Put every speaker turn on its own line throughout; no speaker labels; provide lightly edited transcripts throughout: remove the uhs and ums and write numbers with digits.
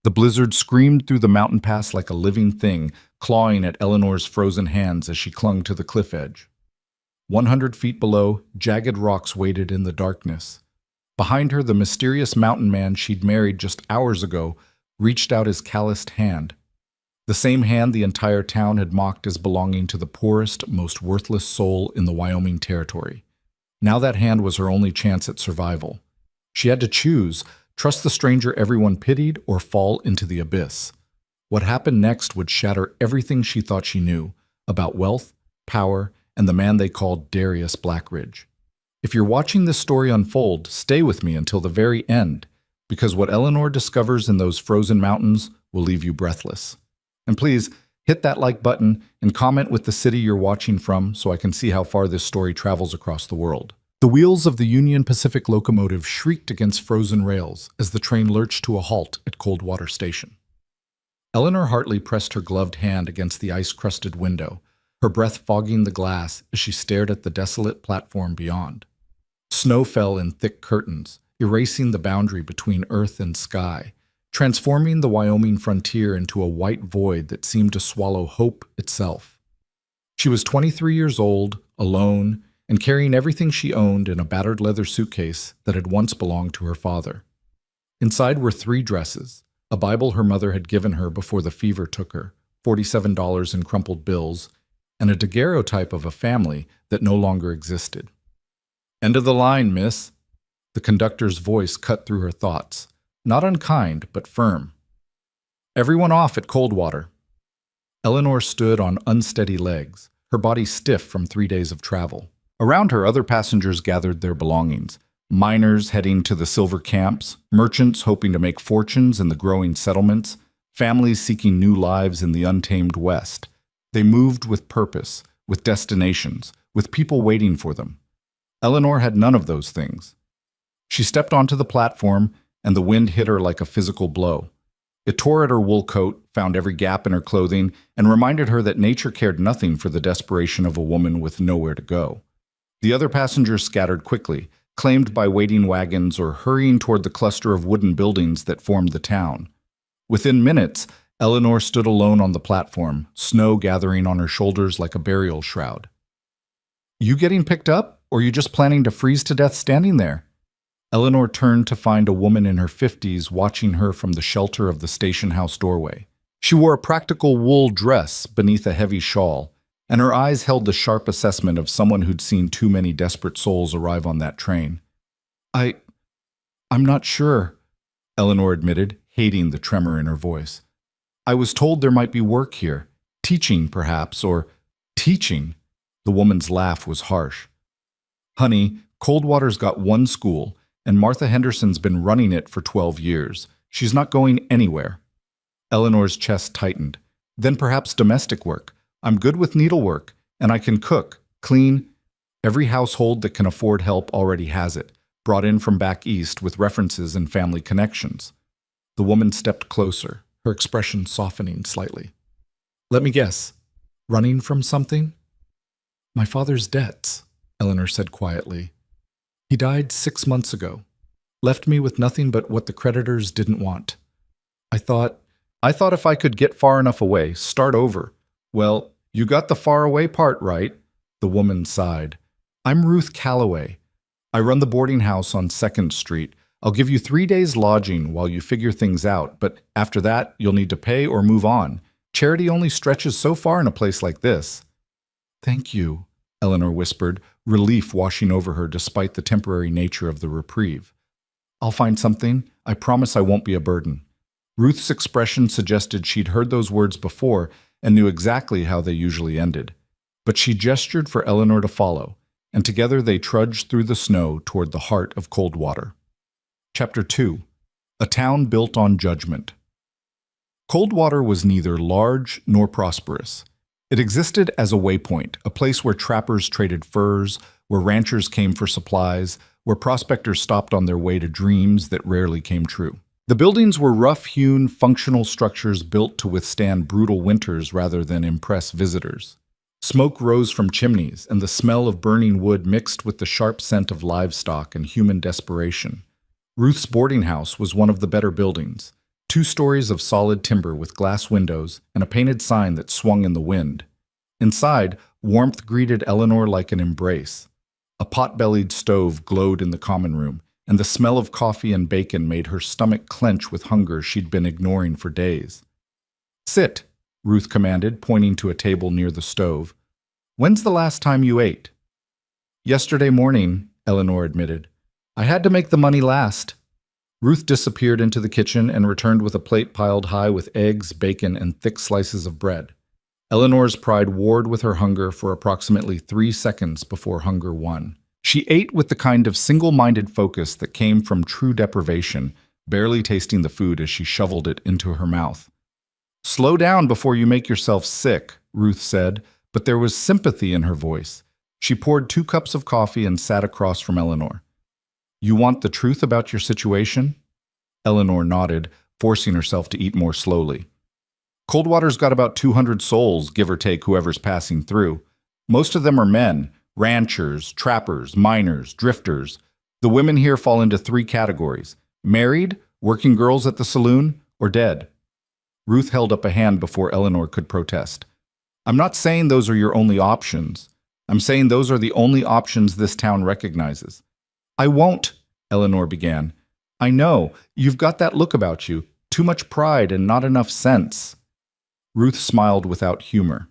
The blizzard screamed through the mountain pass like a living thing, clawing at Eleanor's frozen hands as she clung to the cliff edge. 100 feet below, jagged rocks waited in the darkness. Behind her, the mysterious mountain man she'd married just hours ago reached out his calloused hand. The same hand the entire town had mocked as belonging to the poorest, most worthless soul in the Wyoming Territory. Now that hand was her only chance at survival. She had to choose, trust the stranger everyone pitied or fall into the abyss. What happened next would shatter everything she thought she knew about wealth, power, and the man they called Darius Blackridge. If you're watching this story unfold, stay with me until the very end, because what Eleanor discovers in those frozen mountains will leave you breathless. And please, hit that like button and comment with the city you're watching from so I can see how far this story travels across the world. The wheels of the Union Pacific locomotive shrieked against frozen rails as the train lurched to a halt at Coldwater Station. Eleanor Hartley pressed her gloved hand against the ice-crusted window, her breath fogging the glass as she stared at the desolate platform beyond. Snow fell in thick curtains, erasing the boundary between earth and sky, transforming the Wyoming frontier into a white void that seemed to swallow hope itself. She was 23 years old, alone, and carrying everything she owned in a battered leather suitcase that had once belonged to her father. Inside were 3 dresses, a Bible her mother had given her before the fever took her, $47 in crumpled bills, and a daguerreotype of a family that no longer existed. "End of the line, miss." The conductor's voice cut through her thoughts, not unkind, but firm. "Everyone off at Coldwater." Eleanor stood on unsteady legs, her body stiff from 3 days of travel. Around her, other passengers gathered their belongings. Miners heading to the silver camps, merchants hoping to make fortunes in the growing settlements, families seeking new lives in the untamed West. They moved with purpose, with destinations, with people waiting for them. Eleanor had none of those things. She stepped onto the platform, and the wind hit her like a physical blow. It tore at her wool coat, found every gap in her clothing, and reminded her that nature cared nothing for the desperation of a woman with nowhere to go. The other passengers scattered quickly, claimed by waiting wagons or hurrying toward the cluster of wooden buildings that formed the town. Within minutes, Eleanor stood alone on the platform, snow gathering on her shoulders like a burial shroud. "You getting picked up, or you just planning to freeze to death standing there?" Eleanor turned to find a woman in her 50s watching her from the shelter of the station house doorway. She wore a practical wool dress beneath a heavy shawl, and her eyes held the sharp assessment of someone who'd seen too many desperate souls arrive on that train. I'm not sure," Eleanor admitted, hating the tremor in her voice. "I was told there might be work here. Teaching, perhaps, or—" "Teaching?" The woman's laugh was harsh. "Honey, Coldwater's got one school, and Martha Henderson's been running it for 12 years. She's not going anywhere." Eleanor's chest tightened. "Then perhaps domestic work. I'm good with needlework, and I can cook, clean. Every household that can afford help already has it, brought in from back east with references and family connections." The woman stepped closer, her expression softening slightly. "Let me guess. Running from something?" "My father's debts," Eleanor said quietly. "He died 6 months ago. Left me with nothing but what the creditors didn't want. I thought if I could get far enough away, start over." "Well, you got the far away part right," the woman sighed. "I'm Ruth Calloway. I run the boarding house on 2nd Street. I'll give you 3 days lodging while you figure things out, but after that, you'll need to pay or move on. Charity only stretches so far in a place like this." "Thank you," Eleanor whispered, relief washing over her despite the temporary nature of the reprieve. "I'll find something. I promise I won't be a burden." Ruth's expression suggested she'd heard those words before and knew exactly how they usually ended. But she gestured for Eleanor to follow, and together they trudged through the snow toward the heart of Coldwater. Chapter 2. A Town Built on Judgment. Coldwater was neither large nor prosperous. It existed as a waypoint, a place where trappers traded furs, where ranchers came for supplies, where prospectors stopped on their way to dreams that rarely came true. The buildings were rough-hewn, functional structures built to withstand brutal winters rather than impress visitors. Smoke rose from chimneys, and the smell of burning wood mixed with the sharp scent of livestock and human desperation. Ruth's boarding house was one of the better buildings. 2 stories of solid timber with glass windows and a painted sign that swung in the wind. Inside, warmth greeted Eleanor like an embrace. A pot-bellied stove glowed in the common room, and the smell of coffee and bacon made her stomach clench with hunger she'd been ignoring for days. "Sit," Ruth commanded, pointing to a table near the stove. "When's the last time you ate?" "Yesterday morning," Eleanor admitted. "I had to make the money last." Ruth disappeared into the kitchen and returned with a plate piled high with eggs, bacon, and thick slices of bread. Eleanor's pride warred with her hunger for approximately 3 seconds before hunger won. She ate with the kind of single-minded focus that came from true deprivation, barely tasting the food as she shoveled it into her mouth. "Slow down before you make yourself sick," Ruth said, but there was sympathy in her voice. She poured 2 cups of coffee and sat across from Eleanor. "You want the truth about your situation?" Eleanor nodded, forcing herself to eat more slowly. "Coldwater's got about 200 souls, give or take whoever's passing through. Most of them are men, ranchers, trappers, miners, drifters. The women here fall into 3 categories: married, working girls at the saloon, or dead." Ruth held up a hand before Eleanor could protest. "I'm not saying those are your only options. I'm saying those are the only options this town recognizes." "I won't," Eleanor began. "I know, you've got that look about you, too much pride and not enough sense." Ruth smiled without humor.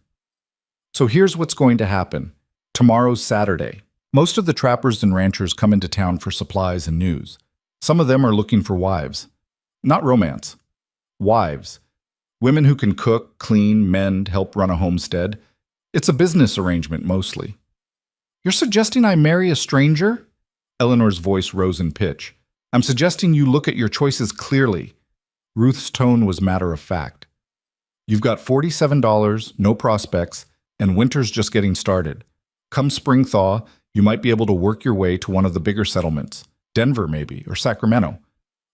"So here's what's going to happen. Tomorrow's Saturday. Most of the trappers and ranchers come into town for supplies and news. Some of them are looking for wives. Not romance. Wives. Women who can cook, clean, mend, help run a homestead. It's a business arrangement mostly." "You're suggesting I marry a stranger?" Eleanor's voice rose in pitch. "I'm suggesting you look at your choices clearly." Ruth's tone was matter-of-fact. "You've got $47, no prospects, and winter's just getting started. Come spring thaw, you might be able to work your way to one of the bigger settlements, Denver maybe, or Sacramento.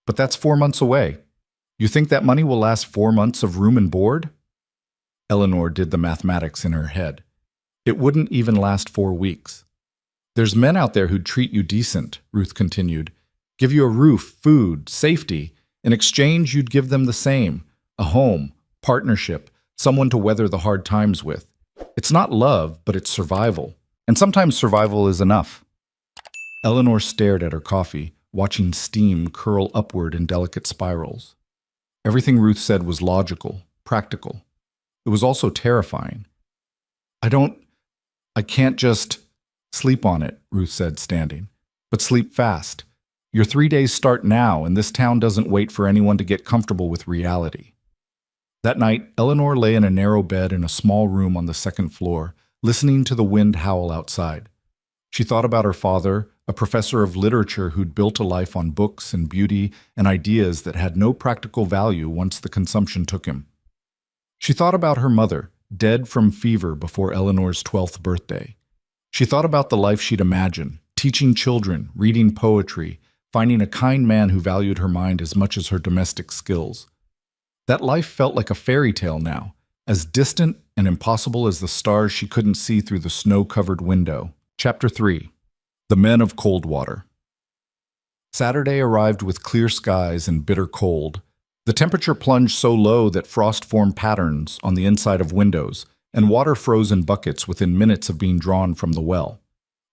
But that's 4 months away. You think that money will last 4 months of room and board?" Eleanor did the mathematics in her head. "It wouldn't even last 4 weeks. There's men out there who'd treat you decent," Ruth continued. "Give you a roof, food, safety. In exchange, you'd give them the same. A home, partnership, someone to weather the hard times with. It's not love, but it's survival. And sometimes survival is enough." Eleanor stared at her coffee, watching steam curl upward in delicate spirals. Everything Ruth said was logical, practical. It was also terrifying. I can't just sleep on it," Ruth said, standing. "But sleep fast. Your 3 days start now, and this town doesn't wait for anyone to get comfortable with reality." That night, Eleanor lay in a narrow bed in a small room on the 2nd floor, listening to the wind howl outside. She thought about her father, a professor of literature who'd built a life on books and beauty and ideas that had no practical value once the consumption took him. She thought about her mother, dead from fever before Eleanor's 12th birthday. She thought about the life she'd imagined, teaching children, reading poetry, finding a kind man who valued her mind as much as her domestic skills. That life felt like a fairy tale now, as distant and impossible as the stars she couldn't see through the snow-covered window. Chapter 3. The Men of Coldwater. Saturday arrived with clear skies and bitter cold. The temperature plunged so low that frost formed patterns on the inside of windows, and water froze in buckets within minutes of being drawn from the well.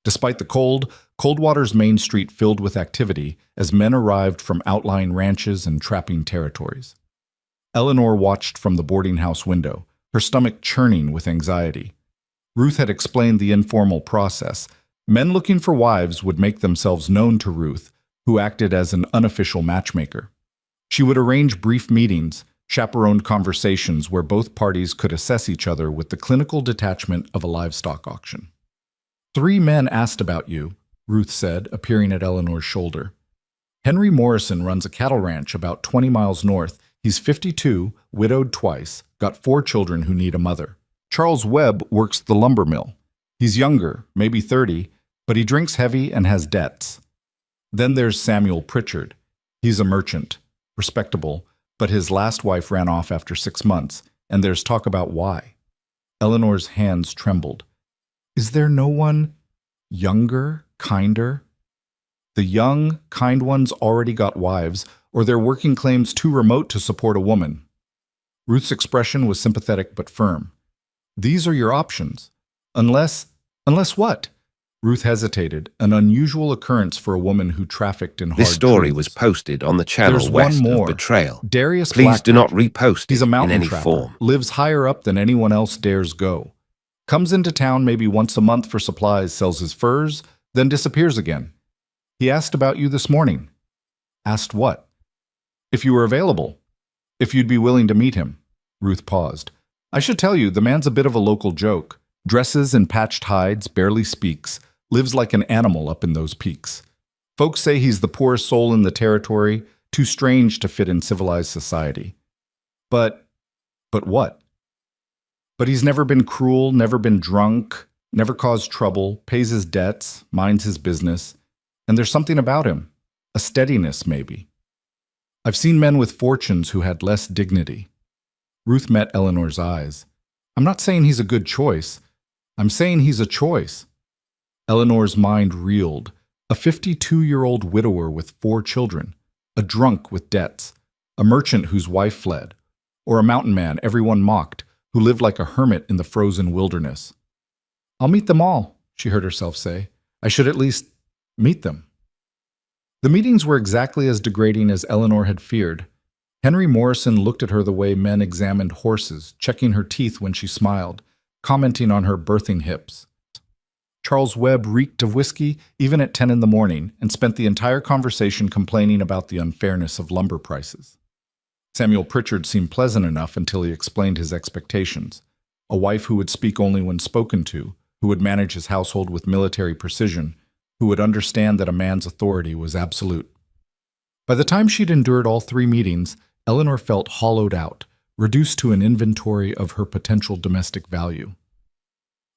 Despite the cold, Coldwater's main street filled with activity as men arrived from outlying ranches and trapping territories. Eleanor watched from the boarding house window, her stomach churning with anxiety. Ruth had explained the informal process. Men looking for wives would make themselves known to Ruth, who acted as an unofficial matchmaker. She would arrange brief meetings, chaperoned conversations where both parties could assess each other with the clinical detachment of a livestock auction. 3 men asked about you, Ruth said, appearing at Eleanor's shoulder. Henry Morrison runs a cattle ranch about 20 miles north. He's 52, widowed twice, got 4 children who need a mother. Charles Webb works the lumber mill. He's younger, maybe 30, but he drinks heavy and has debts. Then there's Samuel Pritchard. He's a merchant, respectable, but his last wife ran off after 6 months, and there's talk about why. Eleanor's hands trembled. Is there no one younger, kinder? The young, kind ones already got wives, or their working claims too remote to support a woman. Ruth's expression was sympathetic but firm. These are your options. Unless what? Ruth hesitated, an unusual occurrence for a woman who trafficked in hard
This story
truths.
was posted on the channel
There's one
West
more.
of Betrayal.
Darius
Please do not
Blackridge.
repost
He's
it
a
in
mountain
any
trapper,
form.
lives higher up than anyone else dares go. Comes into town maybe once a month for supplies, sells his furs, then disappears again. He asked about you this morning. Asked what? If you were available. If you'd be willing to meet him. Ruth paused. I should tell you, the man's a bit of a local joke. Dresses in patched hides, barely speaks, lives like an animal up in those peaks. Folks say he's the poorest soul in the territory, too strange to fit in civilized society. But what? But he's never been cruel, never been drunk, never caused trouble, pays his debts, minds his business, and there's something about him, a steadiness maybe. I've seen men with fortunes who had less dignity. Ruth met Eleanor's eyes. I'm not saying he's a good choice. I'm saying he's a choice. Eleanor's mind reeled. A 52-year-old widower with 4 children, a drunk with debts, a merchant whose wife fled, or a mountain man everyone mocked, who lived like a hermit in the frozen wilderness. I'll meet them all, she heard herself say. I should at least meet them. The meetings were exactly as degrading as Eleanor had feared. Henry Morrison looked at her the way men examined horses, checking her teeth when she smiled, commenting on her birthing hips. Charles Webb reeked of whiskey even at 10 in the morning and spent the entire conversation complaining about the unfairness of lumber prices. Samuel Pritchard seemed pleasant enough until he explained his expectations. A wife who would speak only when spoken to, who would manage his household with military precision, who would understand that a man's authority was absolute. By the time she'd endured all 3 meetings, Eleanor felt hollowed out, reduced to an inventory of her potential domestic value.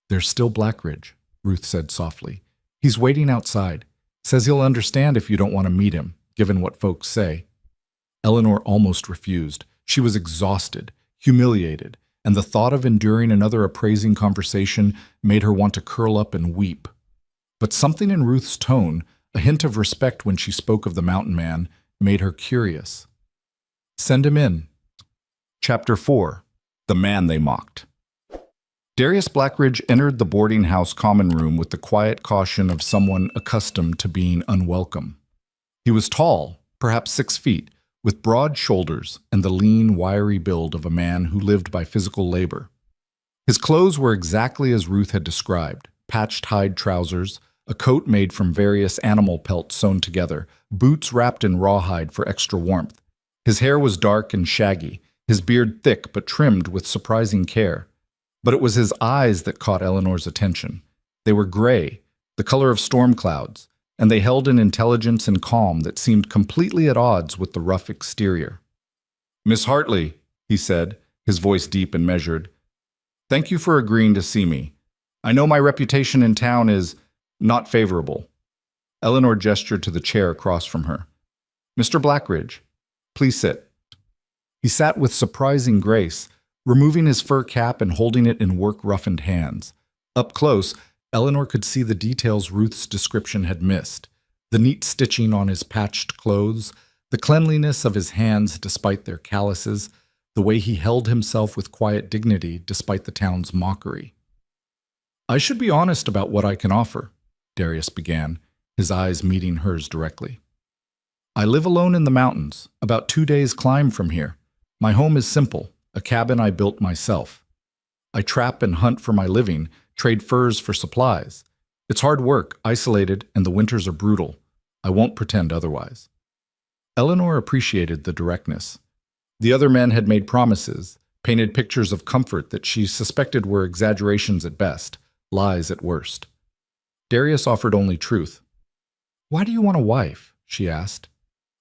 There's still Blackridge, Ruth said softly. He's waiting outside. Says he'll understand if you don't want to meet him, given what folks say. Eleanor almost refused. She was exhausted, humiliated, and the thought of enduring another appraising conversation made her want to curl up and weep. But something in Ruth's tone, a hint of respect when she spoke of the mountain man, made her curious. Send him in. Chapter 4. The Man They Mocked. Darius Blackridge entered the boarding house common room with the quiet caution of someone accustomed to being unwelcome. He was tall, perhaps 6 feet, with broad shoulders and the lean, wiry build of a man who lived by physical labor. His clothes were exactly as Ruth had described: patched hide trousers, a coat made from various animal pelts sewn together, boots wrapped in rawhide for extra warmth. His hair was dark and shaggy, his beard thick but trimmed with surprising care. But it was his eyes that caught Eleanor's attention. They were gray, the color of storm clouds, and they held an intelligence and calm that seemed completely at odds with the rough exterior. Miss Hartley, he said, his voice deep and measured, thank you for agreeing to see me. I know my reputation in town is not favorable. Eleanor gestured to the chair across from her. Mr. Blackridge, please sit. He sat with surprising grace, removing his fur cap and holding it in work-roughened hands. Up close, Eleanor could see the details Ruth's description had missed: the neat stitching on his patched clothes, the cleanliness of his hands despite their calluses, the way he held himself with quiet dignity despite the town's mockery. I should be honest about what I can offer, Darius began, his eyes meeting hers directly. I live alone in the mountains, about 2 days' climb from here. My home is simple, a cabin I built myself. I trap and hunt for my living, trade furs for supplies. It's hard work, isolated, and the winters are brutal. I won't pretend otherwise. Eleanor appreciated the directness. The other men had made promises, painted pictures of comfort that she suspected were exaggerations at best, lies at worst. Darius offered only truth. Why do you want a wife? She asked.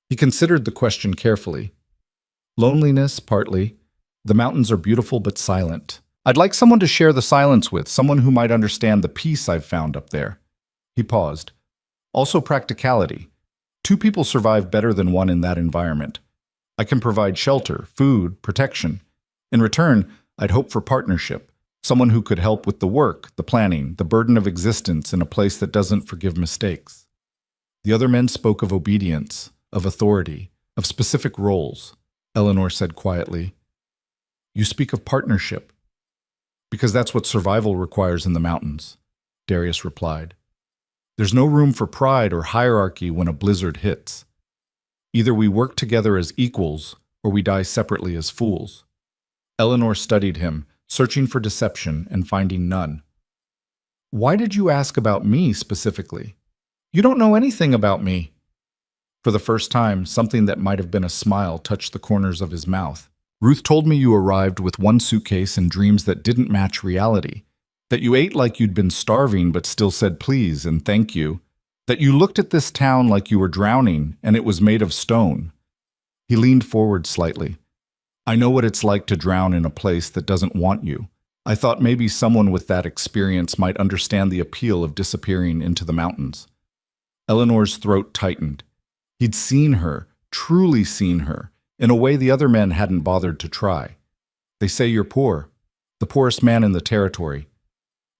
He considered the question carefully. Loneliness, partly. The mountains are beautiful but silent. I'd like someone to share the silence with, someone who might understand the peace I've found up there. He paused. Also practicality. 2 people survive better than one in that environment. I can provide shelter, food, protection. In return, I'd hope for partnership, someone who could help with the work, the planning, the burden of existence in a place that doesn't forgive mistakes. The other men spoke of obedience, of authority, of specific roles, Eleanor said quietly. You speak of partnership. Because that's what survival requires in the mountains, Darius replied. There's no room for pride or hierarchy when a blizzard hits. Either we work together as equals, or we die separately as fools. Eleanor studied him, searching for deception and finding none. Why did you ask about me specifically? You don't know anything about me. For the first time, something that might have been a smile touched the corners of his mouth. Ruth told me you arrived with one suitcase and dreams that didn't match reality. That you ate like you'd been starving but still said please and thank you. That you looked at this town like you were drowning and it was made of stone. He leaned forward slightly. I know what it's like to drown in a place that doesn't want you. I thought maybe someone with that experience might understand the appeal of disappearing into the mountains. Eleanor's throat tightened. He'd seen her, truly seen her, in a way the other men hadn't bothered to try. They say you're poor, the poorest man in the territory.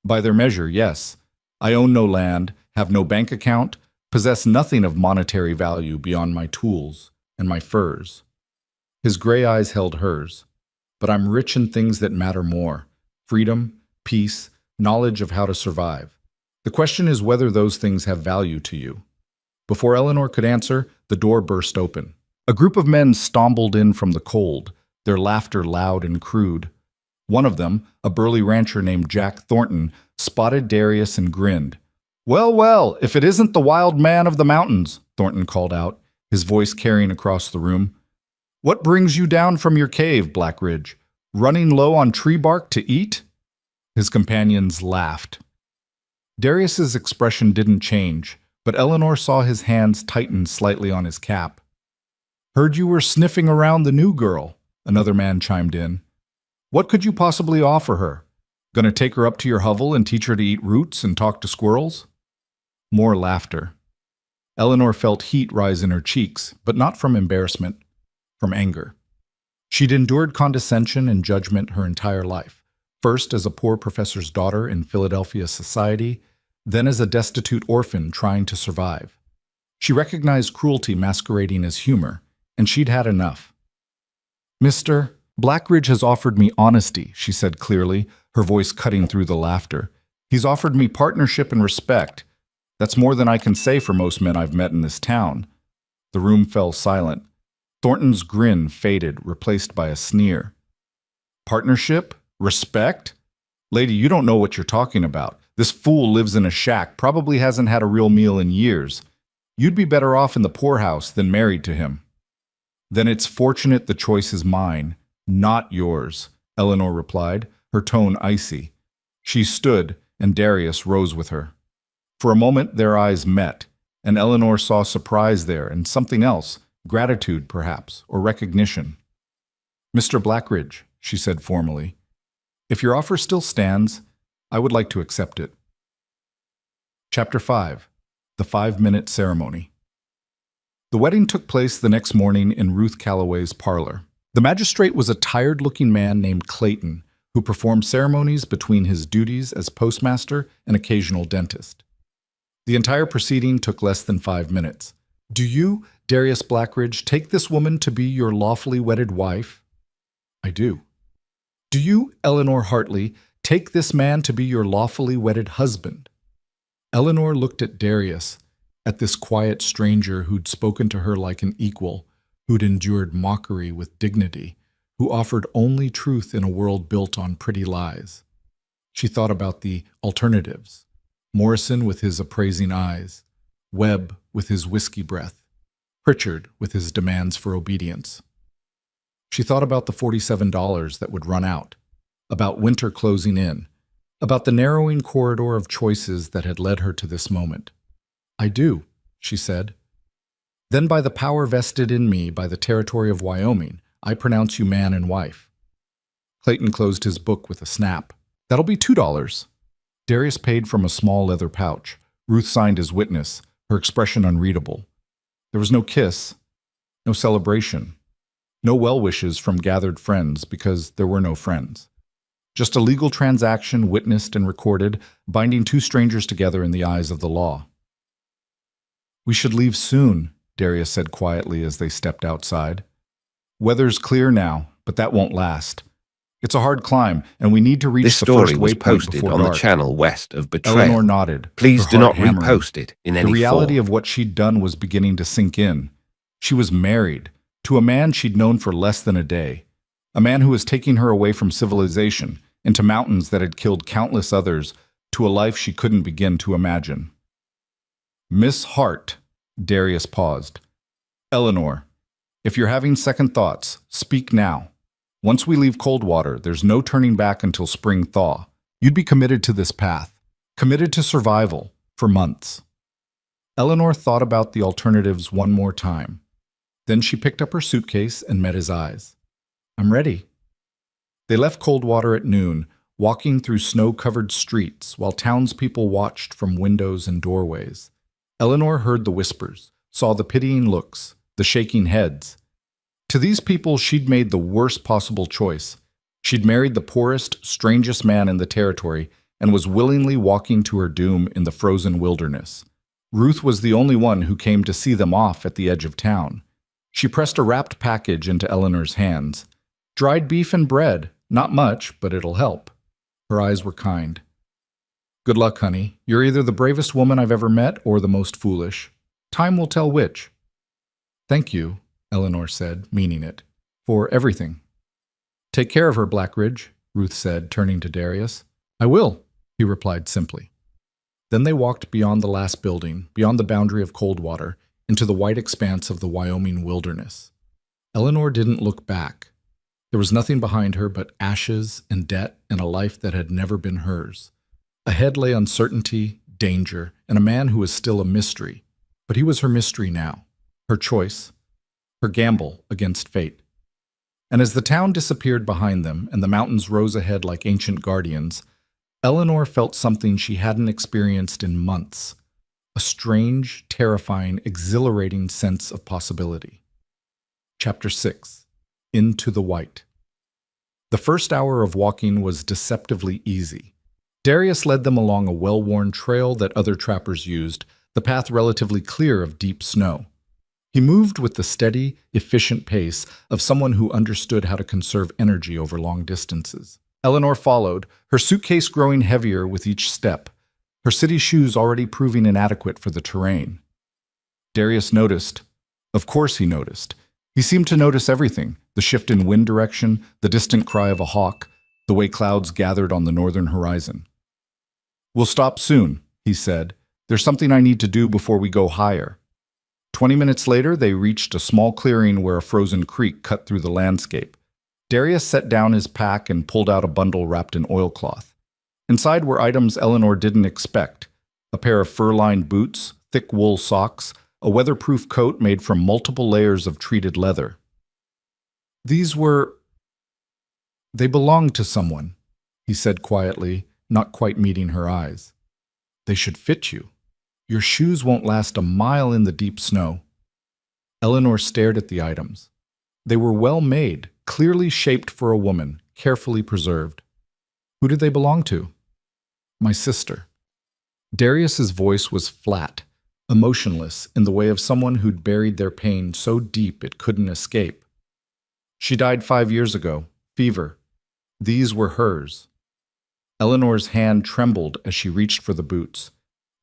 By their measure, yes. I own no land, have no bank account, possess nothing of monetary value beyond my tools and my furs. His gray eyes held hers. But I'm rich in things that matter more. Freedom, peace, knowledge of how to survive. The question is whether those things have value to you. Before Eleanor could answer, the door burst open. A group of men stumbled in from the cold, their laughter loud and crude. One of them, a burly rancher named Jack Thornton, spotted Darius and grinned. Well, well, if it isn't the wild man of the mountains, Thornton called out, his voice carrying across the room. What brings you down from your cave, Blackridge? Running low on tree bark to eat? His companions laughed. Darius's expression didn't change, but Eleanor saw his hands tighten slightly on his cap. Heard you were sniffing around the new girl, another man chimed in. What could you possibly offer her? Gonna take her up to your hovel and teach her to eat roots and talk to squirrels? More laughter. Eleanor felt heat rise in her cheeks, but not from embarrassment, from anger. She'd endured condescension and judgment her entire life, first as a poor professor's daughter in Philadelphia society, then as a destitute orphan trying to survive. She recognized cruelty masquerading as humor, and she'd had enough. Mr. Blackridge has offered me honesty, she said clearly, her voice cutting through the laughter. He's offered me partnership and respect. That's more than I can say for most men I've met in this town. The room fell silent. Thornton's grin faded, replaced by a sneer. Partnership? Respect? Lady, you don't know what you're talking about. This fool lives in a shack, probably hasn't had a real meal in years. You'd be better off in the poorhouse than married to him. Then it's fortunate the choice is mine, not yours, Eleanor replied, her tone icy. She stood, and Darius rose with her. For a moment their eyes met, and Eleanor saw surprise there and something else, gratitude perhaps, or recognition. Mr. Blackridge, she said formally, if your offer still stands, I would like to accept it. Chapter 5. The 5-Minute Ceremony. The wedding took place the next morning in Ruth Calloway's parlor. The magistrate was a tired-looking man named Clayton, who performed ceremonies between his duties as postmaster and occasional dentist. The entire proceeding took less than 5 minutes. Do you, Darius Blackridge, take this woman to be your lawfully wedded wife? I do. Do you, Eleanor Hartley, take this man to be your lawfully wedded husband? Eleanor looked at Darius, at this quiet stranger who'd spoken to her like an equal, who'd endured mockery with dignity, who offered only truth in a world built on pretty lies. She thought about the alternatives. Morrison with his appraising eyes, Webb with his whiskey breath, Pritchard with his demands for obedience. She thought about the $47 that would run out, about winter closing in, about the narrowing corridor of choices that had led her to this moment. I do, she said. Then by the power vested in me by the territory of Wyoming, I pronounce you man and wife. Clayton closed his book with a snap. That'll be $2. Darius paid from a small leather pouch. Ruth signed as witness, her expression unreadable. There was no kiss, no celebration, no well wishes from gathered friends because there were no friends. Just a legal transaction witnessed and recorded, binding two strangers together in the eyes of the law. We should leave soon, Darius said quietly as they stepped outside. Weather's clear now, but that won't last. It's a hard climb, and we need to reach
This
the first
story was
waypoint
posted
before
on
dark.
the channel west of Betrayal.
Eleanor nodded.
Please
her
do
heart
not
hammering.
repost it in any
The reality
form.
of what she'd done was beginning to sink in. She was married to a man she'd known for less than a day, a man who was taking her away from civilization, into mountains that had killed countless others, to a life she couldn't begin to imagine. Miss Hart, Darius paused. Eleanor, if you're having second thoughts, speak now. Once we leave Coldwater, there's no turning back until spring thaw. You'd be committed to this path, committed to survival, for months. Eleanor thought about the alternatives one more time. Then she picked up her suitcase and met his eyes. I'm ready. They left Coldwater at noon, walking through snow-covered streets while townspeople watched from windows and doorways. Eleanor heard the whispers, saw the pitying looks, the shaking heads. To these people, she'd made the worst possible choice. She'd married the poorest, strangest man in the territory and was willingly walking to her doom in the frozen wilderness. Ruth was the only one who came to see them off at the edge of town. She pressed a wrapped package into Eleanor's hands. Dried beef and bread. Not much, but it'll help. Her eyes were kind. Good luck, honey. You're either the bravest woman I've ever met or the most foolish. Time will tell which. Thank you, Eleanor said, meaning it, for everything. Take care of her, Blackridge, Ruth said, turning to Darius. I will, he replied simply. Then they walked beyond the last building, beyond the boundary of Coldwater, into the white expanse of the Wyoming wilderness. Eleanor didn't look back. There was nothing behind her but ashes and debt and a life that had never been hers. Ahead lay uncertainty, danger, and a man who was still a mystery. But he was her mystery now, her choice, her gamble against fate. And as the town disappeared behind them and the mountains rose ahead like ancient guardians, Eleanor felt something she hadn't experienced in months, a strange, terrifying, exhilarating sense of possibility. Chapter 6. Into the White. The first hour of walking was deceptively easy. Darius led them along a well-worn trail that other trappers used, the path relatively clear of deep snow. He moved with the steady, efficient pace of someone who understood how to conserve energy over long distances. Eleanor followed, her suitcase growing heavier with each step, her city shoes already proving inadequate for the terrain. Darius noticed. Of course he noticed. He seemed to notice everything, the shift in wind direction, the distant cry of a hawk, the way clouds gathered on the northern horizon. We'll stop soon, he said. There's something I need to do before we go higher. 20 minutes later, they reached a small clearing where a frozen creek cut through the landscape. Darius set down his pack and pulled out a bundle wrapped in oilcloth. Inside were items Eleanor didn't expect: a pair of fur-lined boots, thick wool socks, a weatherproof coat made from multiple layers of treated leather. They belonged to someone, he said quietly, not quite meeting her eyes. They should fit you. Your shoes won't last a mile in the deep snow. Eleanor stared at the items. They were well made, clearly shaped for a woman, carefully preserved. Who did they belong to? My sister. Darius's voice was flat, emotionless, in the way of someone who'd buried their pain so deep it couldn't escape. She died 5 years ago, fever. These were hers. Eleanor's hand trembled as she reached for the boots.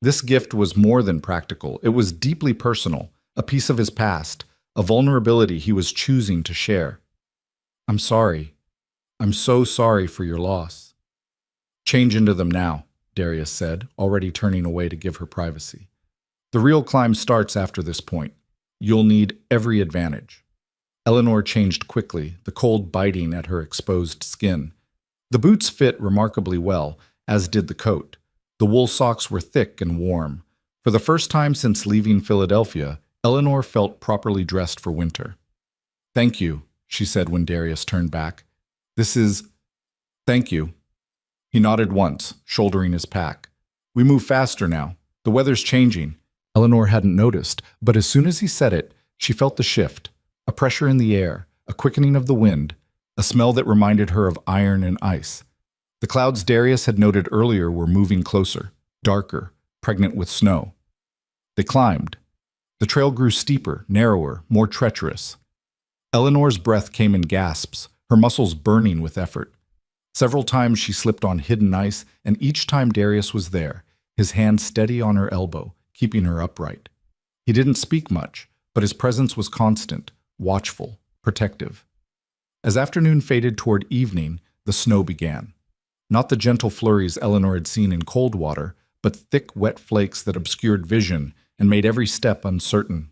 This gift was more than practical. It was deeply personal, a piece of his past, a vulnerability he was choosing to share. I'm sorry. I'm so sorry for your loss. Change into them now, Darius said, already turning away to give her privacy. The real climb starts after this point. You'll need every advantage. Eleanor changed quickly, the cold biting at her exposed skin. The boots fit remarkably well, as did the coat. The wool socks were thick and warm. For the first time since leaving Philadelphia, Eleanor felt properly dressed for winter. Thank you, she said when Darius turned back. Thank you. He nodded once, shouldering his pack. We move faster now. The weather's changing. Eleanor hadn't noticed, but as soon as he said it, she felt the shift, a pressure in the air, a quickening of the wind, a smell that reminded her of iron and ice. The clouds Darius had noted earlier were moving closer, darker, pregnant with snow. They climbed. The trail grew steeper, narrower, more treacherous. Eleanor's breath came in gasps, her muscles burning with effort. Several times she slipped on hidden ice, and each time Darius was there, his hand steady on her elbow, keeping her upright. He didn't speak much, but his presence was constant, watchful, protective. As afternoon faded toward evening, the snow began. Not the gentle flurries Eleanor had seen in cold water, but thick, wet flakes that obscured vision and made every step uncertain.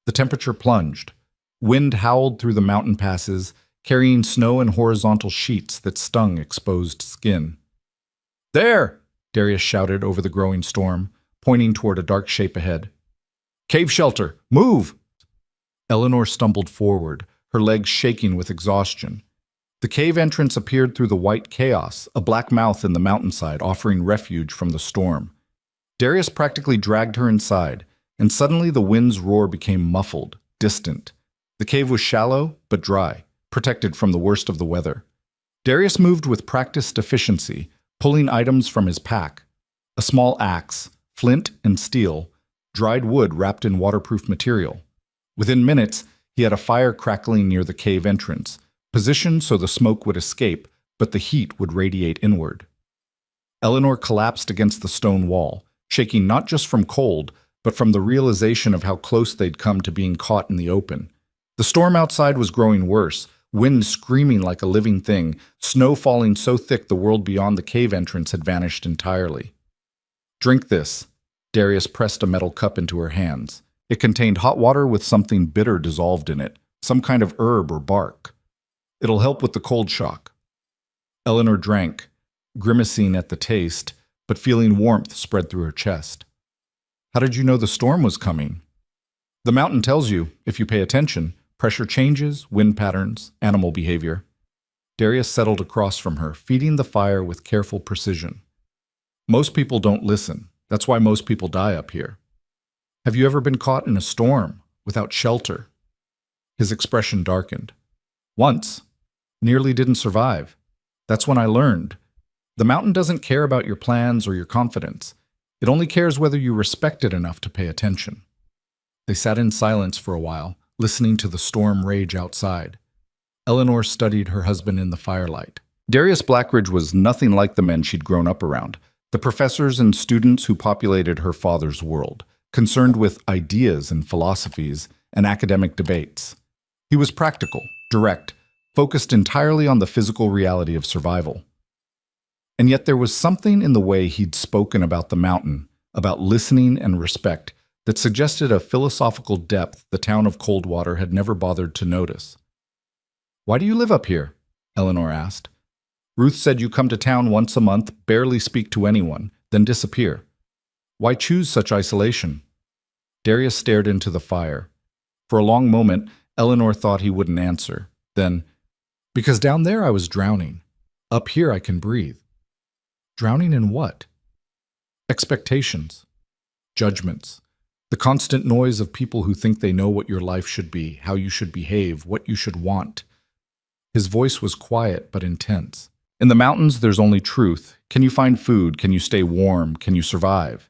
The temperature plunged. Wind howled through the mountain passes, carrying snow in horizontal sheets that stung exposed skin. "There!" Darius shouted over the growing storm, pointing toward a dark shape ahead. "Cave shelter! Move!" Eleanor stumbled forward, her legs shaking with exhaustion. The cave entrance appeared through the white chaos, a black mouth in the mountainside offering refuge from the storm. Darius practically dragged her inside, and suddenly the wind's roar became muffled, distant. The cave was shallow, but dry, protected from the worst of the weather. Darius moved with practiced efficiency, pulling items from his pack. A small axe, flint and steel, dried wood wrapped in waterproof material. Within minutes, he had a fire crackling near the cave entrance, positioned so the smoke would escape, but the heat would radiate inward. Eleanor collapsed against the stone wall, shaking not just from cold, but from the realization of how close they'd come to being caught in the open. The storm outside was growing worse, wind screaming like a living thing, snow falling so thick the world beyond the cave entrance had vanished entirely. "Drink this." Darius pressed a metal cup into her hands. It contained hot water with something bitter dissolved in it, some kind of herb or bark. "It'll help with the cold shock." Eleanor drank, grimacing at the taste, but feeling warmth spread through her chest. "How did you know the storm was coming?" "The mountain tells you, if you pay attention. Pressure changes, wind patterns, animal behavior." Darius settled across from her, feeding the fire with careful precision. "Most people don't listen. That's why most people die up here." "Have you ever been caught in a storm, without shelter?" His expression darkened. "Once. Nearly didn't survive. That's when I learned. The mountain doesn't care about your plans or your confidence. It only cares whether you respect it enough to pay attention." They sat in silence for a while, listening to the storm rage outside. Eleanor studied her husband in the firelight. Darius Blackridge was nothing like the men she'd grown up around, the professors and students who populated her father's world, concerned with ideas and philosophies and academic debates. He was practical, direct, focused entirely on the physical reality of survival. And yet there was something in the way he'd spoken about the mountain, about listening and respect, that suggested a philosophical depth the town of Coldwater had never bothered to notice. "Why do you live up here?" Eleanor asked. "Ruth said you come to town once a month, barely speak to anyone, then disappear. Why choose such isolation?" Darius stared into the fire. For a long moment, Eleanor thought he wouldn't answer. Then, "Because down there I was drowning. Up here I can breathe." "Drowning in what?" "Expectations. Judgments. The constant noise of people who think they know what your life should be, how you should behave, what you should want." His voice was quiet but intense. "In the mountains, there's only truth. Can you find food? Can you stay warm? Can you survive?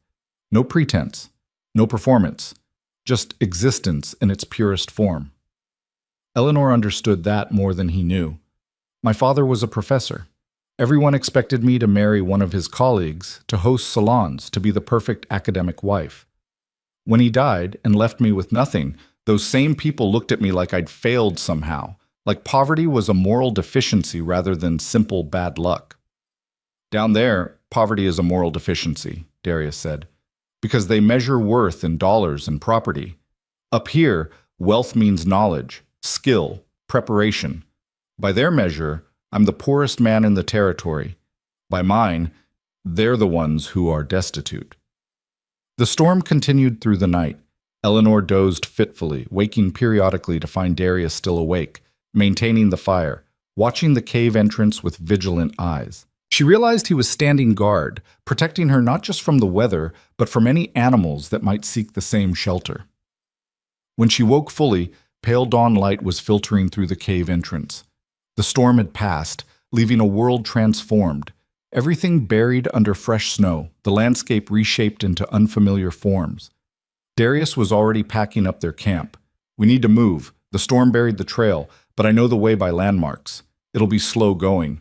No pretense. No performance. Just existence in its purest form." Eleanor understood that more than he knew. "My father was a professor. Everyone expected me to marry one of his colleagues, to host salons, to be the perfect academic wife. When he died and left me with nothing, those same people looked at me like I'd failed somehow, like poverty was a moral deficiency rather than simple bad luck." "Down there, poverty is a moral deficiency," Darius said, "because they measure worth in dollars and property. Up here, wealth means knowledge, skill, preparation. By their measure, I'm the poorest man in the territory. By mine, they're the ones who are destitute." The storm continued through the night. Eleanor dozed fitfully, waking periodically to find Darius still awake, maintaining the fire, watching the cave entrance with vigilant eyes. She realized he was standing guard, protecting her not just from the weather, but from any animals that might seek the same shelter. When she woke fully, pale dawn light was filtering through the cave entrance. The storm had passed, leaving a world transformed. Everything buried under fresh snow, the landscape reshaped into unfamiliar forms. Darius was already packing up their camp. We need to move. The storm buried the trail, but I know the way by landmarks. It'll be slow going.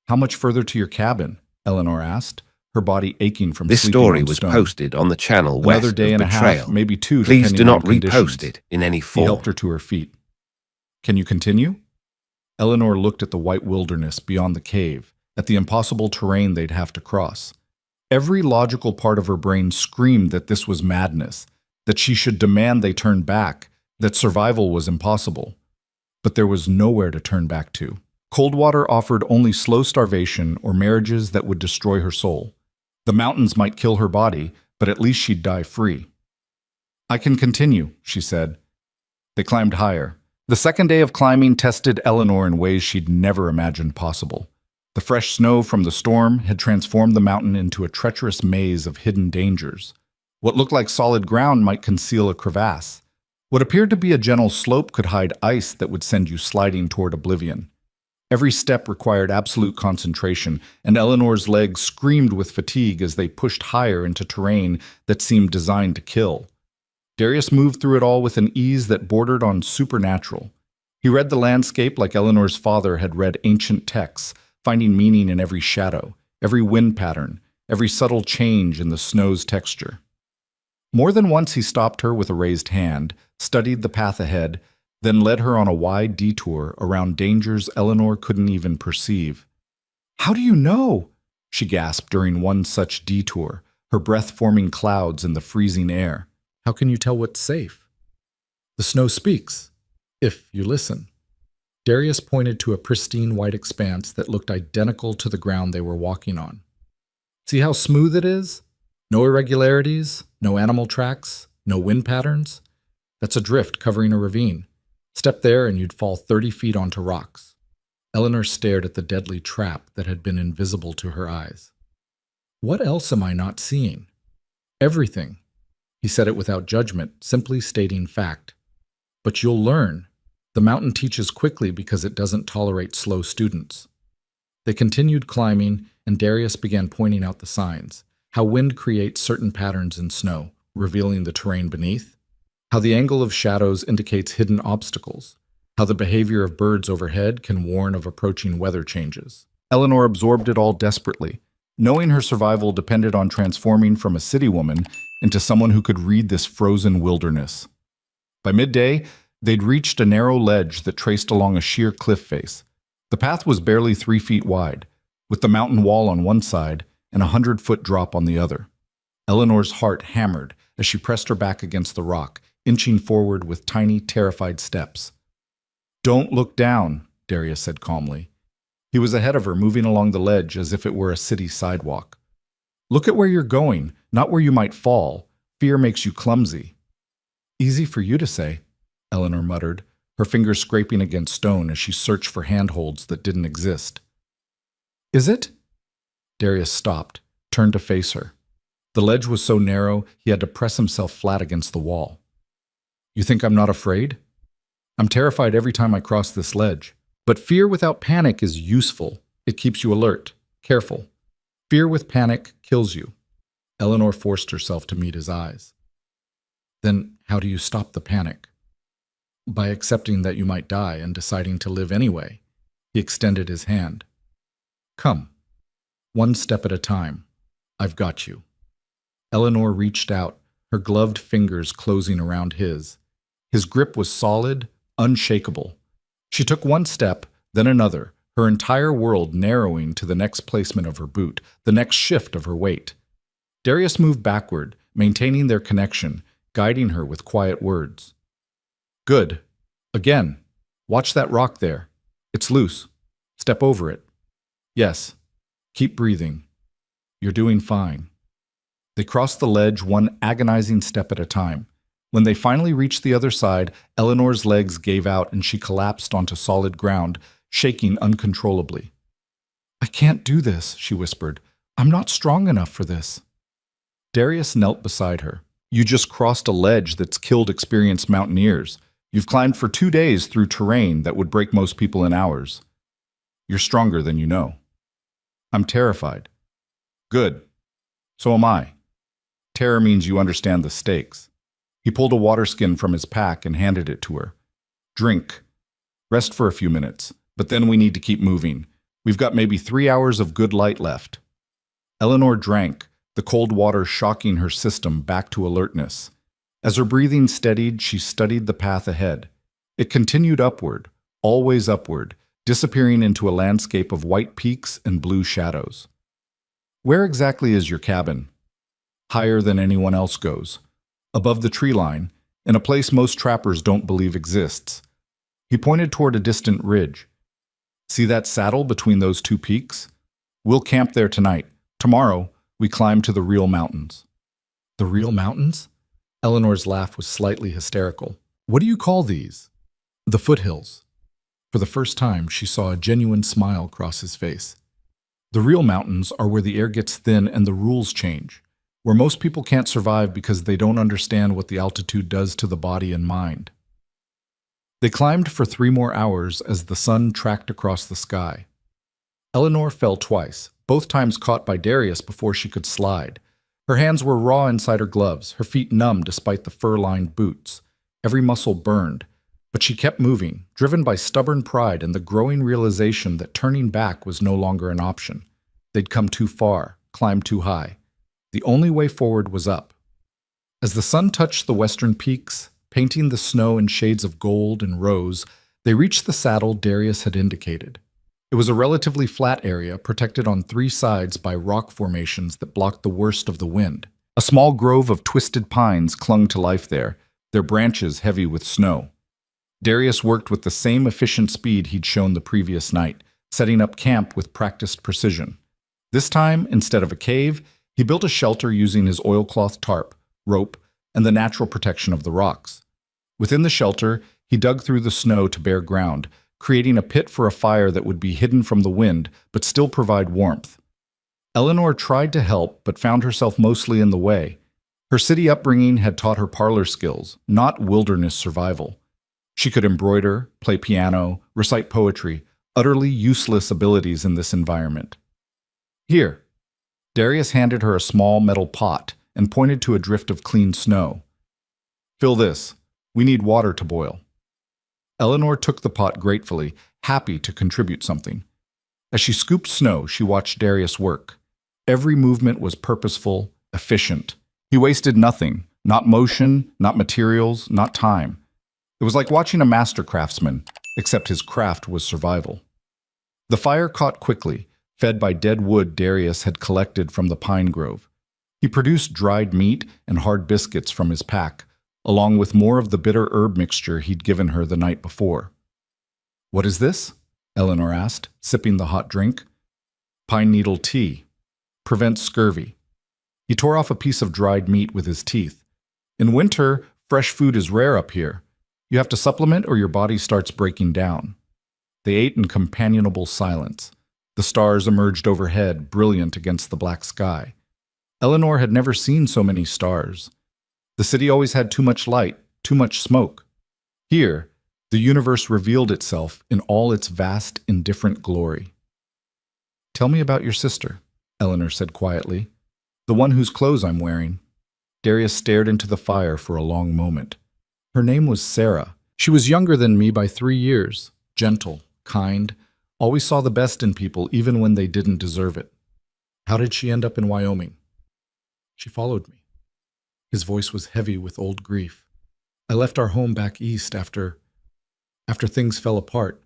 How much further to your cabin? Eleanor asked, her body aching from
This
sleeping
story
on
was
stone.
posted on the channel
Another
west
day
of
and a
Betrayal.
half, maybe two,
Please do
depending
not
on conditions.
repost it in any
He
form.
helped her to her feet. Can you continue? Eleanor looked at the white wilderness beyond the cave, at the impossible terrain they'd have to cross. Every logical part of her brain screamed that this was madness, that she should demand they turn back, that survival was impossible. But there was nowhere to turn back to. Coldwater offered only slow starvation or marriages that would destroy her soul. The mountains might kill her body, but at least she'd die free. I can continue, she said. They climbed higher. The second day of climbing tested Eleanor in ways she'd never imagined possible. The fresh snow from the storm had transformed the mountain into a treacherous maze of hidden dangers. What looked like solid ground might conceal a crevasse. What appeared to be a gentle slope could hide ice that would send you sliding toward oblivion. Every step required absolute concentration, and Eleanor's legs screamed with fatigue as they pushed higher into terrain that seemed designed to kill. Darius moved through it all with an ease that bordered on supernatural. He read the landscape like Eleanor's father had read ancient texts, finding meaning in every shadow, every wind pattern, every subtle change in the snow's texture. More than once he stopped her with a raised hand, studied the path ahead, then led her on a wide detour around dangers Eleanor couldn't even perceive. How do you know? She gasped during one such detour, her breath forming clouds in the freezing air. How can you tell what's safe? The snow speaks, if you listen. Darius pointed to a pristine white expanse that looked identical to the ground they were walking on. See how smooth it is? No irregularities, no animal tracks, no wind patterns. That's a drift covering a ravine. Step there and you'd fall 30 feet onto rocks. Eleanor stared at the deadly trap that had been invisible to her eyes. What else am I not seeing? Everything. He said it without judgment, simply stating fact. But you'll learn. The mountain teaches quickly because it doesn't tolerate slow students. They continued climbing, and Darius began pointing out the signs, how wind creates certain patterns in snow, revealing the terrain beneath, how the angle of shadows indicates hidden obstacles, how the behavior of birds overhead can warn of approaching weather changes. Eleanor absorbed it all desperately, knowing her survival depended on transforming from a city woman into someone who could read this frozen wilderness. By midday, they'd reached a narrow ledge that traced along a sheer cliff face. The path was barely 3 feet wide, with the mountain wall on one side and a 100-foot drop on the other. Eleanor's heart hammered as she pressed her back against the rock, inching forward with tiny, terrified steps. Don't look down, Darius said calmly. He was ahead of her, moving along the ledge as if it were a city sidewalk. Look at where you're going, not where you might fall. Fear makes you clumsy. Easy for you to say, Eleanor muttered, her fingers scraping against stone as she searched for handholds that didn't exist. Is it? Darius stopped, turned to face her. The ledge was so narrow he had to press himself flat against the wall. You think I'm not afraid? I'm terrified every time I cross this ledge. But fear without panic is useful. It keeps you alert, careful. Fear with panic kills you. Eleanor forced herself to meet his eyes. Then how do you stop the panic? By accepting that you might die and deciding to live anyway. He extended his hand. Come. One step at a time. I've got you. Eleanor reached out, her gloved fingers closing around his. His grip was solid, unshakable. She took one step, then another, her entire world narrowing to the next placement of her boot, the next shift of her weight. Darius moved backward, maintaining their connection, guiding her with quiet words. Good. Again. Watch that rock there. It's loose. Step over it. Yes. Keep breathing. You're doing fine. They crossed the ledge one agonizing step at a time. When they finally reached the other side, Eleanor's legs gave out and she collapsed onto solid ground, shaking uncontrollably. I can't do this, she whispered. I'm not strong enough for this. Darius knelt beside her. You just crossed a ledge that's killed experienced mountaineers. You've climbed for 2 days through terrain that would break most people in hours. You're stronger than you know. I'm terrified. Good. So am I. Terror means you understand the stakes. He pulled a water skin from his pack and handed it to her. Drink. Rest for a few minutes, but then we need to keep moving. We've got maybe 3 hours of good light left. Eleanor drank, the cold water shocking her system back to alertness. As her breathing steadied, she studied the path ahead. It continued upward, always upward, disappearing into a landscape of white peaks and blue shadows. Where exactly is your cabin? Higher than anyone else goes. Above the tree line, in a place most trappers don't believe exists. He pointed toward a distant ridge. See that saddle between those two peaks? We'll camp there tonight. Tomorrow, we climb to the real mountains. The real mountains? Eleanor's laugh was slightly hysterical. What do you call these? The foothills. For the first time, she saw a genuine smile cross his face. The real mountains are where the air gets thin and the rules change, where most people can't survive because they don't understand what the altitude does to the body and mind. They climbed for 3 more hours as the sun tracked across the sky. Eleanor fell twice, both times caught by Darius before she could slide. Her hands were raw inside her gloves, her feet numb despite the fur-lined boots. Every muscle burned, but she kept moving, driven by stubborn pride and the growing realization that turning back was no longer an option. They'd come too far, climbed too high. The only way forward was up. As the sun touched the western peaks, painting the snow in shades of gold and rose, they reached the saddle Darius had indicated. It was a relatively flat area protected on 3 sides by rock formations that blocked the worst of the wind. A small grove of twisted pines clung to life there, their branches heavy with snow. Darius worked with the same efficient speed he'd shown the previous night, setting up camp with practiced precision. This time, instead of a cave, he built a shelter using his oilcloth tarp, rope, and the natural protection of the rocks. Within the shelter, he dug through the snow to bare ground, creating a pit for a fire that would be hidden from the wind but still provide warmth. Eleanor tried to help but found herself mostly in the way. Her city upbringing had taught her parlor skills, not wilderness survival. She could embroider, play piano, recite poetry, utterly useless abilities in this environment. Here. Darius handed her a small metal pot and pointed to a drift of clean snow. Fill this. We need water to boil. Eleanor took the pot gratefully, happy to contribute something. As she scooped snow, she watched Darius work. Every movement was purposeful, efficient. He wasted nothing, not motion, not materials, not time. It was like watching a master craftsman, except his craft was survival. The fire caught quickly, fed by dead wood Darius had collected from the pine grove. He produced dried meat and hard biscuits from his pack, along with more of the bitter herb mixture he'd given her the night before. What is this? Eleanor asked, sipping the hot drink. Pine needle tea. Prevents scurvy. He tore off a piece of dried meat with his teeth. In winter, fresh food is rare up here. You have to supplement or your body starts breaking down. They ate in companionable silence. The stars emerged overhead, brilliant against the black sky. Eleanor had never seen so many stars. The city always had too much light, too much smoke. Here, the universe revealed itself in all its vast, indifferent glory. Tell me about your sister, Eleanor said quietly. The one whose clothes I'm wearing. Darius stared into the fire for a long moment. Her name was Sarah. She was younger than me by 3 years, gentle, kind, always saw the best in people even when they didn't deserve it. How did she end up in Wyoming? She followed me. His voice was heavy with old grief. I left our home back east after things fell apart.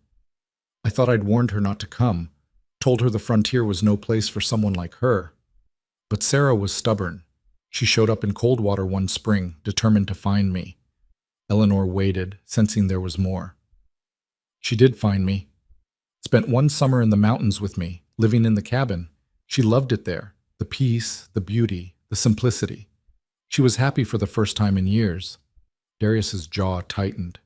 I thought I'd warned her not to come, told her the frontier was no place for someone like her. But Sarah was stubborn. She showed up in Coldwater one spring, determined to find me. Eleanor waited, sensing there was more. She did find me. Spent one summer in the mountains with me, living in the cabin. She loved it there, the peace, the beauty, the simplicity. She was happy for the first time in years. Darius's jaw tightened.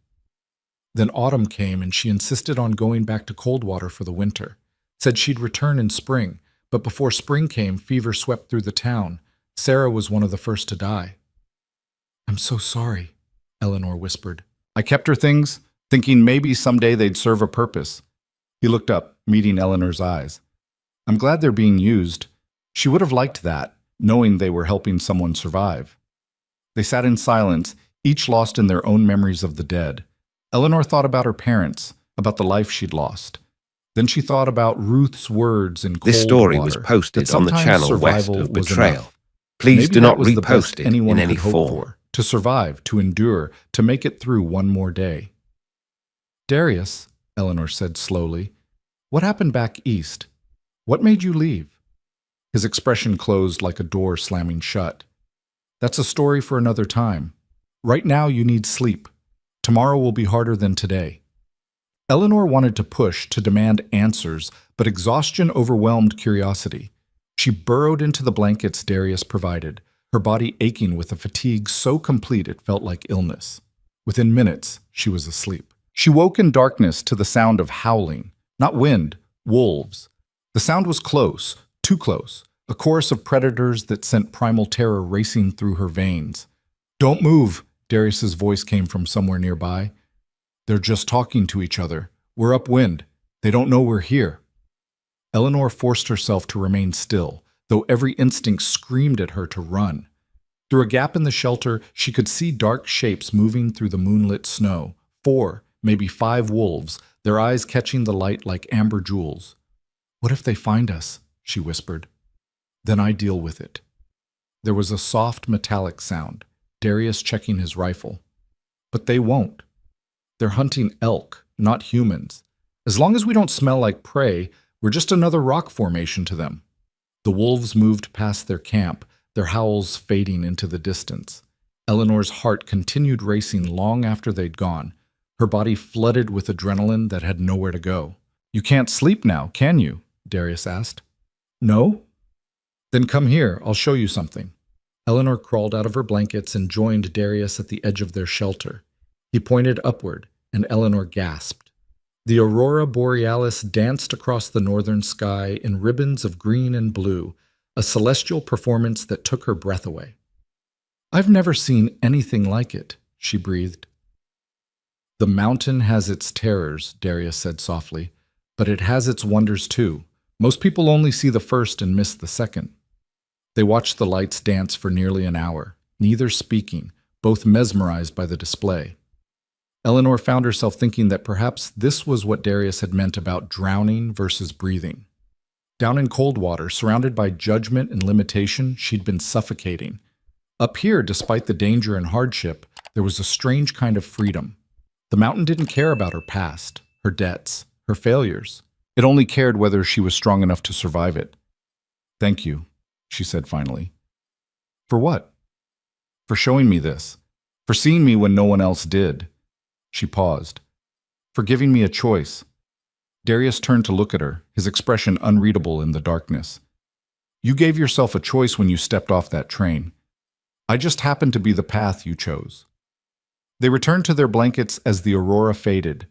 Then autumn came and she insisted on going back to Coldwater for the winter. Said she'd return in spring, but before spring came, fever swept through the town. Sarah was one of the first to die. I'm so sorry, Eleanor whispered. I kept her things, thinking maybe someday they'd serve a purpose. He looked up, meeting Eleanor's eyes. I'm glad they're being used. She would have liked that, knowing they were helping someone survive. They sat in silence, each lost in their own memories of the dead. Eleanor thought about her parents, about the life she'd lost. Then she thought about Ruth's words in
This
cold
story
water,
was posted
that
on the
sometimes
channel West
survival
of
was
Betrayal.
enough.
Please
Maybe
do
that
not
was the best
repost it
anyone
in any
could hope
form.
for, to survive, to endure, to make it through one more day. Darius, Eleanor said slowly, what happened back east? What made you leave? His expression closed like a door slamming shut. That's a story for another time. Right now you need sleep. Tomorrow will be harder than today. Eleanor wanted to push, to demand answers, but exhaustion overwhelmed curiosity. She burrowed into the blankets Darius provided, her body aching with a fatigue so complete it felt like illness. Within minutes, she was asleep. She woke in darkness to the sound of howling, not wind, wolves. The sound was close, too close, a chorus of predators that sent primal terror racing through her veins. Don't move, Darius's voice came from somewhere nearby. They're just talking to each other. We're upwind. They don't know we're here. Eleanor forced herself to remain still, though every instinct screamed at her to run. Through a gap in the shelter, she could see dark shapes moving through the moonlit snow. 4, maybe 5 wolves, their eyes catching the light like amber jewels. What if they find us? She whispered. Then I deal with it. There was a soft metallic sound, Darius checking his rifle. But they won't. They're hunting elk, not humans. As long as we don't smell like prey, we're just another rock formation to them. The wolves moved past their camp, their howls fading into the distance. Eleanor's heart continued racing long after they'd gone, her body flooded with adrenaline that had nowhere to go. You can't sleep now, can you? Darius asked. No? Then come here, I'll show you something. Eleanor crawled out of her blankets and joined Darius at the edge of their shelter. He pointed upward, and Eleanor gasped. The aurora borealis danced across the northern sky in ribbons of green and blue, a celestial performance that took her breath away. I've never seen anything like it, she breathed. The mountain has its terrors, Darius said softly, but it has its wonders too. Most people only see the first and miss the second. They watched the lights dance for nearly an hour, neither speaking, both mesmerized by the display. Eleanor found herself thinking that perhaps this was what Darius had meant about drowning versus breathing. Down in cold water, surrounded by judgment and limitation, she'd been suffocating. Up here, despite the danger and hardship, there was a strange kind of freedom. The mountain didn't care about her past, her debts, her failures. It only cared whether she was strong enough to survive it. Thank you, she said finally. For what? For showing me this. For seeing me when no one else did. She paused. For giving me a choice. Darius turned to look at her, his expression unreadable in the darkness. You gave yourself a choice when you stepped off that train. I just happened to be the path you chose. They returned to their blankets as the aurora faded.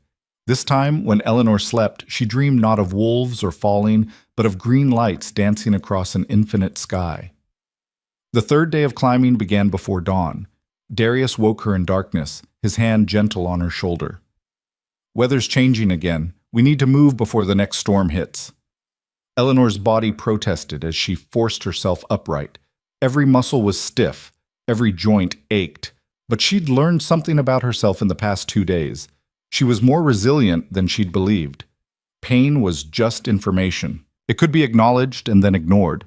This time, when Eleanor slept, she dreamed not of wolves or falling, but of green lights dancing across an infinite sky. The third day of climbing began before dawn. Darius woke her in darkness, his hand gentle on her shoulder. Weather's changing again. We need to move before the next storm hits. Eleanor's body protested as she forced herself upright. Every muscle was stiff, every joint ached, but she'd learned something about herself in the past 2 days. She was more resilient than she'd believed. Pain was just information. It could be acknowledged and then ignored.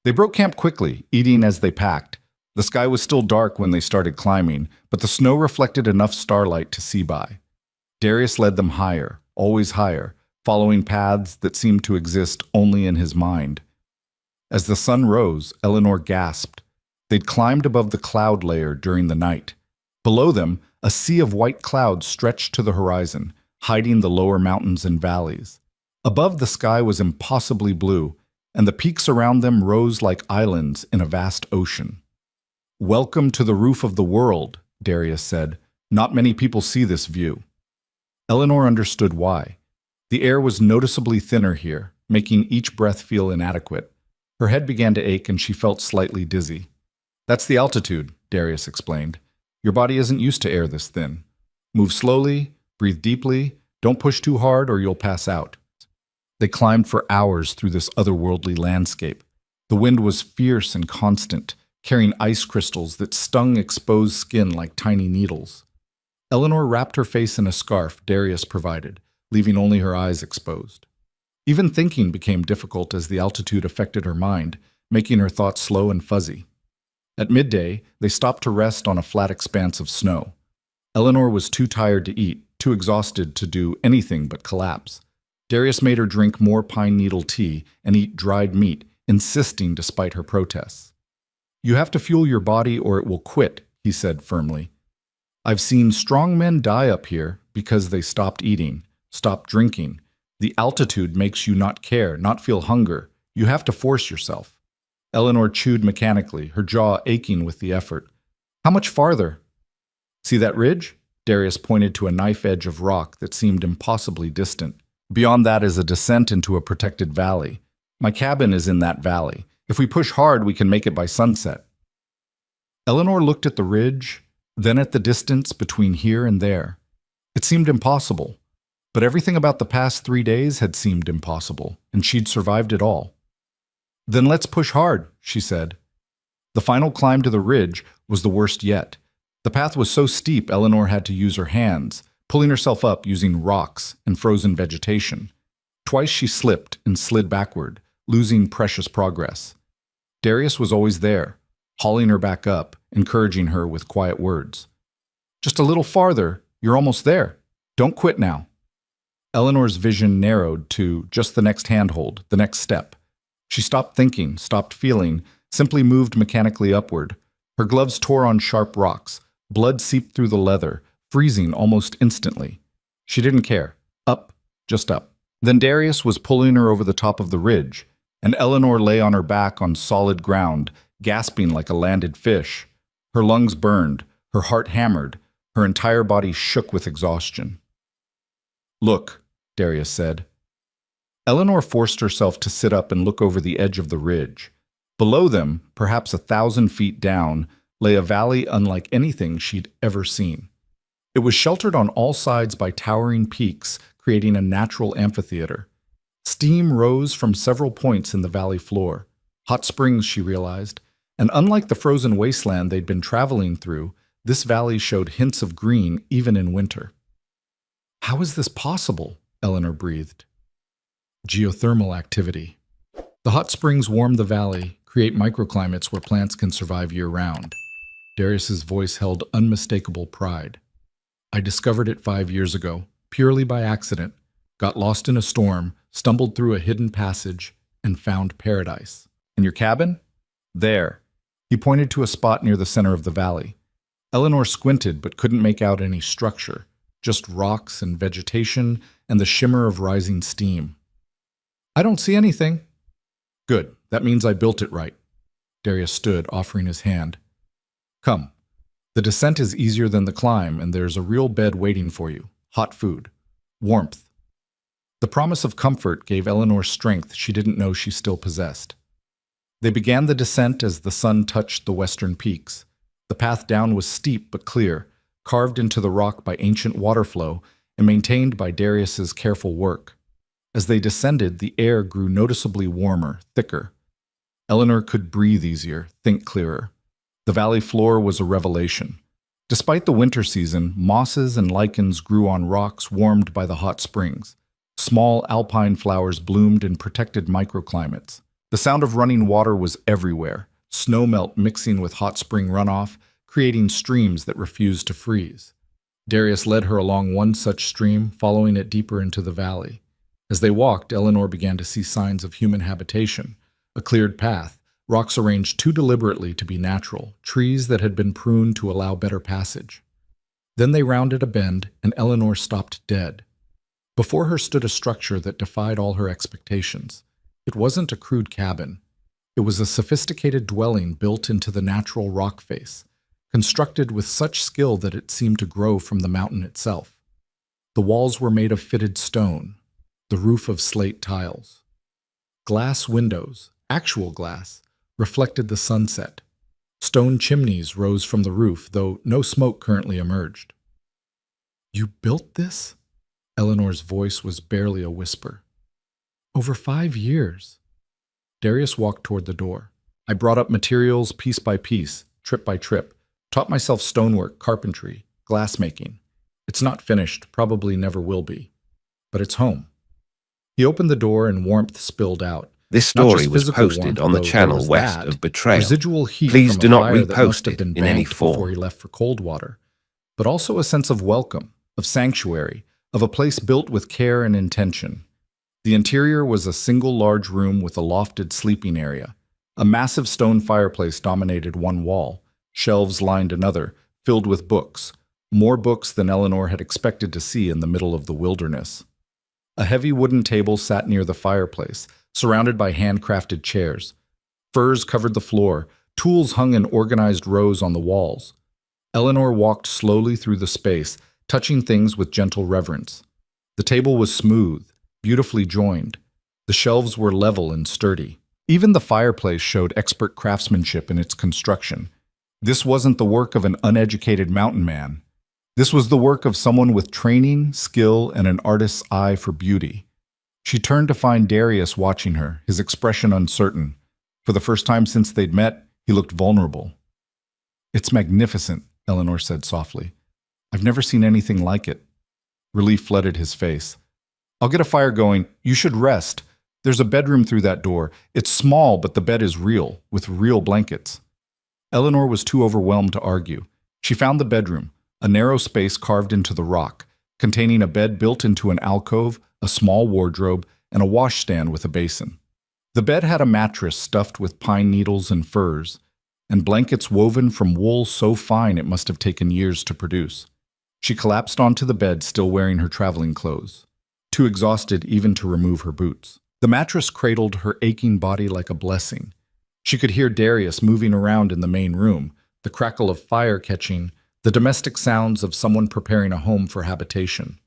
They broke camp quickly, eating as they packed. The sky was still dark when they started climbing, but the snow reflected enough starlight to see by. Darius led them higher, always higher, following paths that seemed to exist only in his mind. As the sun rose, Eleanor gasped. They'd climbed above the cloud layer during the night. Below them, a sea of white clouds stretched to the horizon, hiding the lower mountains and valleys. Above, the sky was impossibly blue, and the peaks around them rose like islands in a vast ocean. Welcome to the roof of the world, Darius said. Not many people see this view. Eleanor understood why. The air was noticeably thinner here, making each breath feel inadequate. Her head began to ache and she felt slightly dizzy. That's the altitude, Darius explained. Your body isn't used to air this thin. Move slowly, breathe deeply, don't push too hard or you'll pass out. They climbed for hours through this otherworldly landscape. The wind was fierce and constant, carrying ice crystals that stung exposed skin like tiny needles. Eleanor wrapped her face in a scarf Darius provided, leaving only her eyes exposed. Even thinking became difficult as the altitude affected her mind, making her thoughts slow and fuzzy. At midday, they stopped to rest on a flat expanse of snow. Eleanor was too tired to eat, too exhausted to do anything but collapse. Darius made her drink more pine needle tea and eat dried meat, insisting despite her protests. "You have to fuel your body or it will quit," he said firmly. "I've seen strong men die up here because they stopped eating, stopped drinking. The altitude makes you not care, not feel hunger. You have to force yourself." Eleanor chewed mechanically, her jaw aching with the effort. "How much farther?" "See that ridge?" Darius pointed to a knife edge of rock that seemed impossibly distant. "Beyond that is a descent into a protected valley. My cabin is in that valley. If we push hard, we can make it by sunset." Eleanor looked at the ridge, then at the distance between here and there. It seemed impossible, but everything about the past 3 days had seemed impossible, and she'd survived it all. "Then let's push hard," she said. The final climb to the ridge was the worst yet. The path was so steep Eleanor had to use her hands, pulling herself up using rocks and frozen vegetation. Twice she slipped and slid backward, losing precious progress. Darius was always there, hauling her back up, encouraging her with quiet words. "Just a little farther, you're almost there. Don't quit now." Eleanor's vision narrowed to just the next handhold, the next step. She stopped thinking, stopped feeling, simply moved mechanically upward. Her gloves tore on sharp rocks. Blood seeped through the leather, freezing almost instantly. She didn't care. Up, just up. Then Darius was pulling her over the top of the ridge, and Eleanor lay on her back on solid ground, gasping like a landed fish. Her lungs burned, her heart hammered, her entire body shook with exhaustion. "Look," Darius said. Eleanor forced herself to sit up and look over the edge of the ridge. Below them, perhaps 1,000 feet down, lay a valley unlike anything she'd ever seen. It was sheltered on all sides by towering peaks, creating a natural amphitheater. Steam rose from several points in the valley floor. Hot springs, she realized, and unlike the frozen wasteland they'd been traveling through, this valley showed hints of green even in winter. "How is this possible?" Eleanor breathed. "Geothermal activity. The hot springs warm the valley, create microclimates where plants can survive year-round." Darius's voice held unmistakable pride. "I discovered it 5 years ago, purely by accident, got lost in a storm, stumbled through a hidden passage, and found paradise." "And your cabin?" "There." He pointed to a spot near the center of the valley. Eleanor squinted but couldn't make out any structure, just rocks and vegetation and the shimmer of rising steam. "I don't see anything." "Good, that means I built it right." Darius stood, offering his hand. "Come. The descent is easier than the climb, and there's a real bed waiting for you. Hot food. Warmth." The promise of comfort gave Eleanor strength she didn't know she still possessed. They began the descent as the sun touched the western peaks. The path down was steep but clear, carved into the rock by ancient water flow and maintained by Darius's careful work. As they descended, the air grew noticeably warmer, thicker. Eleanor could breathe easier, think clearer. The valley floor was a revelation. Despite the winter season, mosses and lichens grew on rocks warmed by the hot springs. Small alpine flowers bloomed in protected microclimates. The sound of running water was everywhere, snowmelt mixing with hot spring runoff, creating streams that refused to freeze. Darius led her along one such stream, following it deeper into the valley. As they walked, Eleanor began to see signs of human habitation. A cleared path, rocks arranged too deliberately to be natural, trees that had been pruned to allow better passage. Then they rounded a bend, and Eleanor stopped dead. Before her stood a structure that defied all her expectations. It wasn't a crude cabin. It was a sophisticated dwelling built into the natural rock face, constructed with such skill that it seemed to grow from the mountain itself. The walls were made of fitted stone, the roof of slate tiles. Glass windows, actual glass, reflected the sunset. Stone chimneys rose from the roof, though no smoke currently emerged. "You built this?" Eleanor's voice was barely a whisper. "Over 5 years." Darius walked toward the door. I brought up materials piece by piece, trip by trip, taught myself stonework, carpentry, glassmaking. It's not finished, probably never will be, but it's home. He opened the door and warmth spilled out.
This
Not
story
just
was
physical
posted
warmth,
on the
though, there
channel
was
west
that,
of Betrayal.
residual heat
Please
from
do
a
not
fire that must
repost
have
it
been
in any
banked before
form.
he left for Coldwater, but also a sense of welcome, of sanctuary, of a place built with care and intention. The interior was a single large room with a lofted sleeping area. A massive stone fireplace dominated one wall. Shelves lined another, filled with books, more books than Eleanor had expected to see in the middle of the wilderness. A heavy wooden table sat near the fireplace, surrounded by handcrafted chairs. Furs covered the floor, tools hung in organized rows on the walls. Eleanor walked slowly through the space, touching things with gentle reverence. The table was smooth, beautifully joined. The shelves were level and sturdy. Even the fireplace showed expert craftsmanship in its construction. This wasn't the work of an uneducated mountain man. This was the work of someone with training, skill, and an artist's eye for beauty. She turned to find Darius watching her, his expression uncertain. For the first time since they'd met, he looked vulnerable. "It's magnificent," Eleanor said softly. "I've never seen anything like it." Relief flooded his face. "I'll get a fire going. You should rest. There's a bedroom through that door. It's small, but the bed is real, with real blankets." Eleanor was too overwhelmed to argue. She found the bedroom, a narrow space carved into the rock, containing a bed built into an alcove, a small wardrobe, and a washstand with a basin. The bed had a mattress stuffed with pine needles and furs, and blankets woven from wool so fine it must have taken years to produce. She collapsed onto the bed, still wearing her traveling clothes, too exhausted even to remove her boots. The mattress cradled her aching body like a blessing. She could hear Darius moving around in the main room, the crackle of fire catching, the domestic sounds of someone preparing a home for habitation.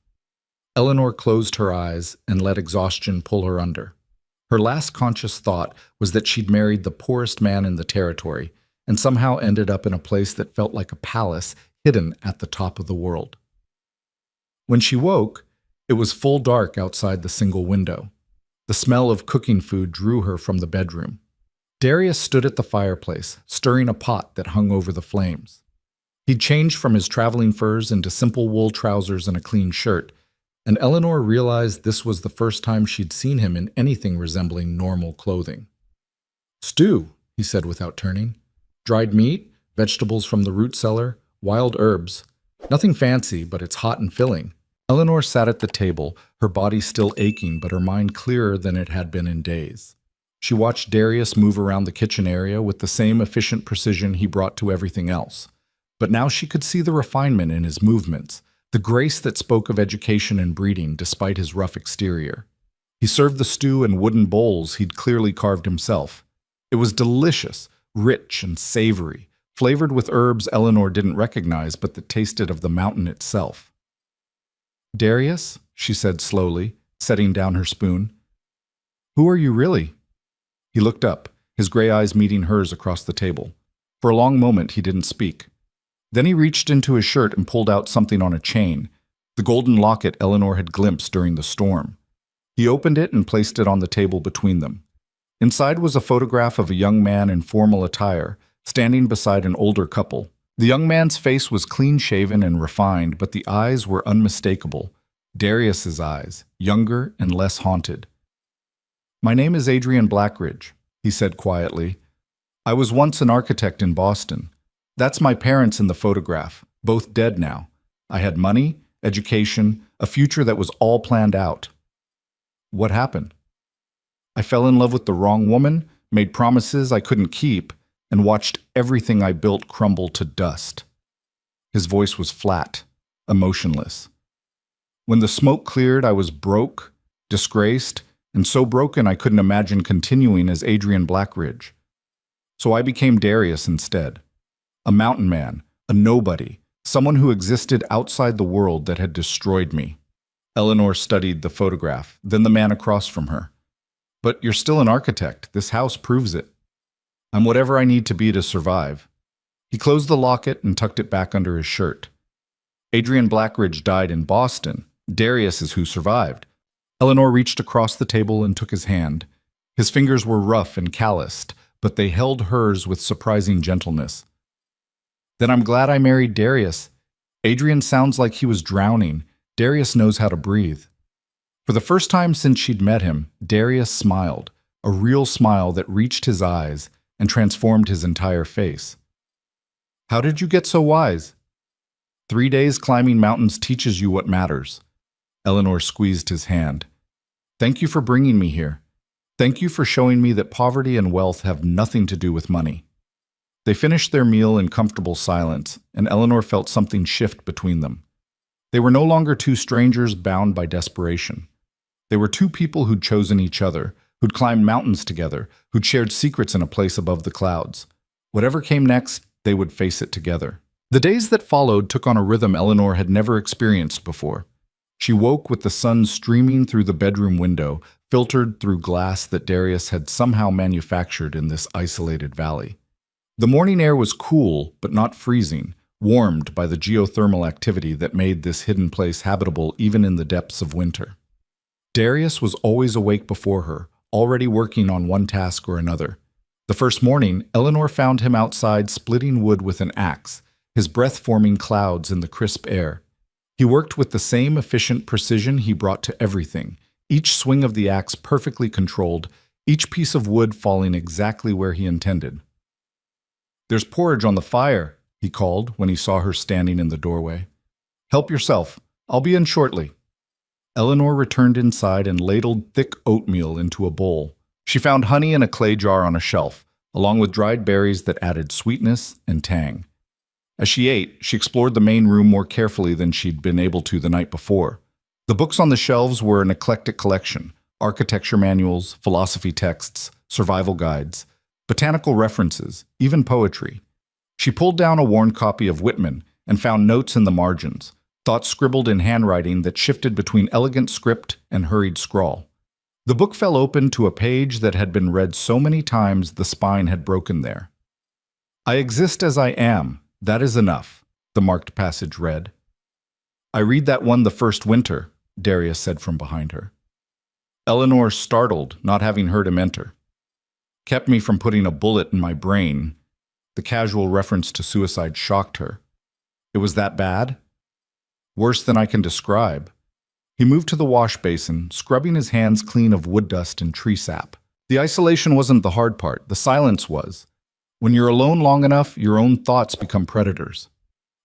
Eleanor closed her eyes and let exhaustion pull her under. Her last conscious thought was that she'd married the poorest man in the territory and somehow ended up in a place that felt like a palace hidden at the top of the world. When she woke, it was full dark outside the single window. The smell of cooking food drew her from the bedroom. Darius stood at the fireplace, stirring a pot that hung over the flames. He'd changed from his traveling furs into simple wool trousers and a clean shirt, and Eleanor realized this was the first time she'd seen him in anything resembling normal clothing. "Stew," he said without turning. "Dried meat, vegetables from the root cellar, wild herbs. Nothing fancy, but it's hot and filling." Eleanor sat at the table, her body still aching but her mind clearer than it had been in days. She watched Darius move around the kitchen area with the same efficient precision he brought to everything else. But now she could see the refinement in his movements, the grace that spoke of education and breeding despite his rough exterior. He served the stew in wooden bowls he'd clearly carved himself. It was delicious, rich and savory, flavored with herbs Eleanor didn't recognize but that tasted of the mountain itself. "Darius," she said slowly, setting down her spoon. "Who are you really?" He looked up, his gray eyes meeting hers across the table. For a long moment he didn't speak. Then he reached into his shirt and pulled out something on a chain, the golden locket Eleanor had glimpsed during the storm. He opened it and placed it on the table between them. Inside was a photograph of a young man in formal attire, standing beside an older couple. The young man's face was clean-shaven and refined, but the eyes were unmistakable. Darius's eyes, younger and less haunted. "My name is Adrian Blackridge," he said quietly. "I was once an architect in Boston. That's my parents in the photograph, both dead now. I had money, education, a future that was all planned out." "What happened?" "I fell in love with the wrong woman, made promises I couldn't keep, and watched everything I built crumble to dust." His voice was flat, emotionless. "When the smoke cleared, I was broke, disgraced, and so broken I couldn't imagine continuing as Adrian Blackridge. So I became Darius instead. A mountain man, a nobody, someone who existed outside the world that had destroyed me." Eleanor studied the photograph, then the man across from her. "But you're still an architect. This house proves it." "I'm whatever I need to be to survive." He closed the locket and tucked it back under his shirt. "Adrian Blackridge died in Boston. Darius is who survived." Eleanor reached across the table and took his hand. His fingers were rough and calloused, but they held hers with surprising gentleness. Then I'm glad I married Darius. Adrian sounds like he was drowning. Darius knows how to breathe. For the first time since she'd met him, Darius smiled, a real smile that reached his eyes and transformed his entire face. How did you get so wise? 3 days climbing mountains teaches you what matters. Eleanor squeezed his hand. Thank you for bringing me here. Thank you for showing me that poverty and wealth have nothing to do with money. They finished their meal in comfortable silence, and Eleanor felt something shift between them. They were no longer two strangers bound by desperation. They were two people who'd chosen each other, who'd climbed mountains together, who'd shared secrets in a place above the clouds. Whatever came next, they would face it together. The days that followed took on a rhythm Eleanor had never experienced before. She woke with the sun streaming through the bedroom window, filtered through glass that Darius had somehow manufactured in this isolated valley. The morning air was cool, but not freezing, warmed by the geothermal activity that made this hidden place habitable even in the depths of winter. Darius was always awake before her, already working on one task or another. The first morning, Eleanor found him outside splitting wood with an axe, his breath forming clouds in the crisp air. He worked with the same efficient precision he brought to everything, each swing of the axe perfectly controlled, each piece of wood falling exactly where he intended. There's porridge on the fire, he called when he saw her standing in the doorway. Help yourself. I'll be in shortly. Eleanor returned inside and ladled thick oatmeal into a bowl. She found honey in a clay jar on a shelf, along with dried berries that added sweetness and tang. As she ate, she explored the main room more carefully than she'd been able to the night before. The books on the shelves were an eclectic collection: architecture manuals, philosophy texts, survival guides, botanical references, even poetry. She pulled down a worn copy of Whitman and found notes in the margins, thoughts scribbled in handwriting that shifted between elegant script and hurried scrawl. The book fell open to a page that had been read so many times the spine had broken there. I exist as I am, that is enough, the marked passage read. I read that one the first winter, Darius said from behind her. Eleanor, startled, not having heard him enter. Kept me from putting a bullet in my brain. The casual reference to suicide shocked her. It was that bad? Worse than I can describe. He moved to the wash basin, scrubbing his hands clean of wood dust and tree sap. The isolation wasn't the hard part, the silence was. When you're alone long enough, your own thoughts become predators.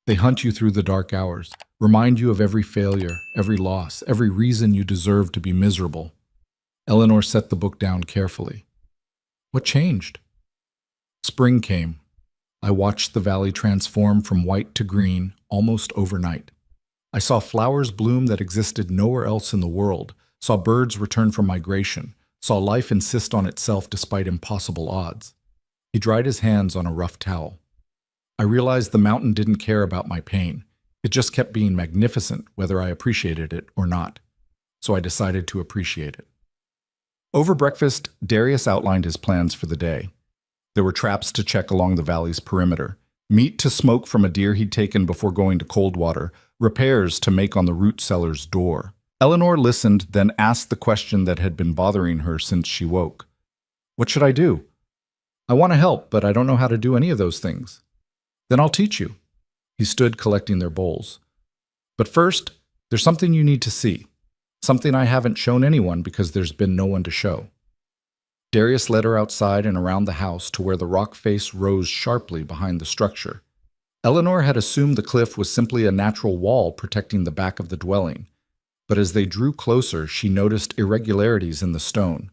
They hunt you through the dark hours, remind you of every failure, every loss, every reason you deserve to be miserable. Eleanor set the book down carefully. What changed? Spring came. I watched the valley transform from white to green almost overnight. I saw flowers bloom that existed nowhere else in the world, saw birds return from migration, saw life insist on itself despite impossible odds. He dried his hands on a rough towel. I realized the mountain didn't care about my pain. It just kept being magnificent whether I appreciated it or not. So I decided to appreciate it. Over breakfast, Darius outlined his plans for the day. There were traps to check along the valley's perimeter, meat to smoke from a deer he'd taken before going to Coldwater, repairs to make on the root cellar's door. Eleanor listened, then asked the question that had been bothering her since she woke. What should I do? I want to help, but I don't know how to do any of those things. Then I'll teach you. He stood collecting their bowls. But first, there's something you need to see. Something I haven't shown anyone because there's been no one to show. Darius led her outside and around the house to where the rock face rose sharply behind the structure. Eleanor had assumed the cliff was simply a natural wall protecting the back of the dwelling, but as they drew closer, she noticed irregularities in the stone.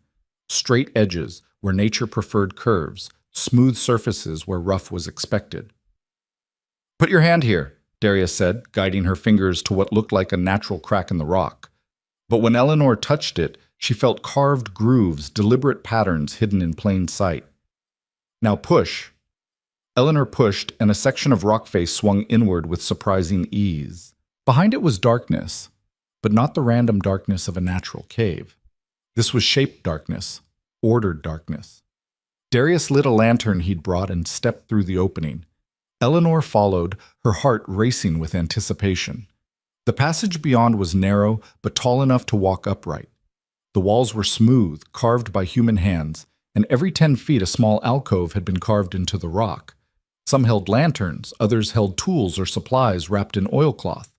Straight edges where nature preferred curves, smooth surfaces where rough was expected. Put your hand here, Darius said, guiding her fingers to what looked like a natural crack in the rock. But when Eleanor touched it, she felt carved grooves, deliberate patterns hidden in plain sight. Now push. Eleanor pushed, and a section of rock face swung inward with surprising ease. Behind it was darkness, but not the random darkness of a natural cave. This was shaped darkness, ordered darkness. Darius lit a lantern he'd brought and stepped through the opening. Eleanor followed, her heart racing with anticipation. The passage beyond was narrow, but tall enough to walk upright. The walls were smooth, carved by human hands, and every 10 feet a small alcove had been carved into the rock. Some held lanterns, others held tools or supplies wrapped in oilcloth.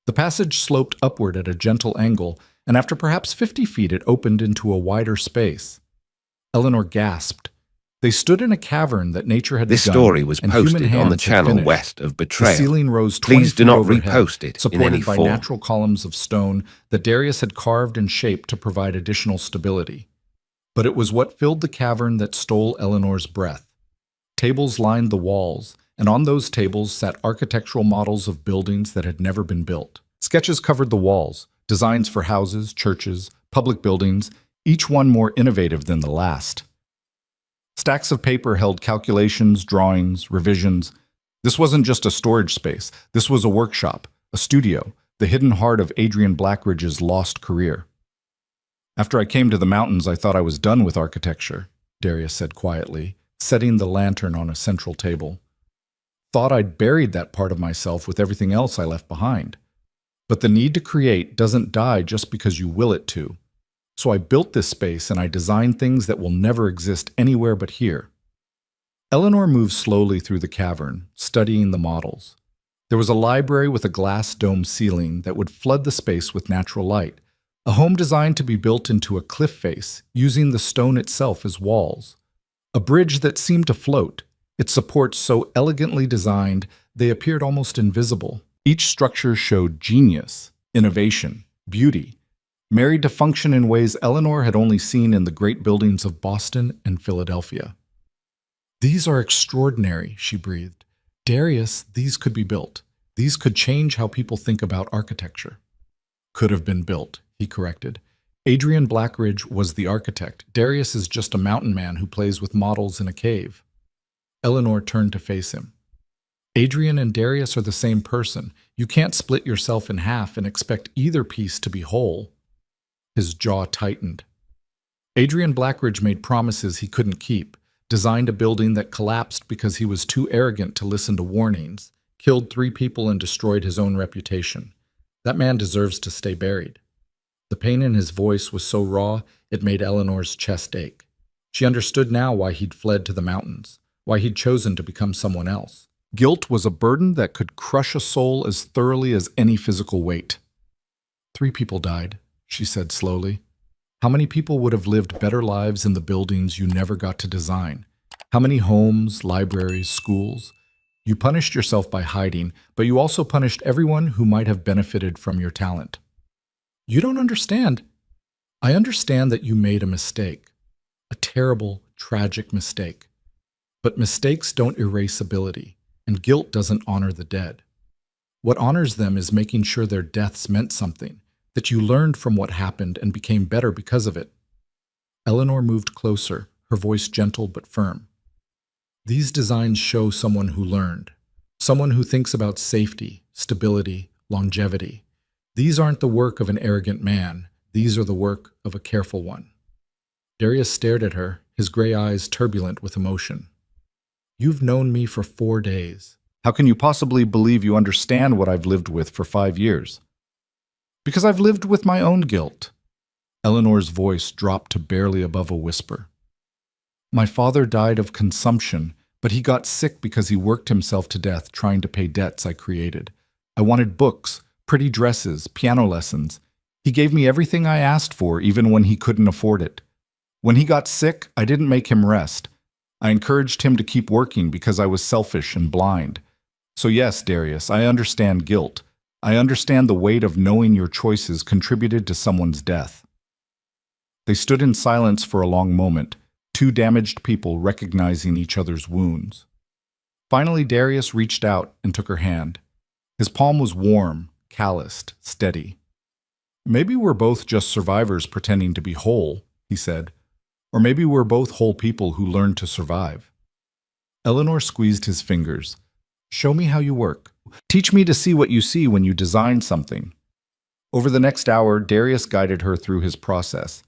The passage sloped upward at a gentle angle, and after perhaps 50 feet it opened into a wider space. Eleanor gasped. They stood in a cavern that nature had
This
begun,
story was
and human
posted on the
hands had
channel
finished.
west of
The
Betrayal.
ceiling rose 20
Please do
feet
not
overhead,
repost it in
supported
any
by
form.
natural columns of stone that Darius had carved and shaped to provide additional stability. But it was what filled the cavern that stole Eleanor's breath. Tables lined the walls, and on those tables sat architectural models of buildings that had never been built. Sketches covered the walls, designs for houses, churches, public buildings, each one more innovative than the last. Stacks of paper held calculations, drawings, revisions. This wasn't just a storage space. This was a workshop, a studio, the hidden heart of Adrian Blackridge's lost career. After I came to the mountains, I thought I was done with architecture, Darius said quietly, setting the lantern on a central table. Thought I'd buried that part of myself with everything else I left behind. But the need to create doesn't die just because you will it to. So I built this space and I designed things that will never exist anywhere but here. Eleanor moved slowly through the cavern, studying the models. There was a library with a glass dome ceiling that would flood the space with natural light, a home designed to be built into a cliff face, using the stone itself as walls. A bridge that seemed to float, its supports so elegantly designed they appeared almost invisible. Each structure showed genius, innovation, beauty, married to function in ways Eleanor had only seen in the great buildings of Boston and Philadelphia. These are extraordinary, she breathed. Darius, these could be built. These could change how people think about architecture. Could have been built, he corrected. Adrian Blackridge was the architect. Darius is just a mountain man who plays with models in a cave. Eleanor turned to face him. Adrian and Darius are the same person. You can't split yourself in half and expect either piece to be whole. His jaw tightened. Adrian Blackridge made promises he couldn't keep, designed a building that collapsed because he was too arrogant to listen to warnings, killed 3 people and destroyed his own reputation. That man deserves to stay buried. The pain in his voice was so raw, it made Eleanor's chest ache. She understood now why he'd fled to the mountains, why he'd chosen to become someone else. Guilt was a burden that could crush a soul as thoroughly as any physical weight. 3 people died, she said slowly. How many people would have lived better lives in the buildings you never got to design? How many homes, libraries, schools? You punished yourself by hiding, but you also punished everyone who might have benefited from your talent. You don't understand. I understand that you made a mistake. A terrible, tragic mistake. But mistakes don't erase ability, and guilt doesn't honor the dead. What honors them is making sure their deaths meant something, that you learned from what happened and became better because of it. Eleanor moved closer, her voice gentle but firm. These designs show someone who learned, someone who thinks about safety, stability, longevity. These aren't the work of an arrogant man. These are the work of a careful one. Darius stared at her, his gray eyes turbulent with emotion. You've known me for 4 days. How can you possibly believe you understand what I've lived with for 5 years? Because I've lived with my own guilt. Eleanor's voice dropped to barely above a whisper. My father died of consumption, but he got sick because he worked himself to death trying to pay debts I created. I wanted books, pretty dresses, piano lessons. He gave me everything I asked for, even when he couldn't afford it. When he got sick, I didn't make him rest. I encouraged him to keep working because I was selfish and blind. So yes, Darius, I understand guilt. I understand the weight of knowing your choices contributed to someone's death. They stood in silence for a long moment, 2 damaged people recognizing each other's wounds. Finally, Darius reached out and took her hand. His palm was warm, calloused, steady. Maybe we're both just survivors pretending to be whole, he said. Or maybe we're both whole people who learned to survive. Eleanor squeezed his fingers. Show me how you work. Teach me to see what you see when you design something. Over the next hour, Darius guided her through his process.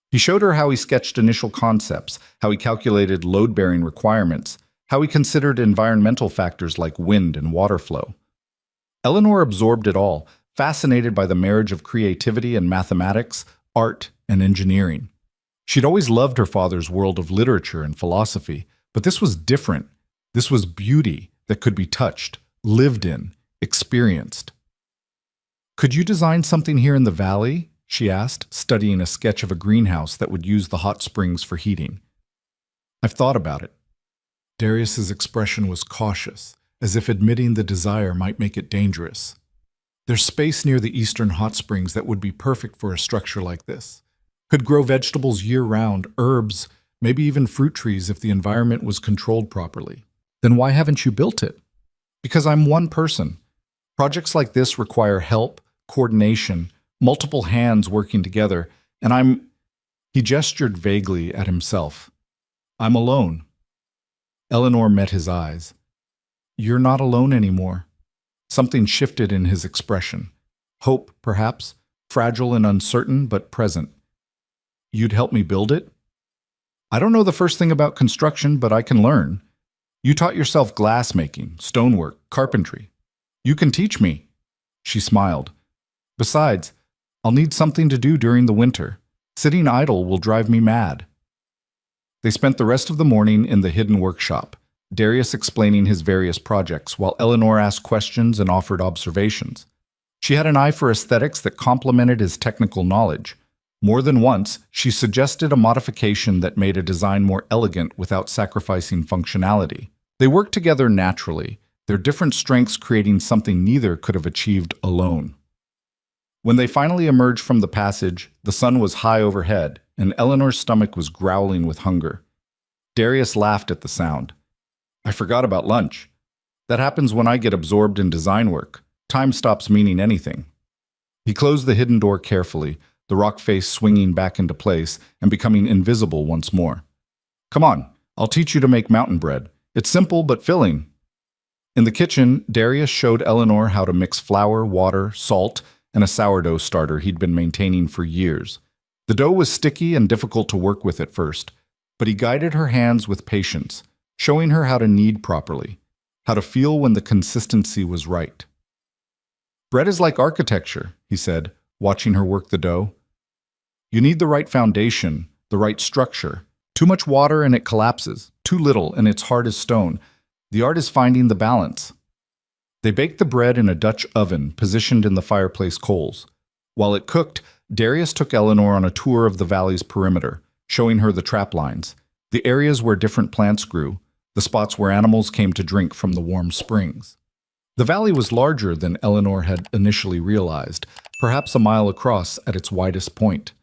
He showed her how he sketched initial concepts, how he calculated load-bearing requirements, how he considered environmental factors like wind and water flow. Eleanor absorbed it all, fascinated by the marriage of creativity and mathematics, art and engineering. She'd always loved her father's world of literature and philosophy, but this was different. This was beauty that could be touched, lived in, experienced. "Could you design something here in the valley?" she asked, studying a sketch of a greenhouse that would use the hot springs for heating. "I've thought about it." Darius's expression was cautious, as if admitting the desire might make it dangerous. "There's space near the eastern hot springs that would be perfect for a structure like this. Could grow vegetables year-round, herbs, maybe even fruit trees if the environment was controlled properly." "Then why haven't you built it?" "Because I'm one person. Projects like this require help, coordination, multiple hands working together, and He gestured vaguely at himself. "I'm alone." Eleanor met his eyes. "You're not alone anymore." Something shifted in his expression. Hope, perhaps, fragile and uncertain, but present. "You'd help me build it?" "I don't know the first thing about construction, but I can learn. You taught yourself glass-making, stonework, carpentry. You can teach me." She smiled. "Besides, I'll need something to do during the winter. Sitting idle will drive me mad." They spent the rest of the morning in the hidden workshop, Darius explaining his various projects, while Eleanor asked questions and offered observations. She had an eye for aesthetics that complemented his technical knowledge. More than once, she suggested a modification that made a design more elegant without sacrificing functionality. They worked together naturally, their different strengths creating something neither could have achieved alone. When they finally emerged from the passage, the sun was high overhead, and Eleanor's stomach was growling with hunger. Darius laughed at the sound. "I forgot about lunch. That happens when I get absorbed in design work. Time stops meaning anything." He closed the hidden door carefully, the rock face swinging back into place and becoming invisible once more. "Come on, I'll teach you to make mountain bread. It's simple but filling." In the kitchen, Darius showed Eleanor how to mix flour, water, salt, and a sourdough starter he'd been maintaining for years. The dough was sticky and difficult to work with at first, but he guided her hands with patience, showing her how to knead properly, how to feel when the consistency was right. "Bread is like architecture," he said, watching her work the dough. "You need the right foundation, the right structure. Too much water and it collapses, too little and it's hard as stone. The art is finding the balance." They baked the bread in a Dutch oven positioned in the fireplace coals. While it cooked, Darius took Eleanor on a tour of the valley's perimeter, showing her the trap lines, the areas where different plants grew, the spots where animals came to drink from the warm springs. The valley was larger than Eleanor had initially realized, perhaps a mile across at its widest point.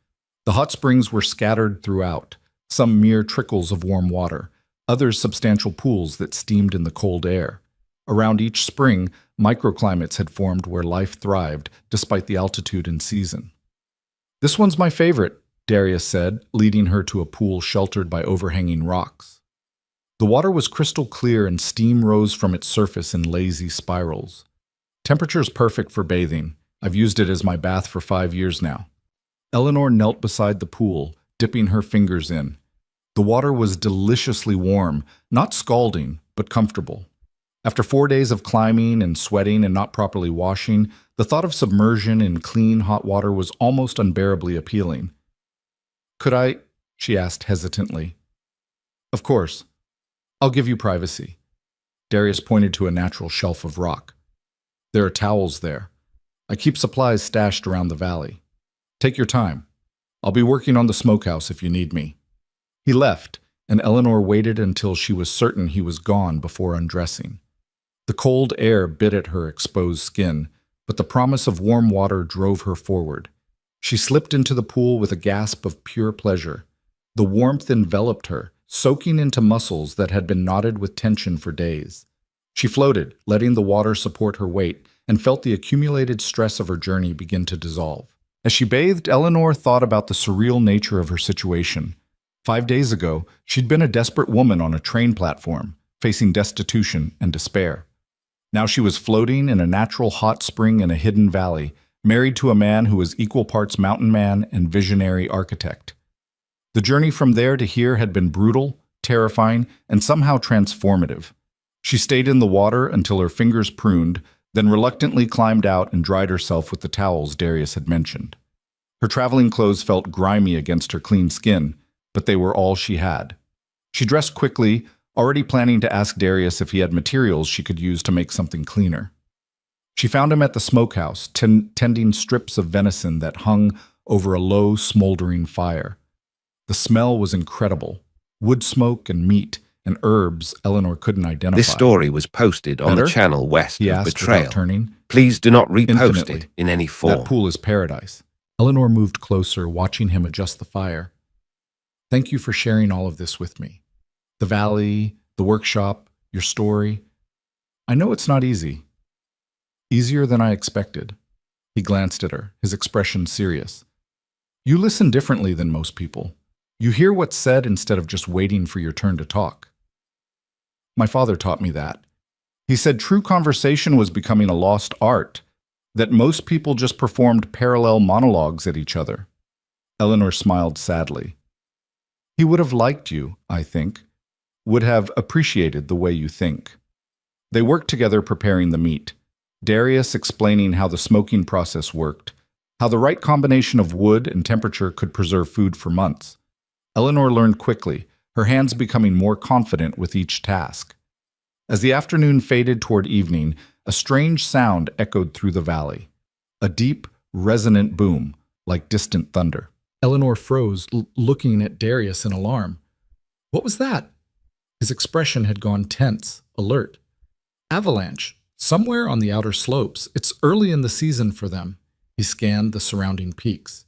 The hot springs were scattered throughout, some mere trickles of warm water, others substantial pools that steamed in the cold air. Around each spring, microclimates had formed where life thrived, despite the altitude and season. "This one's my favorite," Darius said, leading her to a pool sheltered by overhanging rocks. The water was crystal clear and steam rose from its surface in lazy spirals. "Temperature's perfect for bathing. I've used it as my bath for 5 years now." Eleanor knelt beside the pool, dipping her fingers in. The water was deliciously warm, not scalding, but comfortable. After 4 days of climbing and sweating and not properly washing, the thought of submersion in clean, hot water was almost unbearably appealing. "Could I?" she asked hesitantly. "Of course. I'll give you privacy." Darius pointed to a natural shelf of rock. "There are towels there. I keep supplies stashed around the valley. Take your time. I'll be working on the smokehouse if you need me." He left, and Eleanor waited until she was certain he was gone before undressing. The cold air bit at her exposed skin, but the promise of warm water drove her forward. She slipped into the pool with a gasp of pure pleasure. The warmth enveloped her, soaking into muscles that had been knotted with tension for days. She floated, letting the water support her weight, and felt the accumulated stress of her journey begin to dissolve. As she bathed, Eleanor thought about the surreal nature of her situation. 5 days ago, she'd been a desperate woman on a train platform, facing destitution and despair. Now she was floating in a natural hot spring in a hidden valley, married to a man who was equal parts mountain man and visionary architect. The journey from there to here had been brutal, terrifying, and somehow transformative. She stayed in the water until her fingers pruned, then reluctantly climbed out and dried herself with the towels Darius had mentioned. Her traveling clothes felt grimy against her clean skin, but they were all she had. She dressed quickly, already planning to ask Darius if he had materials she could use to make something cleaner. She found him at the smokehouse, tending strips of venison that hung over a low, smoldering fire. The smell was incredible. Wood smoke and meat and herbs Eleanor couldn't identify.
This story was posted on the channel west
he
of
asked
Betrayal.
without turning.
Please do not repost
Infinitely.
it in any form.
That pool is paradise. Eleanor moved closer, watching him adjust the fire. Thank you for sharing all of this with me. The valley, the workshop, your story. I know it's not easy. Easier than I expected. He glanced at her, his expression serious. You listen differently than most people. You hear what's said instead of just waiting for your turn to talk. My father taught me that. He said true conversation was becoming a lost art, that most people just performed parallel monologues at each other. Eleanor smiled sadly. He would have liked you, I think, would have appreciated the way you think. They worked together preparing the meat, Darius explaining how the smoking process worked, how the right combination of wood and temperature could preserve food for months. Eleanor learned quickly, her hands becoming more confident with each task. As the afternoon faded toward evening, a strange sound echoed through the valley. A deep, resonant boom, like distant thunder. Eleanor froze, looking at Darius in alarm. What was that? His expression had gone tense, alert. Avalanche, somewhere on the outer slopes. It's early in the season for them. He scanned the surrounding peaks.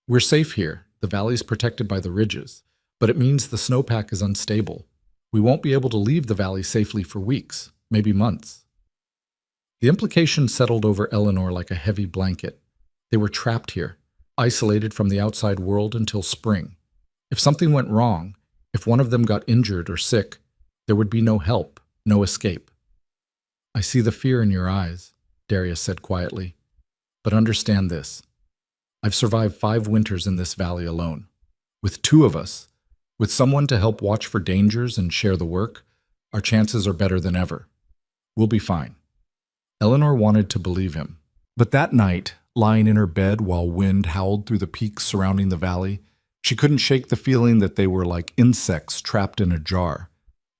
We're safe here. The valley's protected by the ridges, but it means the snowpack is unstable. We won't be able to leave the valley safely for weeks, maybe months. The implication settled over Eleanor like a heavy blanket. They were trapped here, isolated from the outside world until spring. If something went wrong, if one of them got injured or sick, there would be no help, no escape. I see the fear in your eyes, Darius said quietly. But understand this. I've survived 5 winters in this valley alone. With 2 of us, with someone to help watch for dangers and share the work, our chances are better than ever. We'll be fine. Eleanor wanted to believe him. But that night, lying in her bed while wind howled through the peaks surrounding the valley, she couldn't shake the feeling that they were like insects trapped in a jar.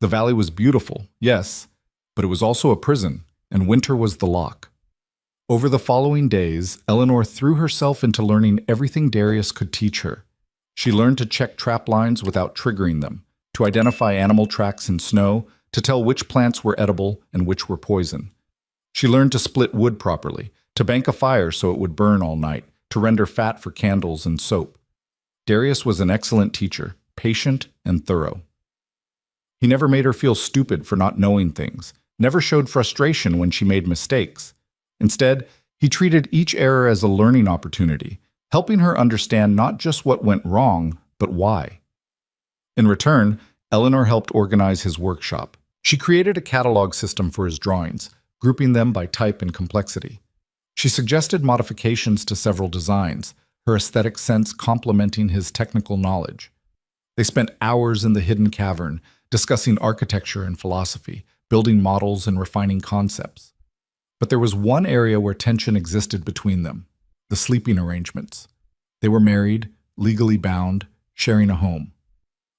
The valley was beautiful, yes, but it was also a prison, and winter was the lock. Over the following days, Eleanor threw herself into learning everything Darius could teach her. She learned to check trap lines without triggering them, to identify animal tracks in snow, to tell which plants were edible and which were poison. She learned to split wood properly, to bank a fire so it would burn all night, to render fat for candles and soap. Darius was an excellent teacher, patient and thorough. He never made her feel stupid for not knowing things, never showed frustration when she made mistakes. Instead, he treated each error as a learning opportunity, helping her understand not just what went wrong, but why. In return, Eleanor helped organize his workshop. She created a catalog system for his drawings, grouping them by type and complexity. She suggested modifications to several designs, her aesthetic sense complementing his technical knowledge. They spent hours in the hidden cavern, discussing architecture and philosophy, building models and refining concepts. But there was one area where tension existed between them: the sleeping arrangements. They were married, legally bound, sharing a home.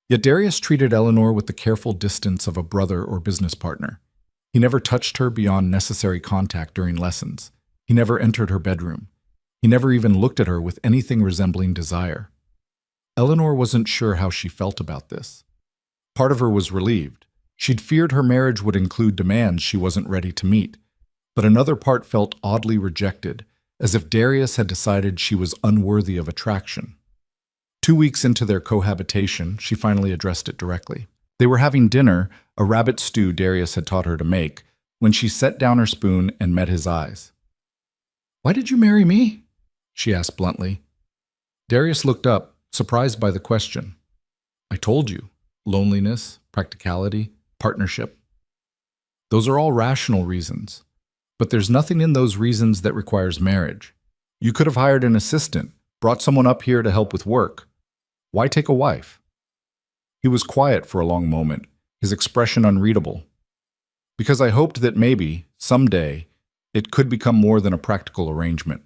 Yet Darius treated Eleanor with the careful distance of a brother or business partner. He never touched her beyond necessary contact during lessons. He never entered her bedroom. He never even looked at her with anything resembling desire. Eleanor wasn't sure how she felt about this. Part of her was relieved. She'd feared her marriage would include demands she wasn't ready to meet. But another part felt oddly rejected, as if Darius had decided she was unworthy of attraction. 2 weeks into their cohabitation, she finally addressed it directly. They were having dinner, a rabbit stew Darius had taught her to make, when she set down her spoon and met his eyes. "Why did you marry me?" she asked bluntly. Darius looked up, surprised by the question. "I told you. Loneliness, practicality, partnership. Those are all rational reasons. But there's nothing in those reasons that requires marriage. You could have hired an assistant, brought someone up here to help with work. Why take a wife?" He was quiet for a long moment, his expression unreadable. "Because I hoped that maybe, someday, it could become more than a practical arrangement.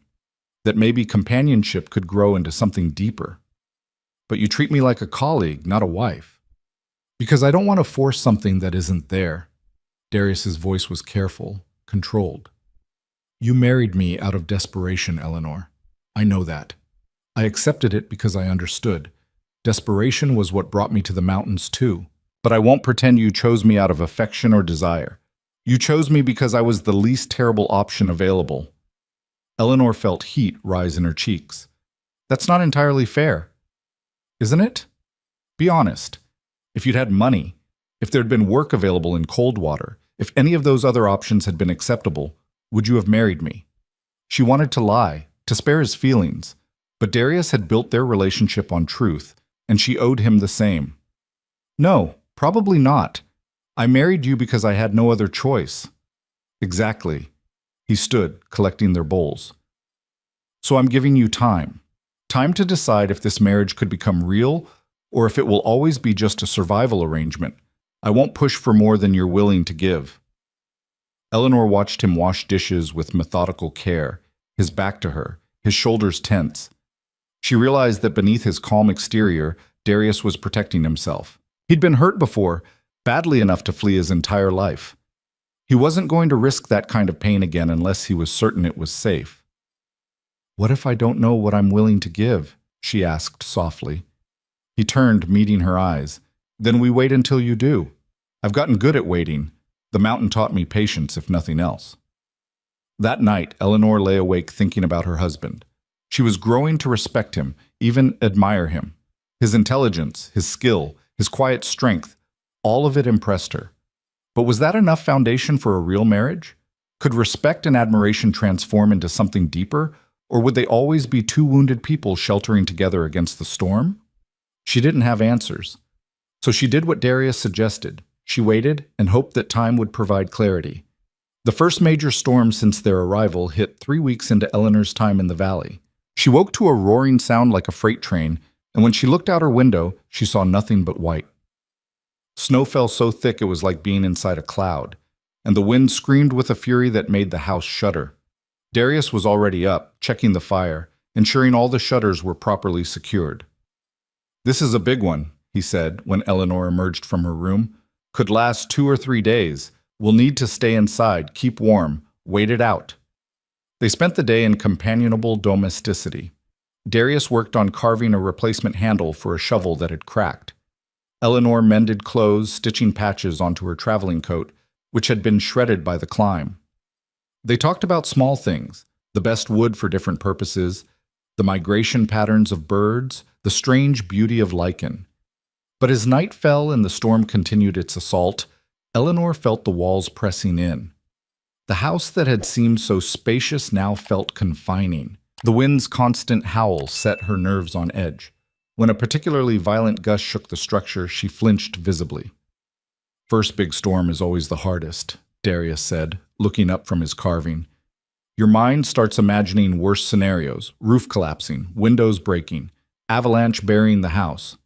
That maybe companionship could grow into something deeper." but you treat me like a colleague, not a wife. Because I don't want to force something that isn't there. Darius's voice was careful, controlled. You married me out of desperation, Eleanor. I know that. I accepted it because I understood. Desperation was what brought me to the mountains too. But I won't pretend you chose me out of affection or desire. You chose me because I was the least terrible option available. Eleanor felt heat rise in her cheeks. That's not entirely fair. Isn't it? Be honest. If you'd had money, if there'd been work available in Coldwater, if any of those other options had been acceptable, would you have married me? She wanted to lie, to spare his feelings, but Darius had built their relationship on truth, and she owed him the same. No, probably not. I married you because I had no other choice. Exactly. He stood, collecting their bowls. So I'm giving you time. Time to decide if this marriage could become real or if it will always be just a survival arrangement. I won't push for more than you're willing to give. Eleanor watched him wash dishes with methodical care, his back to her, his shoulders tense. She realized that beneath his calm exterior, Darius was protecting himself. He'd been hurt before, badly enough to flee his entire life. He wasn't going to risk that kind of pain again unless he was certain it was safe. What if I don't know what I'm willing to give? She asked softly. He turned, meeting her eyes. Then we wait until you do. I've gotten good at waiting. The mountain taught me patience, if nothing else. That night, Eleanor lay awake thinking about her husband. She was growing to respect him, even admire him. His intelligence, his skill, his quiet strength, all of it impressed her. But was that enough foundation for a real marriage? Could respect and admiration transform into something deeper, or would they always be two wounded people sheltering together against the storm? She didn't have answers. So she did what Darius suggested. She waited and hoped that time would provide clarity. The first major storm since their arrival hit 3 weeks into Eleanor's time in the valley. She woke to a roaring sound like a freight train, and when she looked out her window, she saw nothing but white. Snow fell so thick it was like being inside a cloud, and the wind screamed with a fury that made the house shudder. Darius was already up, checking the fire, ensuring all the shutters were properly secured. This is a big one, he said when Eleanor emerged from her room. Could last 2 or 3 days. We'll need to stay inside, keep warm, wait it out. They spent the day in companionable domesticity. Darius worked on carving a replacement handle for a shovel that had cracked. Eleanor mended clothes, stitching patches onto her traveling coat, which had been shredded by the climb. They talked about small things, the best wood for different purposes, the migration patterns of birds, the strange beauty of lichen. But as night fell and the storm continued its assault, Eleanor felt the walls pressing in. The house that had seemed so spacious now felt confining. The wind's constant howl set her nerves on edge. When a particularly violent gust shook the structure, she flinched visibly. First big storm is always the hardest, Darius said, looking up from his carving. Your mind starts imagining worse scenarios, roof collapsing, windows breaking, avalanche burying the house.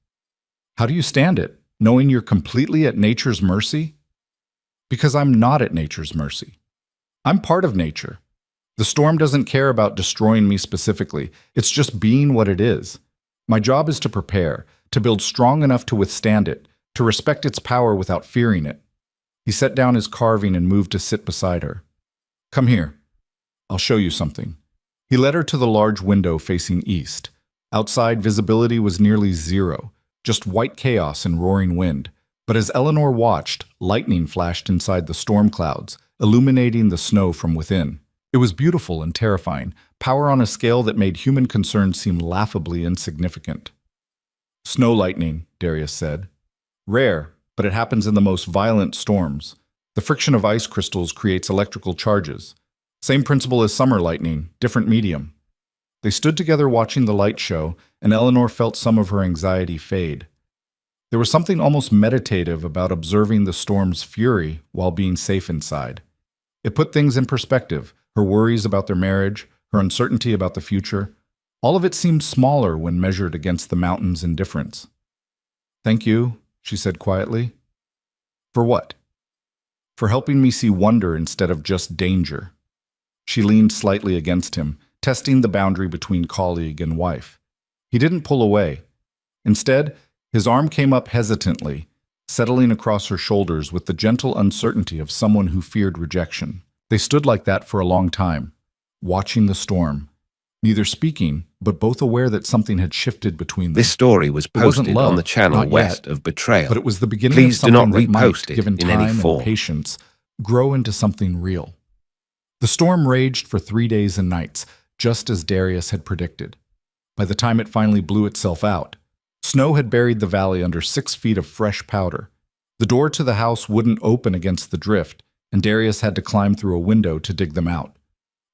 How do you stand it, knowing you're completely at nature's mercy? Because I'm not at nature's mercy. I'm part of nature. The storm doesn't care about destroying me specifically. It's just being what it is. My job is to prepare, to build strong enough to withstand it, to respect its power without fearing it. He set down his carving and moved to sit beside her. Come here. I'll show you something. He led her to the large window facing east. Outside, visibility was nearly zero, just white chaos and roaring wind. But as Eleanor watched, lightning flashed inside the storm clouds, illuminating the snow from within. It was beautiful and terrifying, power on a scale that made human concern seem laughably insignificant. Snow lightning, Darius said. Rare, but it happens in the most violent storms. The friction of ice crystals creates electrical charges. Same principle as summer lightning, different medium. They stood together watching the light show, and Eleanor felt some of her anxiety fade. There was something almost meditative about observing the storm's fury while being safe inside. It put things in perspective, her worries about their marriage, her uncertainty about the future. All of it seemed smaller when measured against the mountain's indifference. Thank you, she said quietly. For what? For helping me see wonder instead of just danger. She leaned slightly against him, testing the boundary between colleague and wife. He didn't pull away. Instead, his arm came up hesitantly, settling across her shoulders with the gentle uncertainty of someone who feared rejection. They stood like that for a long time, watching the storm, neither speaking, but both aware that something had shifted between them.
This story was
wasn't
posted
love,
on the channel
not
west
yet,
of Betrayal.
But it was the beginning
Please
of
do
something
not
that might,
repost it
given
in any
time
form.
and patience, grow into something real. The storm raged for 3 days and nights, just as Darius had predicted. By the time it finally blew itself out, snow had buried the valley under 6 feet of fresh powder. The door to the house wouldn't open against the drift, and Darius had to climb through a window to dig them out.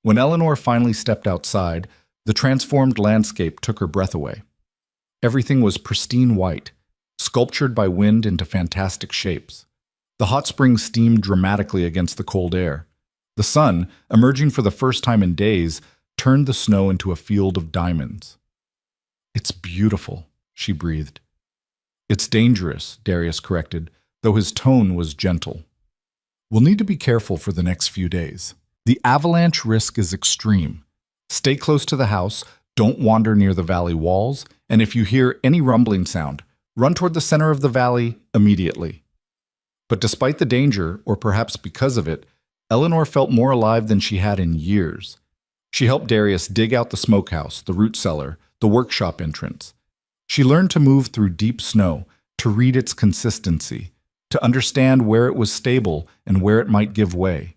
When Eleanor finally stepped outside, the transformed landscape took her breath away. Everything was pristine white, sculptured by wind into fantastic shapes. The hot springs steamed dramatically against the cold air. The sun, emerging for the first time in days, turned the snow into a field of diamonds. "It's beautiful," she breathed. "It's dangerous," Darius corrected, though his tone was gentle. "We'll need to be careful for the next few days. The avalanche risk is extreme. Stay close to the house, don't wander near the valley walls, and if you hear any rumbling sound, run toward the center of the valley immediately." But despite the danger, or perhaps because of it, Eleanor felt more alive than she had in years. She helped Darius dig out the smokehouse, the root cellar, the workshop entrance. She learned to move through deep snow, to read its consistency, to understand where it was stable and where it might give way.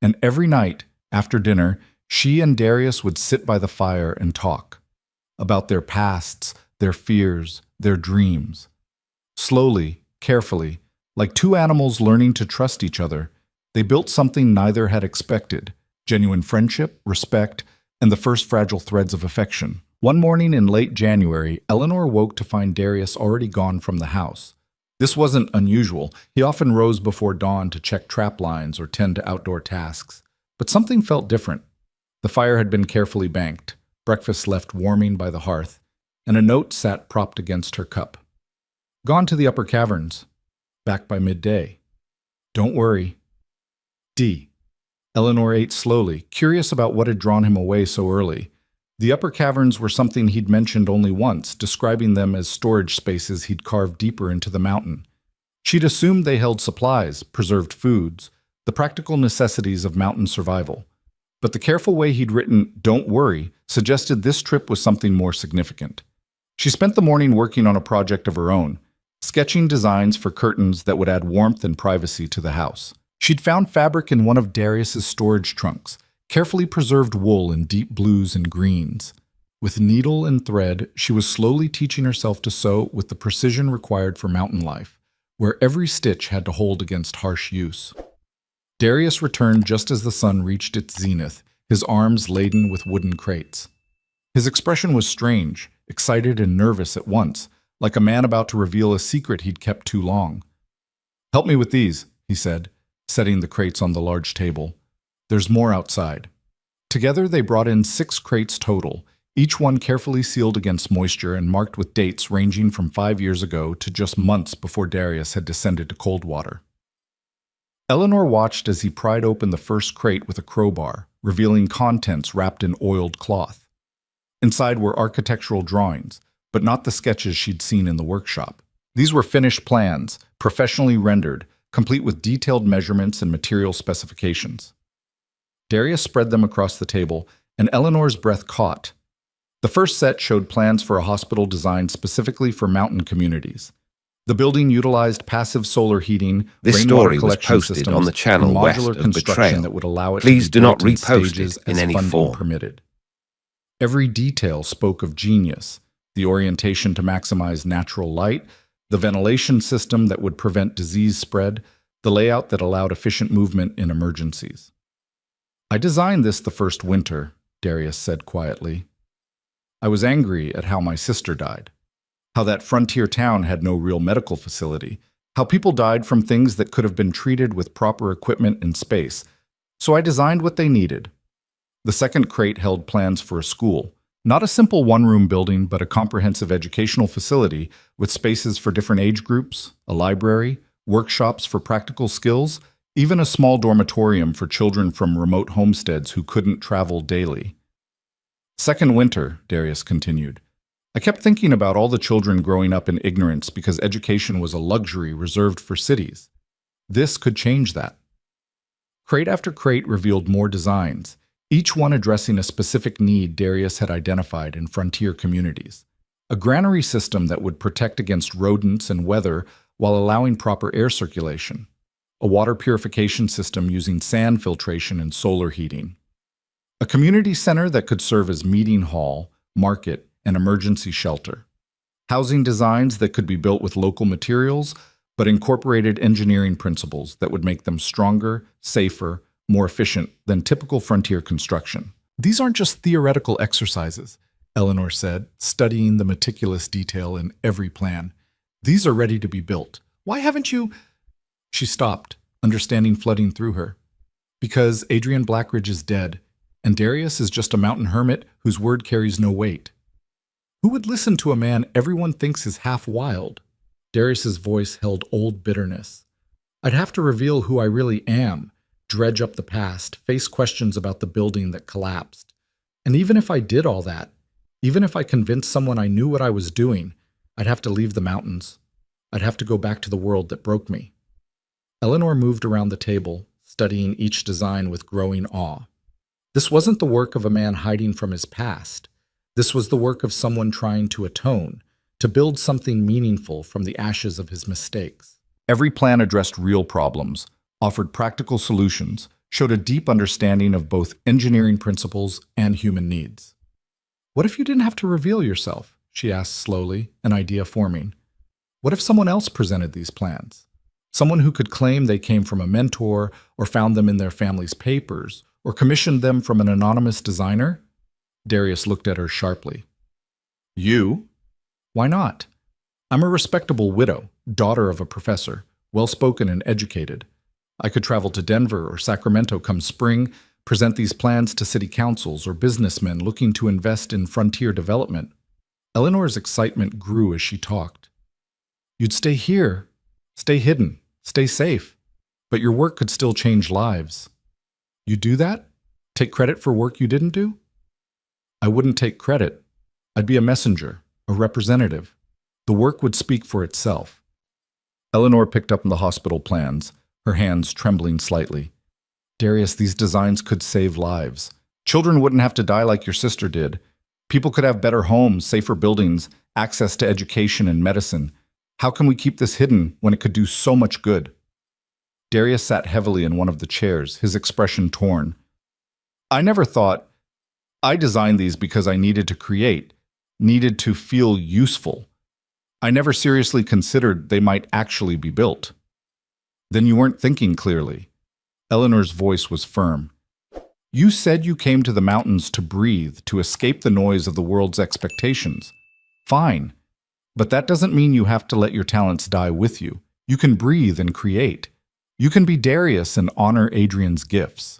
And every night, after dinner, she and Darius would sit by the fire and talk about their pasts, their fears, their dreams. Slowly, carefully, like two animals learning to trust each other, they built something neither had expected: genuine friendship, respect, and the first fragile threads of affection. One morning in late January, Eleanor woke to find Darius already gone from the house. This wasn't unusual. He often rose before dawn to check trap lines or tend to outdoor tasks. But something felt different. The fire had been carefully banked, breakfast left warming by the hearth, and a note sat propped against her cup. "Gone to the upper caverns. Back by midday. Don't worry. D." Eleanor ate slowly, curious about what had drawn him away so early. The upper caverns were something he'd mentioned only once, describing them as storage spaces he'd carved deeper into the mountain. She'd assumed they held supplies, preserved foods, the practical necessities of mountain survival. But the careful way he'd written "don't worry" suggested this trip was something more significant. She spent the morning working on a project of her own, sketching designs for curtains that would add warmth and privacy to the house. She'd found fabric in one of Darius's storage trunks, carefully preserved wool in deep blues and greens. With needle and thread, she was slowly teaching herself to sew with the precision required for mountain life, where every stitch had to hold against harsh use. Darius returned just as the sun reached its zenith, his arms laden with wooden crates. His expression was strange, excited and nervous at once, like a man about to reveal a secret he'd kept too long. "Help me with these," he said, setting the crates on the large table. "There's more outside." Together they brought in 6 crates total, each one carefully sealed against moisture and marked with dates ranging from 5 years ago to just months before Darius had descended to cold water. Eleanor watched as he pried open the first crate with a crowbar, revealing contents wrapped in oiled cloth. Inside were architectural drawings, but not the sketches she'd seen in the workshop. These were finished plans, professionally rendered, complete with detailed measurements and material specifications. Darius spread them across the table, and Eleanor's breath caught. The first set showed plans for a hospital designed specifically for mountain communities. The building utilized passive solar heating,
This
rainwater
story was
collection
posted
systems,
on the channel
and
west
modular
of
construction
Betrayal.
that would allow it
Please
to
do
be
not
built in
repost
stages
it in
as
any
funding
form.
permitted. Every detail spoke of genius: the orientation to maximize natural light, the ventilation system that would prevent disease spread, the layout that allowed efficient movement in emergencies. "I designed this the first winter," Darius said quietly. "I was angry at how my sister died, how that frontier town had no real medical facility, how people died from things that could have been treated with proper equipment and space. So I designed what they needed." The second crate held plans for a school, not a simple one-room building, but a comprehensive educational facility with spaces for different age groups, a library, workshops for practical skills, even a small dormitorium for children from remote homesteads who couldn't travel daily. "Second winter," Darius continued, I kept thinking about all the children growing up in ignorance because education was a luxury reserved for cities. This could change that. Crate after crate revealed more designs, each one addressing a specific need Darius had identified in frontier communities. A granary system that would protect against rodents and weather while allowing proper air circulation. A water purification system using sand filtration and solar heating. A community center that could serve as meeting hall, market, and emergency shelter. Housing designs that could be built with local materials, but incorporated engineering principles that would make them stronger, safer, more efficient than typical frontier construction. These aren't just theoretical exercises, Eleanor said, studying the meticulous detail in every plan. These are ready to be built. Why haven't you? She stopped, understanding flooding through her. Because Adrian Blackridge is dead, and Darius is just a mountain hermit whose word carries no weight. Who would listen to a man everyone thinks is half wild? Darius's voice held old bitterness. I'd have to reveal who I really am, dredge up the past, face questions about the building that collapsed. And even if I did all that, even if I convinced someone I knew what I was doing, I'd have to leave the mountains. I'd have to go back to the world that broke me. Eleanor moved around the table, studying each design with growing awe. This wasn't the work of a man hiding from his past. This was the work of someone trying to atone, to build something meaningful from the ashes of his mistakes. Every plan addressed real problems, offered practical solutions, showed a deep understanding of both engineering principles and human needs. What if you didn't have to reveal yourself? She asked slowly, an idea forming. What if someone else presented these plans? Someone who could claim they came from a mentor or found them in their family's papers or commissioned them from an anonymous designer? Darius looked at her sharply. You? Why not? I'm a respectable widow, daughter of a professor, well-spoken and educated. I could travel to Denver or Sacramento come spring, present these plans to city councils or businessmen looking to invest in frontier development. Eleanor's excitement grew as she talked. You'd stay here, stay hidden, stay safe, but your work could still change lives. You do that? Take credit for work you didn't do? I wouldn't take credit. I'd be a messenger, a representative. The work would speak for itself. Eleanor picked up the hospital plans, her hands trembling slightly. Darius, these designs could save lives. Children wouldn't have to die like your sister did. People could have better homes, safer buildings, access to education and medicine. How can we keep this hidden when it could do so much good? Darius sat heavily in one of the chairs, his expression torn. I never thought. I designed these because I needed to create, needed to feel useful. I never seriously considered they might actually be built. Then you weren't thinking clearly. Eleanor's voice was firm. You said you came to the mountains to breathe, to escape the noise of the world's expectations. Fine. But that doesn't mean you have to let your talents die with you. You can breathe and create. You can be Darius and honor Adrian's gifts.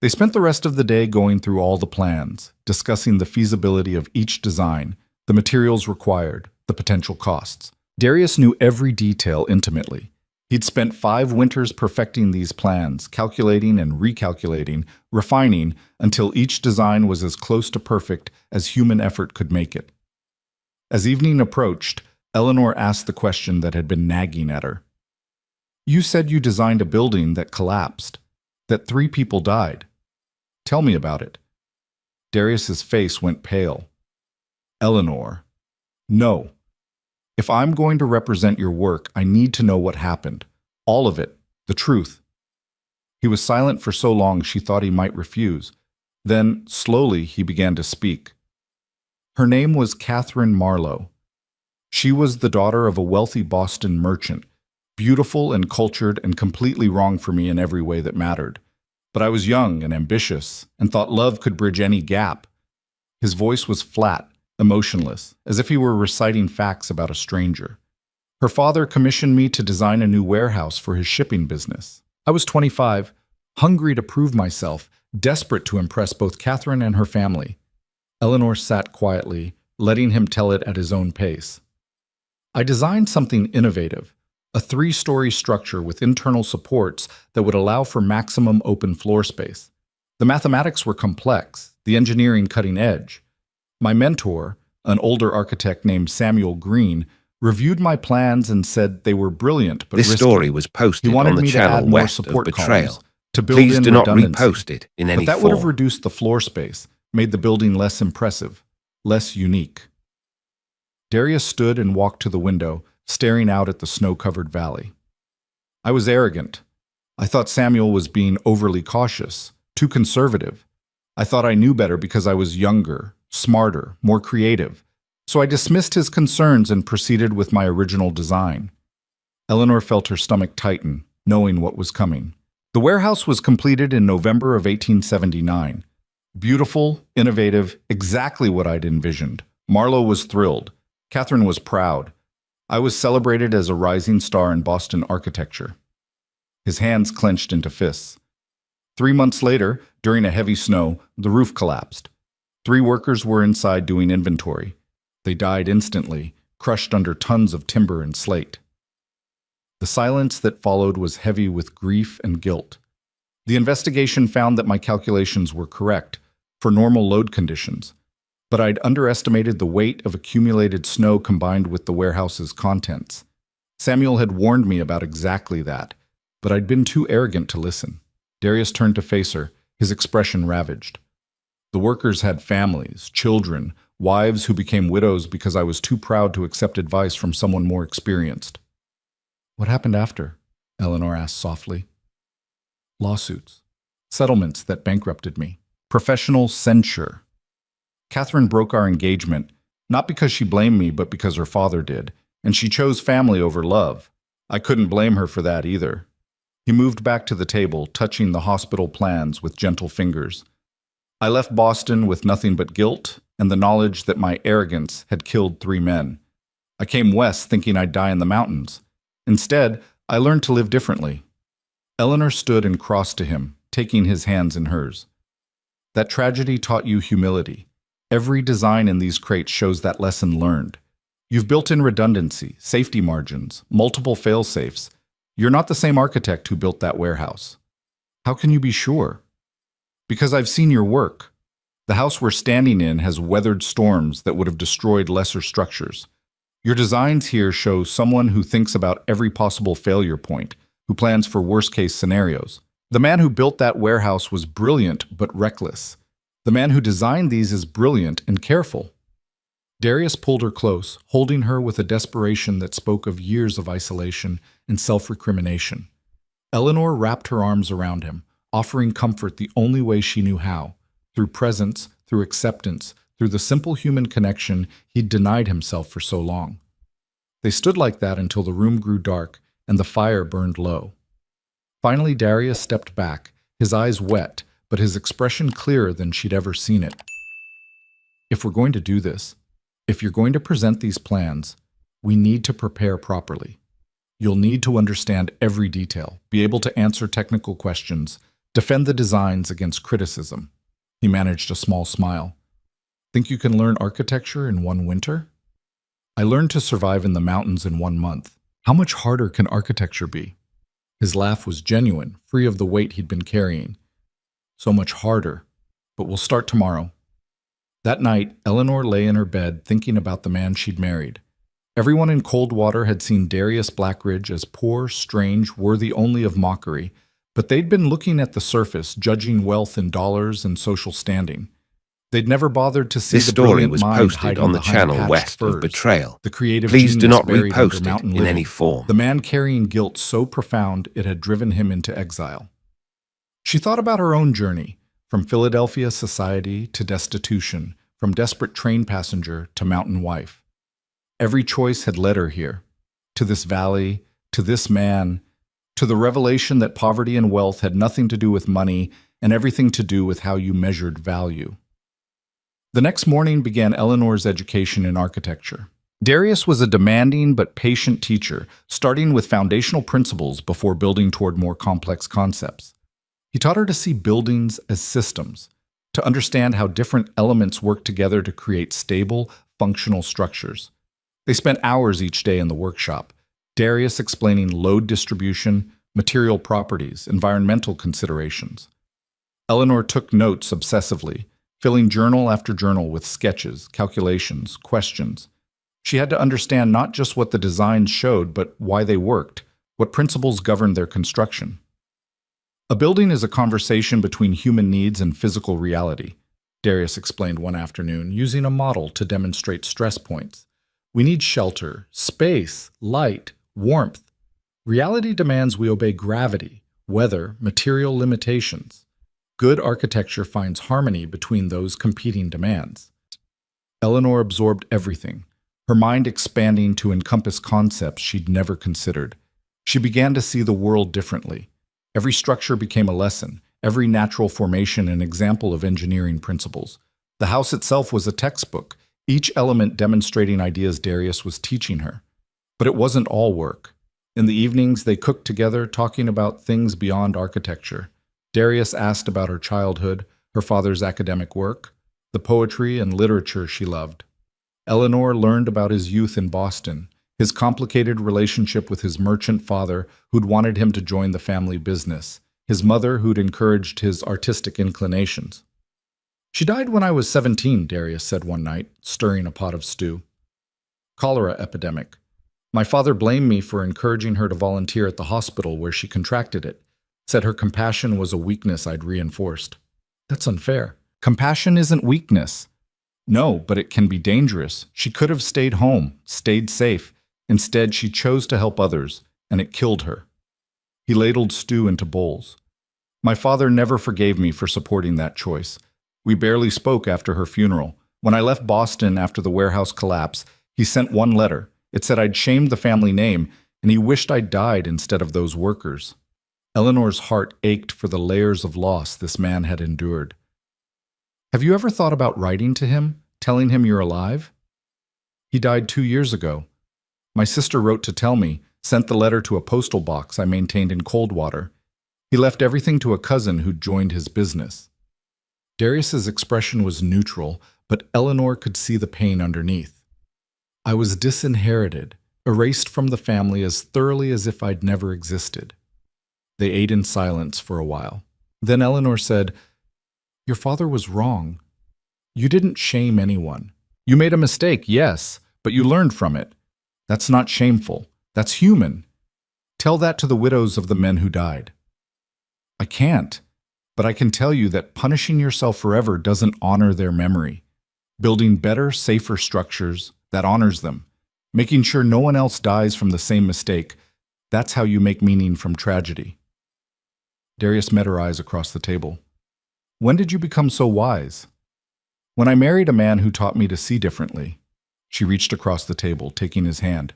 They spent the rest of the day going through all the plans, discussing the feasibility of each design, the materials required, the potential costs. Darius knew every detail intimately. He'd spent 5 winters perfecting these plans, calculating and recalculating, refining, until each design was as close to perfect as human effort could make it. As evening approached, Eleanor asked the question that had been nagging at her. You said you designed a building that collapsed, that 3 people died. Tell me about it. Darius's face went pale. Eleanor. No. If I'm going to represent your work, I need to know what happened. All of it. The truth. He was silent for so long she thought he might refuse. Then, slowly, he began to speak. Her name was Catherine Marlowe. She was the daughter of a wealthy Boston merchant, beautiful and cultured and completely wrong for me in every way that mattered. But I was young and ambitious and thought love could bridge any gap. His voice was flat, emotionless, as if he were reciting facts about a stranger. Her father commissioned me to design a new warehouse for his shipping business. I was 25, hungry to prove myself, desperate to impress both Catherine and her family. Eleanor sat quietly, letting him tell it at his own pace. I designed something innovative, a 3-story structure with internal supports that would allow for maximum open floor space. The mathematics were complex, the engineering cutting edge. My mentor, an older architect named Samuel Green, reviewed my plans and said they were brilliant but
This
risky.
story was
He
posted
wanted
on the
me to
channel
add more
west of
support
Betrayal.
columns to build
Please
in
do not
redundancy.
repost it in any
But that would have
form.
reduced the floor space, made the building less impressive, less unique. Darius stood and walked to the window, staring out at the snow-covered valley. I was arrogant. I thought Samuel was being overly cautious, too conservative. I thought I knew better because I was younger, smarter, more creative. So I dismissed his concerns and proceeded with my original design. Eleanor felt her stomach tighten, knowing what was coming. The warehouse was completed in November of 1879. Beautiful, innovative, exactly what I'd envisioned. Marlowe was thrilled. Catherine was proud. I was celebrated as a rising star in Boston architecture. His hands clenched into fists. 3 months later, during a heavy snow, the roof collapsed. 3 workers were inside doing inventory. They died instantly, crushed under tons of timber and slate. The silence that followed was heavy with grief and guilt. The investigation found that my calculations were correct for normal load conditions, but I'd underestimated the weight of accumulated snow combined with the warehouse's contents. Samuel had warned me about exactly that, but I'd been too arrogant to listen. Darius turned to face her, his expression ravaged. The workers had families, children, wives who became widows because I was too proud to accept advice from someone more experienced. What happened after? Eleanor asked softly. Lawsuits. Settlements that bankrupted me. Professional censure. Catherine broke our engagement, not because she blamed me, but because her father did, and she chose family over love. I couldn't blame her for that either. He moved back to the table, touching the hospital plans with gentle fingers. I left Boston with nothing but guilt and the knowledge that my arrogance had killed 3 men. I came west thinking I'd die in the mountains. Instead, I learned to live differently. Eleanor stood and crossed to him, taking his hands in hers. That tragedy taught you humility. Every design in these crates shows that lesson learned. You've built in redundancy, safety margins, multiple fail-safes. You're not the same architect who built that warehouse. How can you be sure? Because I've seen your work. The house we're standing in has weathered storms that would have destroyed lesser structures. Your designs here show someone who thinks about every possible failure point, who plans for worst-case scenarios. The man who built that warehouse was brilliant but reckless. The man who designed these is brilliant and careful. Darius pulled her close, holding her with a desperation that spoke of years of isolation and self-recrimination. Eleanor wrapped her arms around him, offering comfort the only way she knew how, through presence, through acceptance, through the simple human connection he'd denied himself for so long. They stood like that until the room grew dark and the fire burned low. Finally, Darius stepped back, his eyes wet, but his expression clearer than she'd ever seen it. If we're going to do this, if you're going to present these plans, we need to prepare properly. You'll need to understand every detail, be able to answer technical questions, defend the designs against criticism. He managed a small smile. Think you can learn architecture in 1 winter? I learned to survive in the mountains in 1 month. How much harder can architecture be? His laugh was genuine, free of the weight he'd been carrying. So much harder, but we'll start tomorrow. That night, Eleanor lay in her bed thinking about the man she'd married. Everyone in Coldwater had seen Darius Blackridge as poor, strange, worthy only of mockery, but they'd been looking at the surface, judging wealth in dollars and social standing. They'd never bothered to see
This
the
story
brilliant
was
mind
posted
hiding
on the
behind
channel
patched
west of
furs,
Betrayal.
the creative
Please do
genius
not
buried under
repost
mountain
it in
living,
any form.
the man carrying guilt so profound it had driven him into exile. She thought about her own journey, from Philadelphia society to destitution, from desperate train passenger to mountain wife. Every choice had led her here, to this valley, to this man, to the revelation that poverty and wealth had nothing to do with money and everything to do with how you measured value. The next morning began Eleanor's education in architecture. Darius was a demanding but patient teacher, starting with foundational principles before building toward more complex concepts. He taught her to see buildings as systems, to understand how different elements work together to create stable, functional structures. They spent hours each day in the workshop, Darius explaining load distribution, material properties, environmental considerations. Eleanor took notes obsessively, filling journal after journal with sketches, calculations, questions. She had to understand not just what the designs showed, but why they worked, what principles governed their construction. A building is a conversation between human needs and physical reality, Darius explained one afternoon, using a model to demonstrate stress points. We need shelter, space, light, warmth. Reality demands we obey gravity, weather, material limitations. Good architecture finds harmony between those competing demands. Eleanor absorbed everything, her mind expanding to encompass concepts she'd never considered. She began to see the world differently. Every structure became a lesson, every natural formation an example of engineering principles. The house itself was a textbook, each element demonstrating ideas Darius was teaching her. But it wasn't all work. In the evenings, they cooked together, talking about things beyond architecture. Darius asked about her childhood, her father's academic work, the poetry and literature she loved. Eleanor learned about his youth in Boston, his complicated relationship with his merchant father who'd wanted him to join the family business, his mother who'd encouraged his artistic inclinations. She died when I was 17, Darius said one night, stirring a pot of stew. Cholera epidemic. My father blamed me for encouraging her to volunteer at the hospital where she contracted it, said her compassion was a weakness I'd reinforced. That's unfair. Compassion isn't weakness. No, but it can be dangerous. She could have stayed home, stayed safe. Instead, she chose to help others, and it killed her. He ladled stew into bowls. My father never forgave me for supporting that choice. We barely spoke after her funeral. When I left Boston after the warehouse collapse, he sent one letter. It said I'd shamed the family name, and he wished I'd died instead of those workers. Eleanor's heart ached for the layers of loss this man had endured. Have you ever thought about writing to him, telling him you're alive? He died 2 years ago. My sister wrote to tell me, sent the letter to a postal box I maintained in Coldwater. He left everything to a cousin who'd joined his business. Darius's expression was neutral, but Eleanor could see the pain underneath. I was disinherited, erased from the family as thoroughly as if I'd never existed. They ate in silence for a while. Then Eleanor said, Your father was wrong. You didn't shame anyone. You made a mistake, yes, but you learned from it. That's not shameful. That's human. Tell that to the widows of the men who died. I can't, but I can tell you that punishing yourself forever doesn't honor their memory. Building better, safer structures, that honors them. Making sure no one else dies from the same mistake, that's how you make meaning from tragedy. Darius met her eyes across the table. When did you become so wise? When I married a man who taught me to see differently. She reached across the table, taking his hand.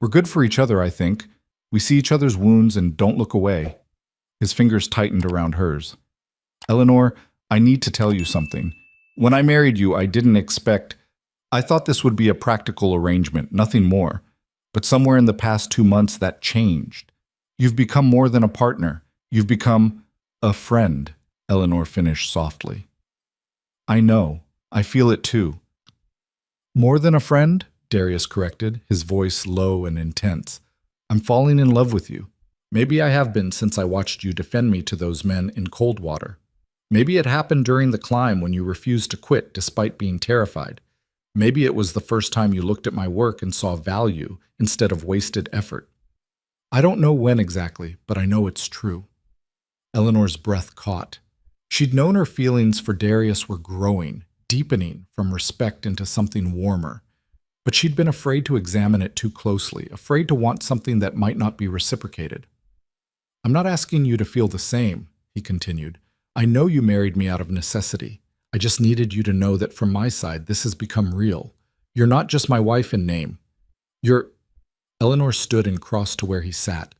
We're good for each other, I think. We see each other's wounds and don't look away. His fingers tightened around hers. Eleanor, I need to tell you something. When I married you, I didn't expect... I thought this would be a practical arrangement, nothing more. But somewhere in the past 2 months, that changed. You've become more than a partner. You've become a friend, Eleanor finished softly. I know. I feel it too. More than a friend? Darius corrected, his voice low and intense. I'm falling in love with you. Maybe I have been since I watched you defend me to those men in Coldwater. Maybe it happened during the climb when you refused to quit despite being terrified. Maybe it was the first time you looked at my work and saw value instead of wasted effort. I don't know when exactly, but I know it's true. Eleanor's breath caught. She'd known her feelings for Darius were growing, deepening from respect into something warmer. But she'd been afraid to examine it too closely, afraid to want something that might not be reciprocated. I'm not asking you to feel the same, he continued. I know you married me out of necessity. I just needed you to know that from my side, this has become real. You're not just my wife in name. You're... Eleanor stood and crossed to where he sat.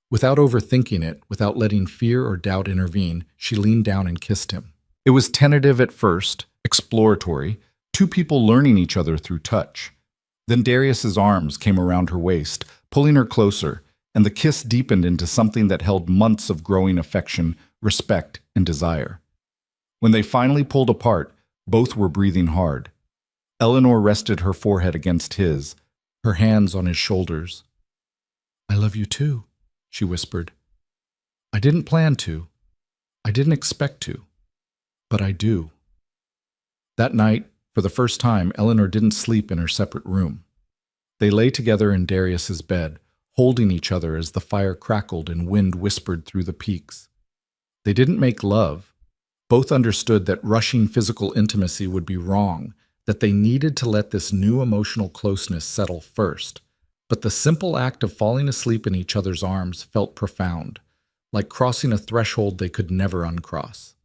Without overthinking it, without letting fear or doubt intervene, she leaned down and kissed him. It was tentative at first, exploratory, two people learning each other through touch. Then Darius's arms came around her waist, pulling her closer, and the kiss deepened into something that held months of growing affection, respect, and desire. When they finally pulled apart, both were breathing hard. Eleanor rested her forehead against his, her hands on his shoulders. I love you too, she whispered. I didn't plan to. I didn't expect to. But I do. That night, for the first time, Eleanor didn't sleep in her separate room. They lay together in Darius's bed, holding each other as the fire crackled and wind whispered through the peaks. They didn't make love. Both understood that rushing physical intimacy would be wrong, that they needed to let this new emotional closeness settle first. But the simple act of falling asleep in each other's arms felt profound, like crossing a threshold they could never uncross.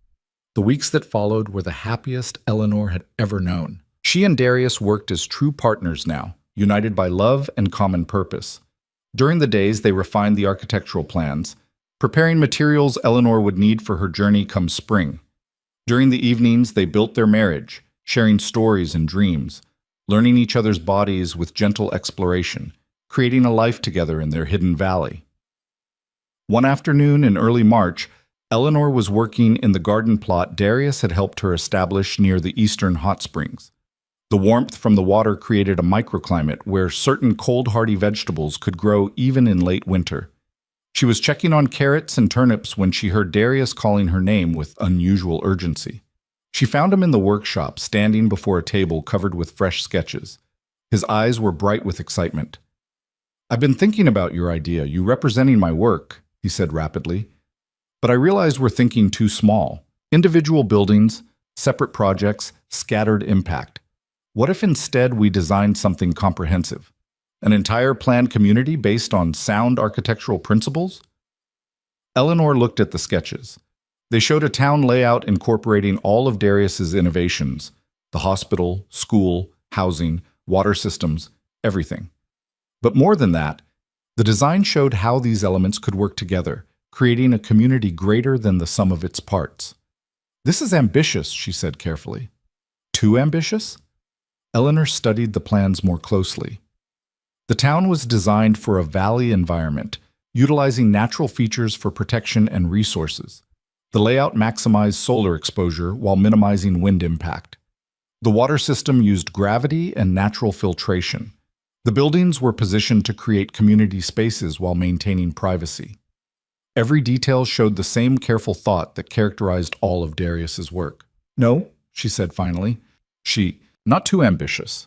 The weeks that followed were the happiest Eleanor had ever known. She and Darius worked as true partners now, united by love and common purpose. During the days, they refined the architectural plans, preparing materials Eleanor would need for her journey come spring. During the evenings, they built their marriage, sharing stories and dreams, learning each other's bodies with gentle exploration, creating a life together in their hidden valley. One afternoon in early March, Eleanor was working in the garden plot Darius had helped her establish near the eastern hot springs. The warmth from the water created a microclimate where certain cold-hardy vegetables could grow even in late winter. She was checking on carrots and turnips when she heard Darius calling her name with unusual urgency. She found him in the workshop, standing before a table covered with fresh sketches. His eyes were bright with excitement. "I've been thinking about your idea, you representing my work," he said rapidly. "But I realize we're thinking too small. Individual buildings, separate projects, scattered impact. What if instead we designed something comprehensive? An entire planned community based on sound architectural principles?" Eleanor looked at the sketches. They showed a town layout incorporating all of Darius's innovations: the hospital, school, housing, water systems, everything. But more than that, the design showed how these elements could work together, creating a community greater than the sum of its parts. "This is ambitious," she said carefully. "Too ambitious?" Eleanor studied the plans more closely. The town was designed for a valley environment, utilizing natural features for protection and resources. The layout maximized solar exposure while minimizing wind impact. The water system used gravity and natural filtration. The buildings were positioned to create community spaces while maintaining privacy. Every detail showed the same careful thought that characterized all of Darius's work. "No," she said finally. Not too ambitious.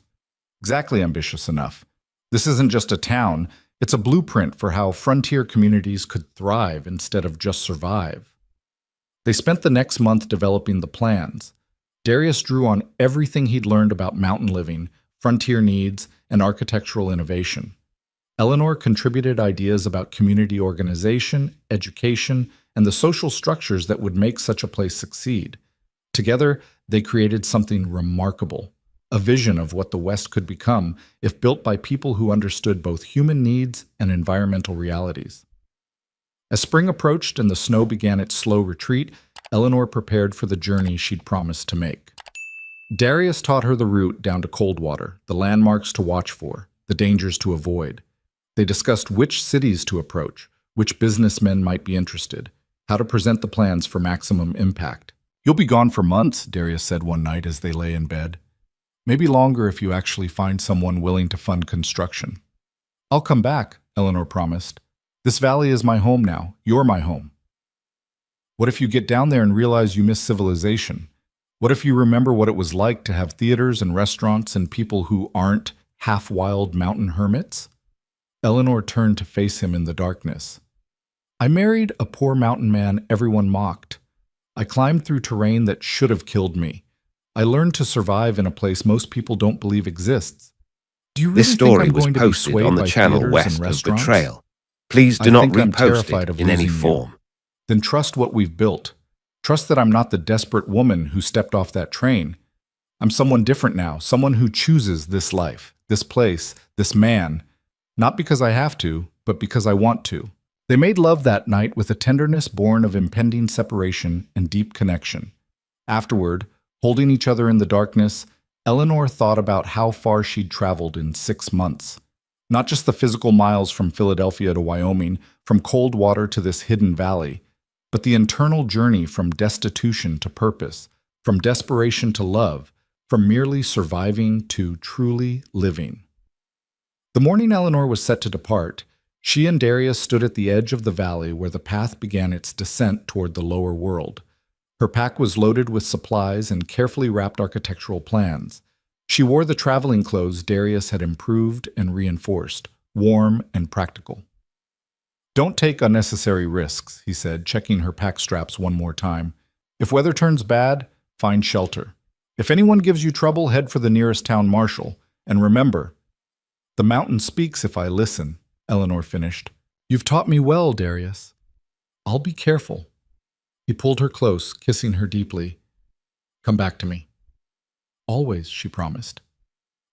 Exactly ambitious enough. This isn't just a town, it's a blueprint for how frontier communities could thrive instead of just survive." They spent the next month developing the plans. Darius drew on everything he'd learned about mountain living, frontier needs, and architectural innovation. Eleanor contributed ideas about community organization, education, and the social structures that would make such a place succeed. Together, they created something remarkable, a vision of what the West could become if built by people who understood both human needs and environmental realities. As spring approached and the snow began its slow retreat, Eleanor prepared for the journey she'd promised to make. Darius taught her the route down to Coldwater, the landmarks to watch for, the dangers to avoid. They discussed which cities to approach, which businessmen might be interested, how to present the plans for maximum impact. "You'll be gone for months," Darius said one night as they lay in bed. "Maybe longer if you actually find someone willing to fund construction." "I'll come back," Eleanor promised. "This valley is my home now. You're my home." "What if you get down there and realize you miss civilization? What if you remember what it was like to have theaters and restaurants and people who aren't half-wild mountain hermits?" Eleanor turned to face him in the darkness. "I married a poor mountain man everyone mocked. I climbed through terrain that should have killed me. I learned to survive in a place most people don't believe exists. Do you really
This story
think I'm
was
going to be
posted
swayed
on the
by
channel
theaters
west
and
of the
restaurants?
trail. Please do
I
not
think I'm
repost
terrified
it
of
in any
losing you.
form.
Then trust what we've built. Trust that I'm not the desperate woman who stepped off that train. I'm someone different now, someone who chooses this life, this place, this man, not because I have to, but because I want to." They made love that night with a tenderness born of impending separation and deep connection. Afterward, holding each other in the darkness, Eleanor thought about how far she'd traveled in 6 months. Not just the physical miles from Philadelphia to Wyoming, from Coldwater to this hidden valley, but the internal journey from destitution to purpose, from desperation to love, from merely surviving to truly living. The morning Eleanor was set to depart, she and Darius stood at the edge of the valley where the path began its descent toward the lower world. Her pack was loaded with supplies and carefully wrapped architectural plans. She wore the traveling clothes Darius had improved and reinforced, warm and practical. "Don't take unnecessary risks," he said, checking her pack straps one more time. "If weather turns bad, find shelter. If anyone gives you trouble, head for the nearest town marshal. And remember, the mountain speaks if I listen," Eleanor finished. "You've taught me well, Darius. I'll be careful." He pulled her close, kissing her deeply. "Come back to me." "Always," she promised.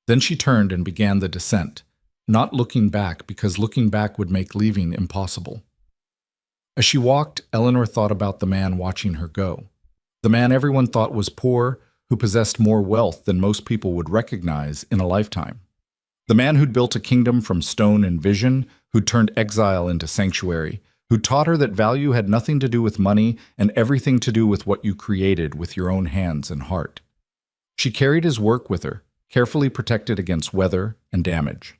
Then she turned and began the descent, not looking back because looking back would make leaving impossible. As she walked, Eleanor thought about the man watching her go. The man everyone thought was poor, who possessed more wealth than most people would recognize in a lifetime. The man who'd built a kingdom from stone and vision, who'd turned exile into sanctuary, who taught her that value had nothing to do with money and everything to do with what you created with your own hands and heart. She carried his work with her, carefully protected against weather and damage.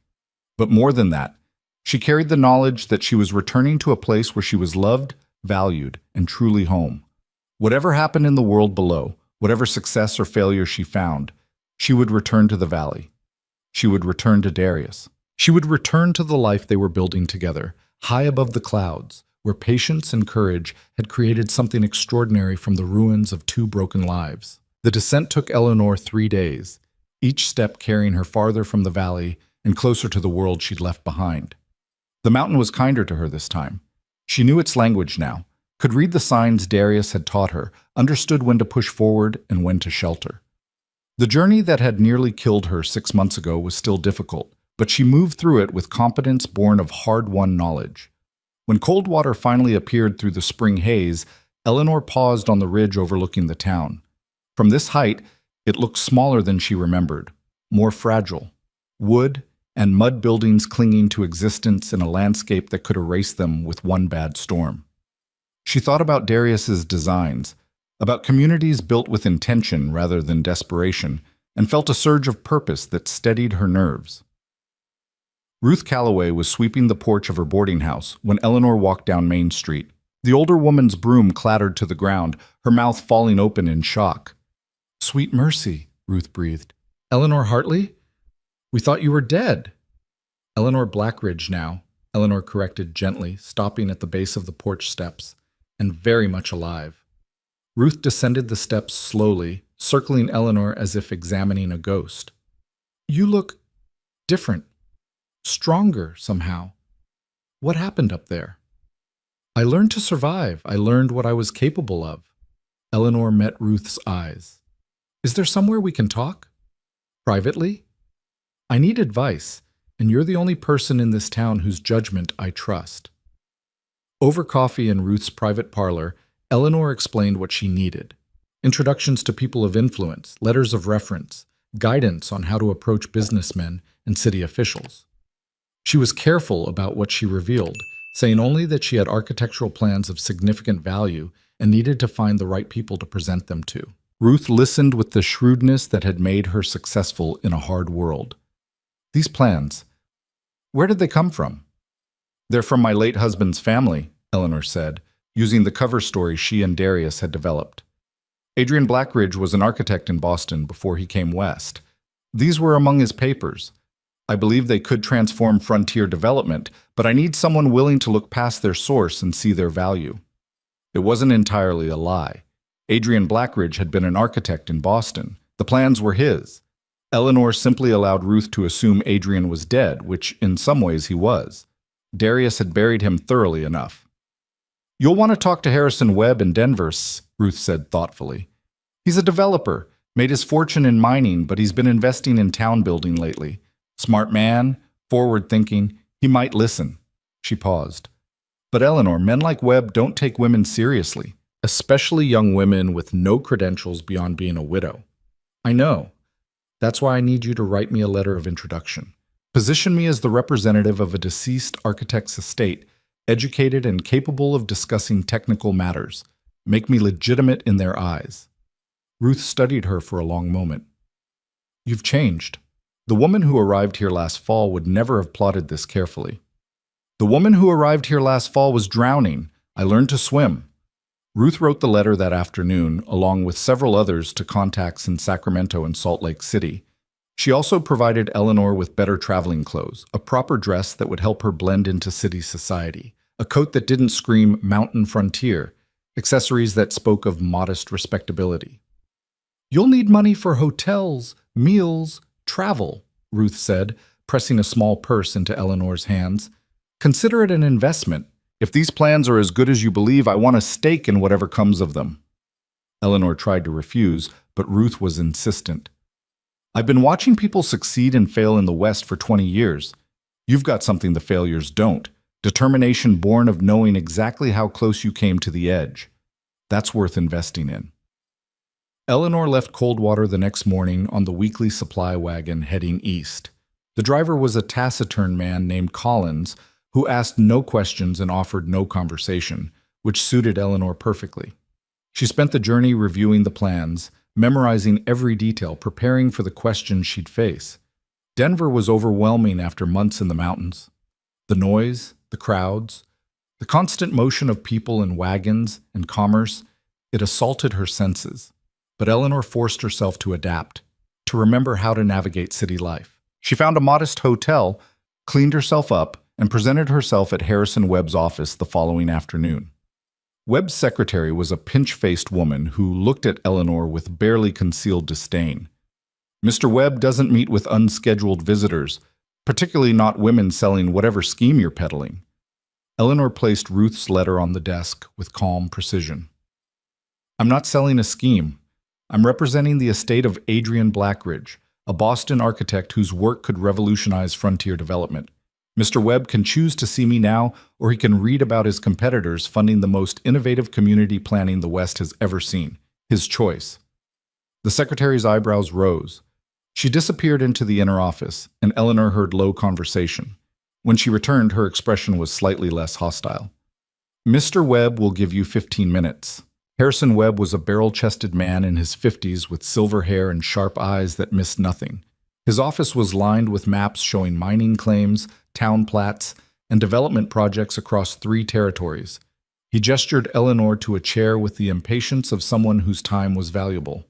But more than that, she carried the knowledge that she was returning to a place where she was loved, valued, and truly home. Whatever happened in the world below, whatever success or failure she found, she would return to the valley. She would return to Darius. She would return to the life they were building together, high above the clouds, where patience and courage had created something extraordinary from the ruins of two broken lives. The descent took Eleanor 3 days, each step carrying her farther from the valley and closer to the world she'd left behind. The mountain was kinder to her this time. She knew its language now, could read the signs Darius had taught her, understood when to push forward and when to shelter. The journey that had nearly killed her 6 months ago was still difficult, but she moved through it with confidence born of hard-won knowledge. When cold water finally appeared through the spring haze, Eleanor paused on the ridge overlooking the town. From this height, it looked smaller than she remembered, more fragile. Wood and mud buildings clinging to existence in a landscape that could erase them with one bad storm. She thought about Darius's designs, about communities built with intention rather than desperation, and felt a surge of purpose that steadied her nerves. Ruth Calloway was sweeping the porch of her boarding house when Eleanor walked down Main Street. The older woman's broom clattered to the ground, her mouth falling open in shock. "Sweet mercy," Ruth breathed. "Eleanor Hartley? We thought you were dead." "Eleanor Blackridge now," Eleanor corrected gently, stopping at the base of the porch steps, "and very much alive." Ruth descended the steps slowly, circling Eleanor as if examining a ghost. "You look different, stronger somehow. What happened up there?" "I learned to survive. I learned what I was capable of." Eleanor met Ruth's eyes. "Is there somewhere we can talk? Privately? I need advice, and you're the only person in this town whose judgment I trust." Over coffee in Ruth's private parlor, Eleanor explained what she needed. Introductions to people of influence, letters of reference, guidance on how to approach businessmen and city officials. She was careful about what she revealed, saying only that she had architectural plans of significant value and needed to find the right people to present them to. Ruth listened with the shrewdness that had made her successful in a hard world. "These plans, where did they come from?" "They're from my late husband's family," Eleanor said, using the cover story she and Darius had developed. "Adrian Blackridge was an architect in Boston before he came west. These were among his papers. I believe they could transform frontier development, but I need someone willing to look past their source and see their value." It wasn't entirely a lie. Adrian Blackridge had been an architect in Boston. The plans were his. Eleanor simply allowed Ruth to assume Adrian was dead, which in some ways he was. Darius had buried him thoroughly enough. "You'll want to talk to Harrison Webb in Denver," Ruth said thoughtfully. "He's a developer, made his fortune in mining, but he's been investing in town building lately. Smart man, forward-thinking, he might listen." She paused. "But Eleanor, men like Webb don't take women seriously, especially young women with no credentials beyond being a widow." "I know. That's why I need you to write me a letter of introduction. Position me as the representative of a deceased architect's estate, educated and capable of discussing technical matters. Make me legitimate in their eyes." Ruth studied her for a long moment. "You've changed. The woman who arrived here last fall would never have plotted this carefully." "The woman who arrived here last fall was drowning. I learned to swim." Ruth wrote the letter that afternoon, along with several others to contacts in Sacramento and Salt Lake City. She also provided Eleanor with better traveling clothes, a proper dress that would help her blend into city society, a coat that didn't scream mountain frontier, accessories that spoke of modest respectability. "You'll need money for hotels, meals, travel," Ruth said, pressing a small purse into Eleanor's hands. "Consider it an investment. If these plans are as good as you believe, I want a stake in whatever comes of them." Eleanor tried to refuse, but Ruth was insistent. "I've been watching people succeed and fail in the West for 20 years. You've got something the failures don't. Determination born of knowing exactly how close you came to the edge. That's worth investing in." Eleanor left Coldwater the next morning on the weekly supply wagon heading east. The driver was a taciturn man named Collins, who asked no questions and offered no conversation, which suited Eleanor perfectly. She spent the journey reviewing the plans, memorizing every detail, preparing for the questions she'd face. Denver was overwhelming after months in the mountains. The noise, the crowds, the constant motion of people and wagons and commerce, it assaulted her senses. But Eleanor forced herself to adapt, to remember how to navigate city life. She found a modest hotel, cleaned herself up, and presented herself at Harrison Webb's office the following afternoon. Webb's secretary was a pinch-faced woman who looked at Eleanor with barely concealed disdain. "Mr. Webb doesn't meet with unscheduled visitors, particularly not women selling whatever scheme you're peddling." Eleanor placed Ruth's letter on the desk with calm precision. "I'm not selling a scheme. I'm representing the estate of Adrian Blackridge, a Boston architect whose work could revolutionize frontier development. Mr. Webb can choose to see me now, or he can read about his competitors funding the most innovative community planning the West has ever seen. His choice." The secretary's eyebrows rose. She disappeared into the inner office, and Eleanor heard low conversation. When she returned, her expression was slightly less hostile. "Mr. Webb will give you 15 minutes. Harrison Webb was a barrel-chested man in his 50s with silver hair and sharp eyes that missed nothing. His office was lined with maps showing mining claims, town plats, and development projects across 3 territories. He gestured Eleanor to a chair with the impatience of someone whose time was valuable.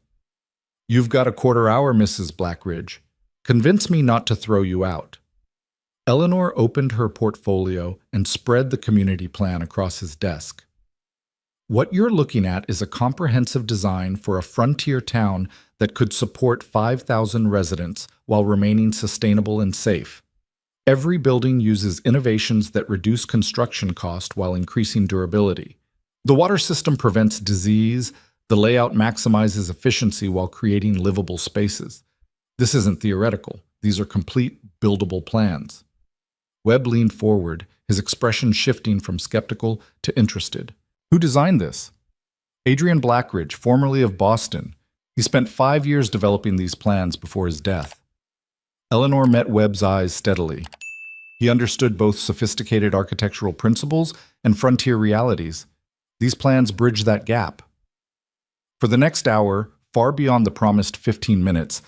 "You've got a quarter hour, Mrs. Blackridge. Convince me not to throw you out." Eleanor opened her portfolio and spread the community plan across his desk. "What you're looking at is a comprehensive design for a frontier town that could support 5,000 residents while remaining sustainable and safe. Every building uses innovations that reduce construction cost while increasing durability. The water system prevents disease, the layout maximizes efficiency while creating livable spaces. This isn't theoretical. These are complete, buildable plans." Webb leaned forward, his expression shifting from skeptical to interested. "Who designed this?" "Adrian Blackridge, formerly of Boston. He spent 5 years developing these plans before his death." Eleanor met Webb's eyes steadily. He understood both sophisticated architectural principles and frontier realities. These plans bridge that gap. For the next hour, far beyond the promised 15 minutes,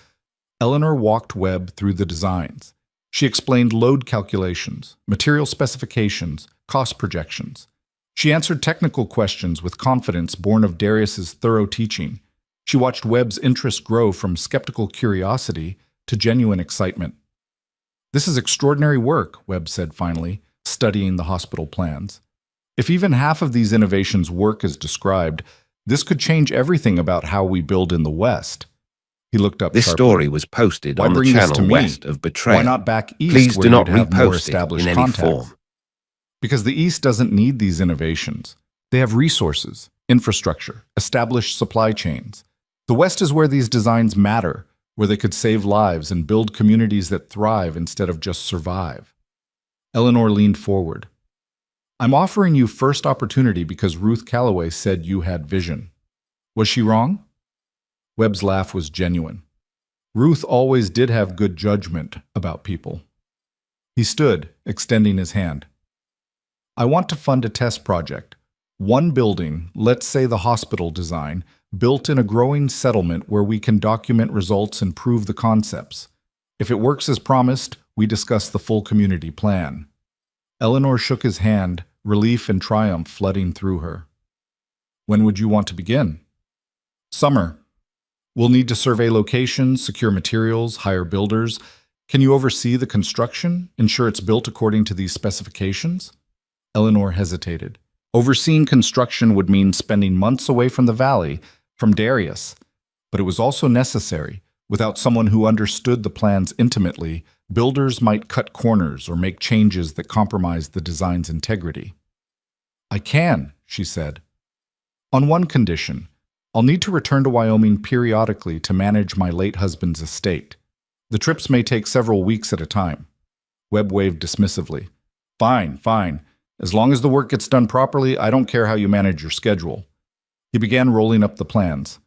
Eleanor walked Webb through the designs. She explained load calculations, material specifications, cost projections. She answered technical questions with confidence born of Darius's thorough teaching. She watched Webb's interest grow from skeptical curiosity to genuine excitement. "This is extraordinary work," Webb said finally, studying the hospital plans. "If even half of these innovations work as described, this could change everything about how we build in the West." He looked up
This
sharply.
story was posted
"Why
on the
bring this to
channel
me?
west of Betrayal.
Why not back east
Please
where
do not
you'd have more
repost it
established
in any
contacts?"
form.
"Because the East doesn't need these innovations. They have resources, infrastructure, established supply chains. The West is where these designs matter, where they could save lives and build communities that thrive instead of just survive." Eleanor leaned forward. "I'm offering you first opportunity because Ruth Calloway said you had vision. Was she wrong?" Webb's laugh was genuine. "Ruth always did have good judgment about people." He stood, extending his hand. "I want to fund a test project. One building, let's say the hospital design, built in a growing settlement where we can document results and prove the concepts. If it works as promised, we discuss the full community plan." Eleanor shook his hand, relief and triumph flooding through her. When would you want to begin? Summer. We'll need to survey locations, secure materials, hire builders. Can you oversee the construction, ensure it's built according to these specifications? Eleanor hesitated. Overseeing construction would mean spending months away from the valley, from Darius. But it was also necessary. Without someone who understood the plans intimately, builders might cut corners or make changes that compromised the design's integrity. I can, she said. On one condition. I'll need to return to Wyoming periodically to manage my late husband's estate. The trips may take several weeks at a time. Webb waved dismissively. Fine, fine. As long as the work gets done properly, I don't care how you manage your schedule. He began rolling up the plans.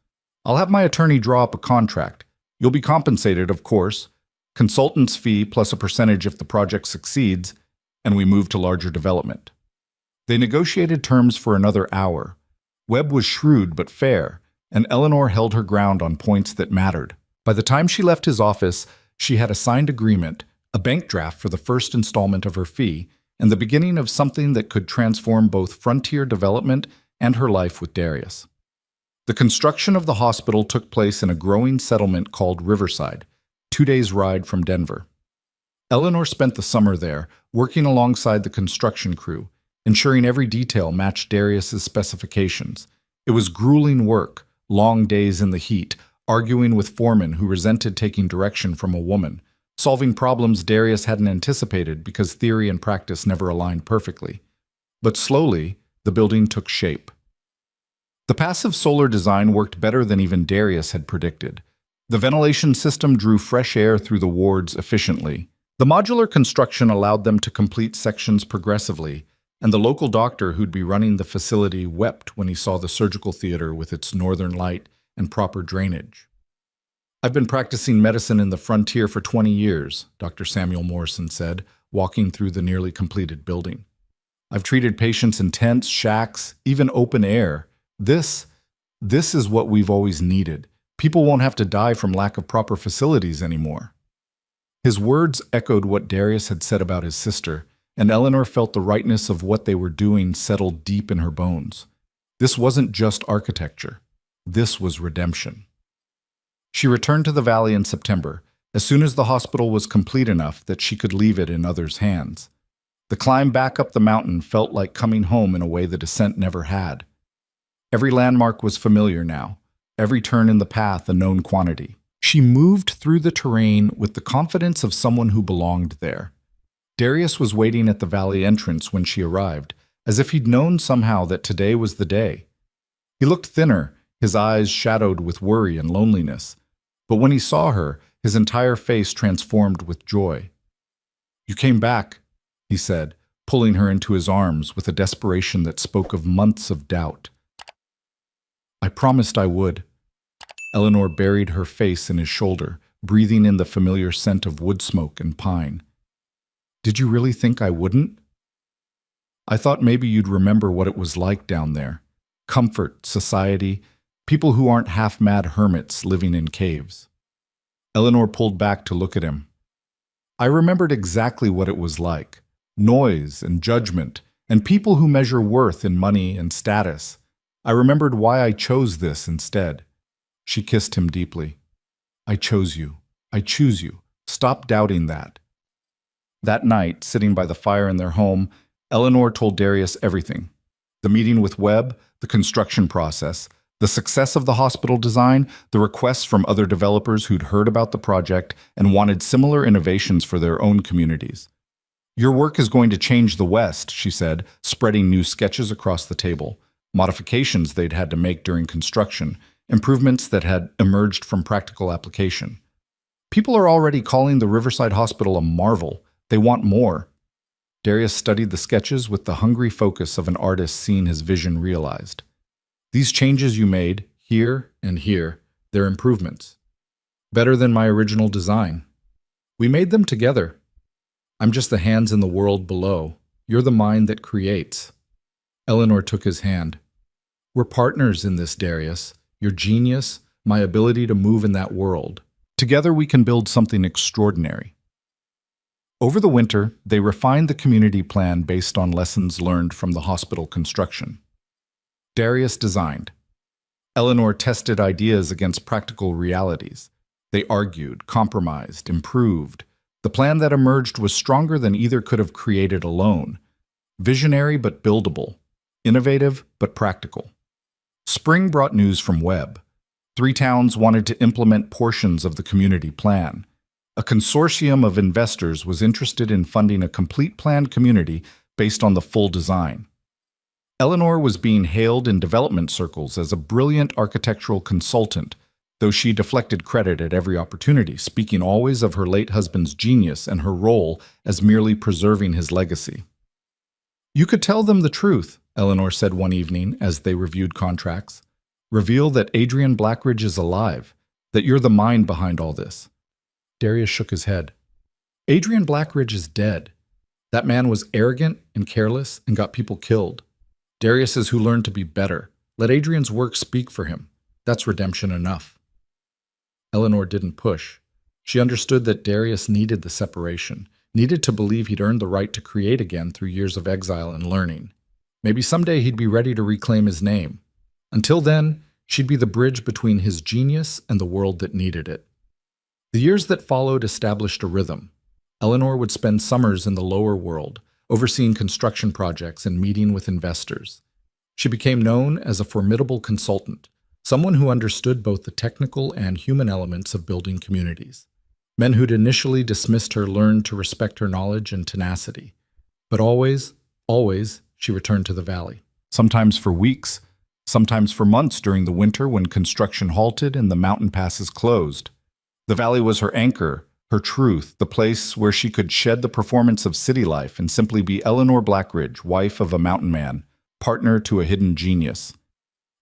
I'll have my attorney draw up a contract. You'll be compensated, of course. Consultant's fee plus a percentage if the project succeeds, and we move to larger development. They negotiated terms for another hour. Webb was shrewd but fair, and Eleanor held her ground on points that mattered. By the time she left his office, she had a signed agreement, a bank draft for the first installment of her fee, and the beginning of something that could transform both frontier development and her life with Darius. The construction of the hospital took place in a growing settlement called Riverside, 2 days' ride from Denver. Eleanor spent the summer there, working alongside the construction crew, ensuring every detail matched Darius's specifications. It was grueling work, long days in the heat, arguing with foremen who resented taking direction from a woman, solving problems Darius hadn't anticipated because theory and practice never aligned perfectly. But slowly, the building took shape. The passive solar design worked better than even Darius had predicted. The ventilation system drew fresh air through the wards efficiently. The modular construction allowed them to complete sections progressively, and the local doctor who'd be running the facility wept when he saw the surgical theater with its northern light and proper drainage. I've been practicing medicine in the frontier for 20 years, Dr. Samuel Morrison said, walking through the nearly completed building. I've treated patients in tents, shacks, even open air. This is what we've always needed. People won't have to die from lack of proper facilities anymore. His words echoed what Darius had said about his sister, and Eleanor felt the rightness of what they were doing settle deep in her bones. This wasn't just architecture. This was redemption. She returned to the valley in September, as soon as the hospital was complete enough that she could leave it in others' hands. The climb back up the mountain felt like coming home in a way the descent never had. Every landmark was familiar now, every turn in the path a known quantity. She moved through the terrain with the confidence of someone who belonged there. Darius was waiting at the valley entrance when she arrived, as if he'd known somehow that today was the day. He looked thinner, his eyes shadowed with worry and loneliness. But when he saw her, his entire face transformed with joy. "You came back," he said, pulling her into his arms with a desperation that spoke of months of doubt. "I promised I would." Eleanor buried her face in his shoulder, breathing in the familiar scent of wood smoke and pine. "Did you really think I wouldn't?" "I thought maybe you'd remember what it was like down there. Comfort, society, people who aren't half-mad hermits living in caves." Eleanor pulled back to look at him. "I remembered exactly what it was like. Noise and judgment, and people who measure worth in money and status. I remembered why I chose this instead." She kissed him deeply. "I chose you. I choose you. Stop doubting that." That night, sitting by the fire in their home, Eleanor told Darius everything. The meeting with Webb, the construction process, the success of the hospital design, the requests from other developers who'd heard about the project and wanted similar innovations for their own communities. "Your work is going to change the West," she said, spreading new sketches across the table, modifications they'd had to make during construction, improvements that had emerged from practical application. "People are already calling the Riverside Hospital a marvel. They want more." Darius studied the sketches with the hungry focus of an artist seeing his vision realized. "These changes you made, here and here, they're improvements. Better than my original design. We made them together. I'm just the hands in the world below. You're the mind that creates." Eleanor took his hand. "We're partners in this, Darius. Your genius, my ability to move in that world. Together we can build something extraordinary." Over the winter, they refined the community plan based on lessons learned from the hospital construction. Darius designed. Eleanor tested ideas against practical realities. They argued, compromised, improved. The plan that emerged was stronger than either could have created alone. Visionary but buildable. Innovative but practical. Spring brought news from Webb. 3 towns wanted to implement portions of the community plan. A consortium of investors was interested in funding a complete planned community based on the full design. Eleanor was being hailed in development circles as a brilliant architectural consultant, though she deflected credit at every opportunity, speaking always of her late husband's genius and her role as merely preserving his legacy. "You could tell them the truth," Eleanor said one evening as they reviewed contracts. "Reveal that Adrian Blackridge is alive, that you're the mind behind all this." Darius shook his head. "Adrian Blackridge is dead. That man was arrogant and careless and got people killed. Darius is who learned to be better. Let Adrian's work speak for him. That's redemption enough." Eleanor didn't push. She understood that Darius needed the separation, needed to believe he'd earned the right to create again through years of exile and learning. Maybe someday he'd be ready to reclaim his name. Until then, she'd be the bridge between his genius and the world that needed it. The years that followed established a rhythm. Eleanor would spend summers in the lower world, overseeing construction projects and meeting with investors. She became known as a formidable consultant, someone who understood both the technical and human elements of building communities. Men who'd initially dismissed her learned to respect her knowledge and tenacity. But always, she returned to the valley. Sometimes for weeks, sometimes for months during the winter when construction halted and the mountain passes closed. The valley was her anchor, her truth, the place where she could shed the performance of city life and simply be Eleanor Blackridge, wife of a mountain man, partner to a hidden genius.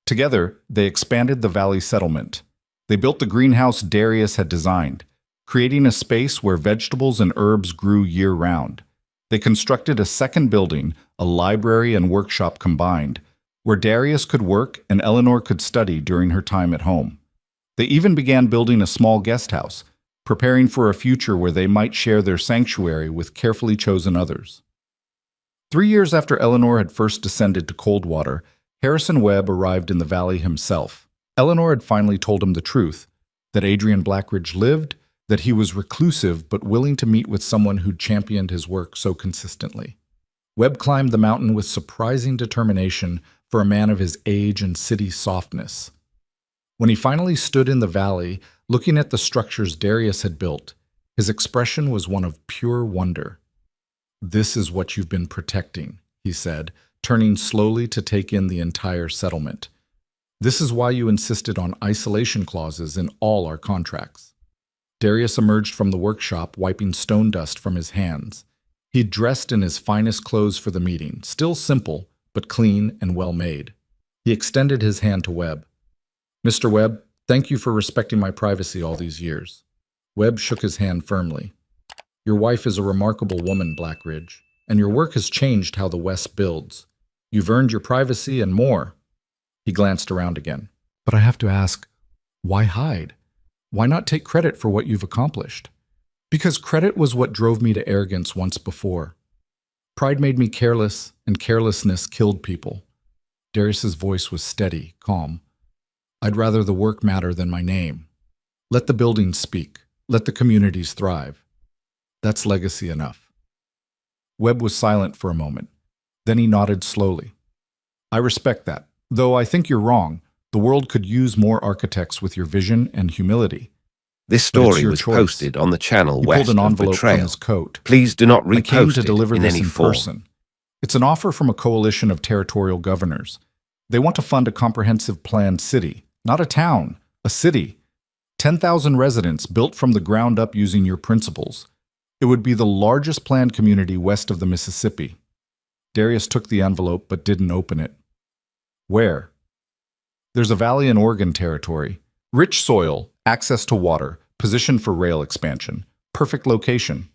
Together, they expanded the valley settlement. They built the greenhouse Darius had designed, creating a space where vegetables and herbs grew year-round. They constructed a second building, a library and workshop combined, where Darius could work and Eleanor could study during her time at home. They even began building a small guest house, preparing for a future where they might share their sanctuary with carefully chosen others. 3 years after Eleanor had first descended to Coldwater, Harrison Webb arrived in the valley himself. Eleanor had finally told him the truth, that Adrian Blackridge lived, that he was reclusive but willing to meet with someone who'd championed his work so consistently. Webb climbed the mountain with surprising determination for a man of his age and city softness. When he finally stood in the valley, looking at the structures Darius had built, his expression was one of pure wonder. "This is what you've been protecting," he said, turning slowly to take in the entire settlement. "This is why you insisted on isolation clauses in all our contracts." Darius emerged from the workshop, wiping stone dust from his hands. He'd dressed in his finest clothes for the meeting, still simple, but clean and well-made. He extended his hand to Webb. "Mr. Webb, thank you for respecting my privacy all these years." Webb shook his hand firmly. "Your wife is a remarkable woman, Blackridge, and your work has changed how the West builds. You've earned your privacy and more." He glanced around again. "But I have to ask, why hide? Why not take credit for what you've accomplished?" "Because credit was what drove me to arrogance once before. Pride made me careless, and carelessness killed people." Darius's voice was steady, calm. "I'd rather the work matter than my name. Let the buildings speak. Let the communities thrive. That's legacy enough." Webb was silent for a moment. Then he nodded slowly. "I respect that. Though I think you're wrong. The world could use more architects with your vision and humility."
This story was posted on the channel
He
west
pulled an
of
envelope from
Betrayal.
his coat.
Please do not
"I came
repost
to deliver
it in
this
any
in
form.
person. It's an offer from a coalition of territorial governors. They want to fund a comprehensive planned city. Not a town, a city. 10,000 residents built from the ground up using your principles. It would be the largest planned community west of the Mississippi." Darius took the envelope but didn't open it. "Where?" "There's a valley in Oregon Territory. Rich soil, access to water, position for rail expansion. Perfect location."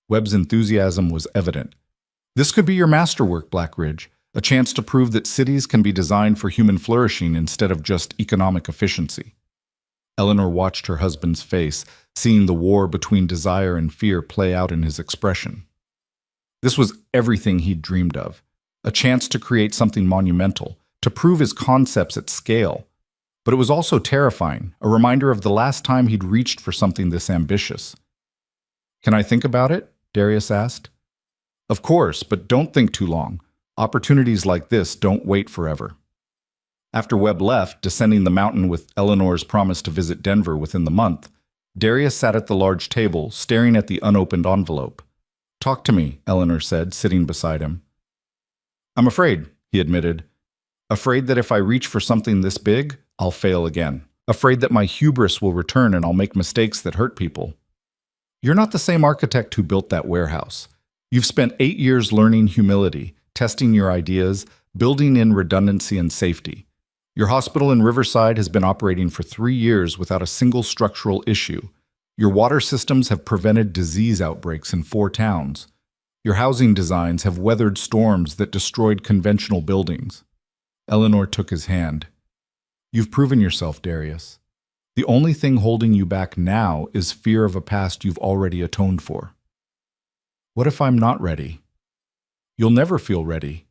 Webb's enthusiasm was evident. "This could be your masterwork, Blackridge, a chance to prove that cities can be designed for human flourishing instead of just economic efficiency." Eleanor watched her husband's face, seeing the war between desire and fear play out in his expression. This was everything he'd dreamed of, a chance to create something monumental, to prove his concepts at scale. But it was also terrifying, a reminder of the last time he'd reached for something this ambitious. "Can I think about it?" Darius asked. "Of course, but don't think too long. Opportunities like this don't wait forever." After Webb left, descending the mountain with Eleanor's promise to visit Denver within the month, Darius sat at the large table, staring at the unopened envelope. "Talk to me," Eleanor said, sitting beside him. "I'm afraid," he admitted. "Afraid that if I reach for something this big, I'll fail again. Afraid that my hubris will return and I'll make mistakes that hurt people." "You're not the same architect who built that warehouse. You've spent 8 years learning humility, testing your ideas, building in redundancy and safety. Your hospital in Riverside has been operating for 3 years without a single structural issue. Your water systems have prevented disease outbreaks in 4 towns. Your housing designs have weathered storms that destroyed conventional buildings." Eleanor took his hand. "You've proven yourself, Darius. The only thing holding you back now is fear of a past you've already atoned for." "What if I'm not ready?" "You'll never feel ready.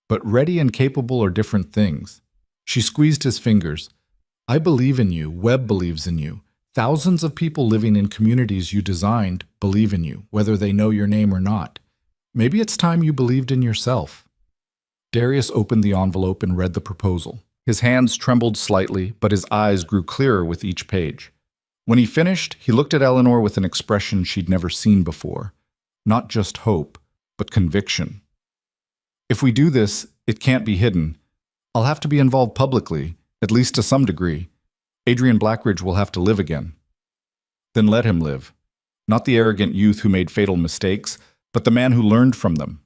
But ready and capable are different things." She squeezed his fingers. "I believe in you. Webb believes in you. Thousands of people living in communities you designed believe in you, whether they know your name or not. Maybe it's time you believed in yourself." Darius opened the envelope and read the proposal. His hands trembled slightly, but his eyes grew clearer with each page. When he finished, he looked at Eleanor with an expression she'd never seen before. Not just hope, but conviction. "If we do this, it can't be hidden. I'll have to be involved publicly, at least to some degree. Adrian Blackridge will have to live again." "Then let him live. Not the arrogant youth who made fatal mistakes, but the man who learned from them.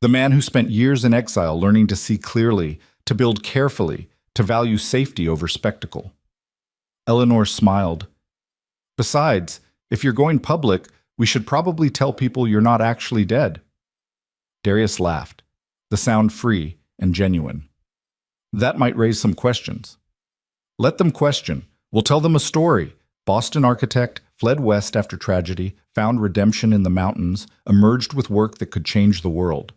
The man who spent years in exile learning to see clearly, to build carefully, to value safety over spectacle." Eleanor smiled. "Besides, if you're going public, we should probably tell people you're not actually dead." Darius laughed, the sound free and genuine. "That might raise some questions." "Let them question. We'll tell them a story. Boston architect, fled west after tragedy, found redemption in the mountains, emerged with work that could change the world.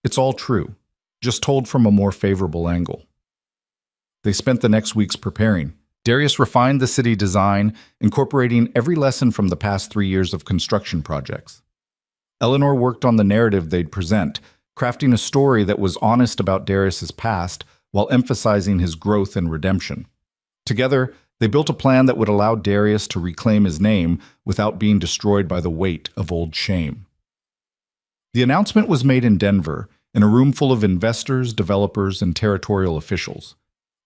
It's all true, just told from a more favorable angle." They spent the next weeks preparing. Darius refined the city design, incorporating every lesson from the past 3 years of construction projects. Eleanor worked on the narrative they'd present, crafting a story that was honest about Darius's past while emphasizing his growth and redemption. Together, they built a plan that would allow Darius to reclaim his name without being destroyed by the weight of old shame. The announcement was made in Denver, in a room full of investors, developers, and territorial officials.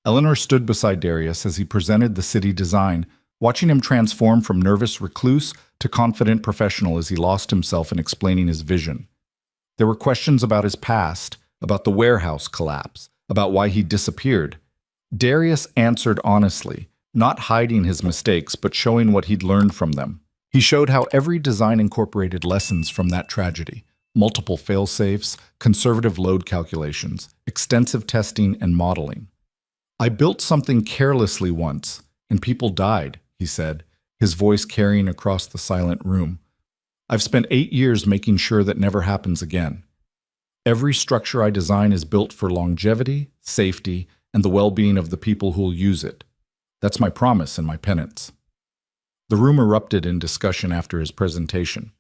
Eleanor stood beside Darius as he presented the city design, watching him transform from nervous recluse to confident professional as he lost himself in explaining his vision. There were questions about his past, about the warehouse collapse, about why he disappeared. Darius answered honestly, not hiding his mistakes, but showing what he'd learned from them. He showed how every design incorporated lessons from that tragedy: multiple fail-safes, conservative load calculations, extensive testing, and modeling. "I built something carelessly once, and people died," he said, his voice carrying across the silent room. "I've spent 8 years making sure that never happens again. Every structure I design is built for longevity, safety, and the well-being of the people who'll use it. That's my promise and my penance." The room erupted in discussion after his presentation.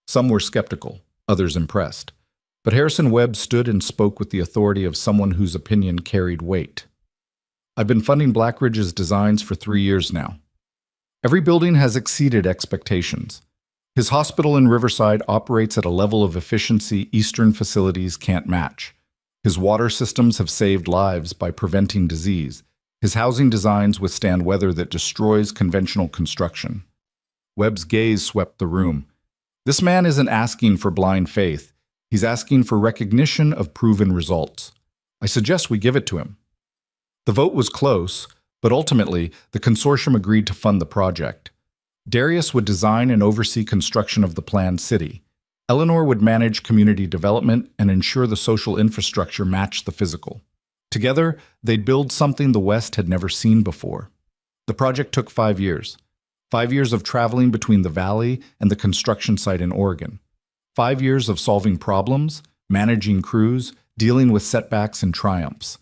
Some were skeptical, others impressed. But Harrison Webb stood and spoke with the authority of someone whose opinion carried weight. "I've been funding Blackridge's designs for 3 years now. Every building has exceeded expectations. His hospital in Riverside operates at a level of efficiency Eastern facilities can't match. His water systems have saved lives by preventing disease. His housing designs withstand weather that destroys conventional construction." Webb's gaze swept the room. This man isn't asking for blind faith. He's asking for recognition of proven results. I suggest we give it to him. The vote was close, but ultimately, the consortium agreed to fund the project. Darius would design and oversee construction of the planned city. Eleanor would manage community development and ensure the social infrastructure matched the physical. Together, they'd build something the West had never seen before. The project took 5 years. 5 years of traveling between the valley and the construction site in Oregon. 5 years of solving problems, managing crews, dealing with setbacks and triumphs.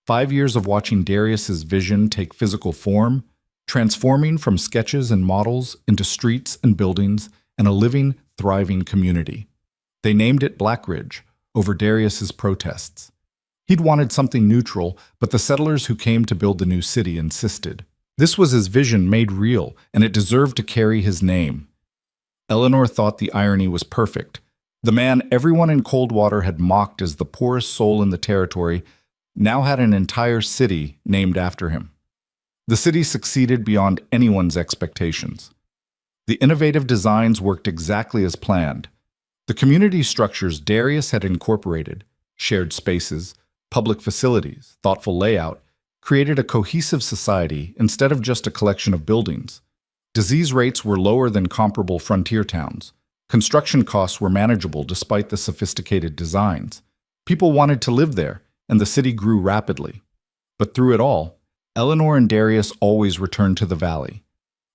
5 years of watching Darius's vision take physical form, transforming from sketches and models into streets and buildings and a living, thriving community. They named it Blackridge, over Darius's protests. He'd wanted something neutral, but the settlers who came to build the new city insisted. This was his vision made real, and it deserved to carry his name. Eleanor thought the irony was perfect. The man everyone in Coldwater had mocked as the poorest soul in the territory now had an entire city named after him. The city succeeded beyond anyone's expectations. The innovative designs worked exactly as planned. The community structures Darius had incorporated, shared spaces, public facilities, thoughtful layout, created a cohesive society instead of just a collection of buildings. Disease rates were lower than comparable frontier towns. Construction costs were manageable despite the sophisticated designs. People wanted to live there, and the city grew rapidly. But through it all, Eleanor and Darius always returned to the valley.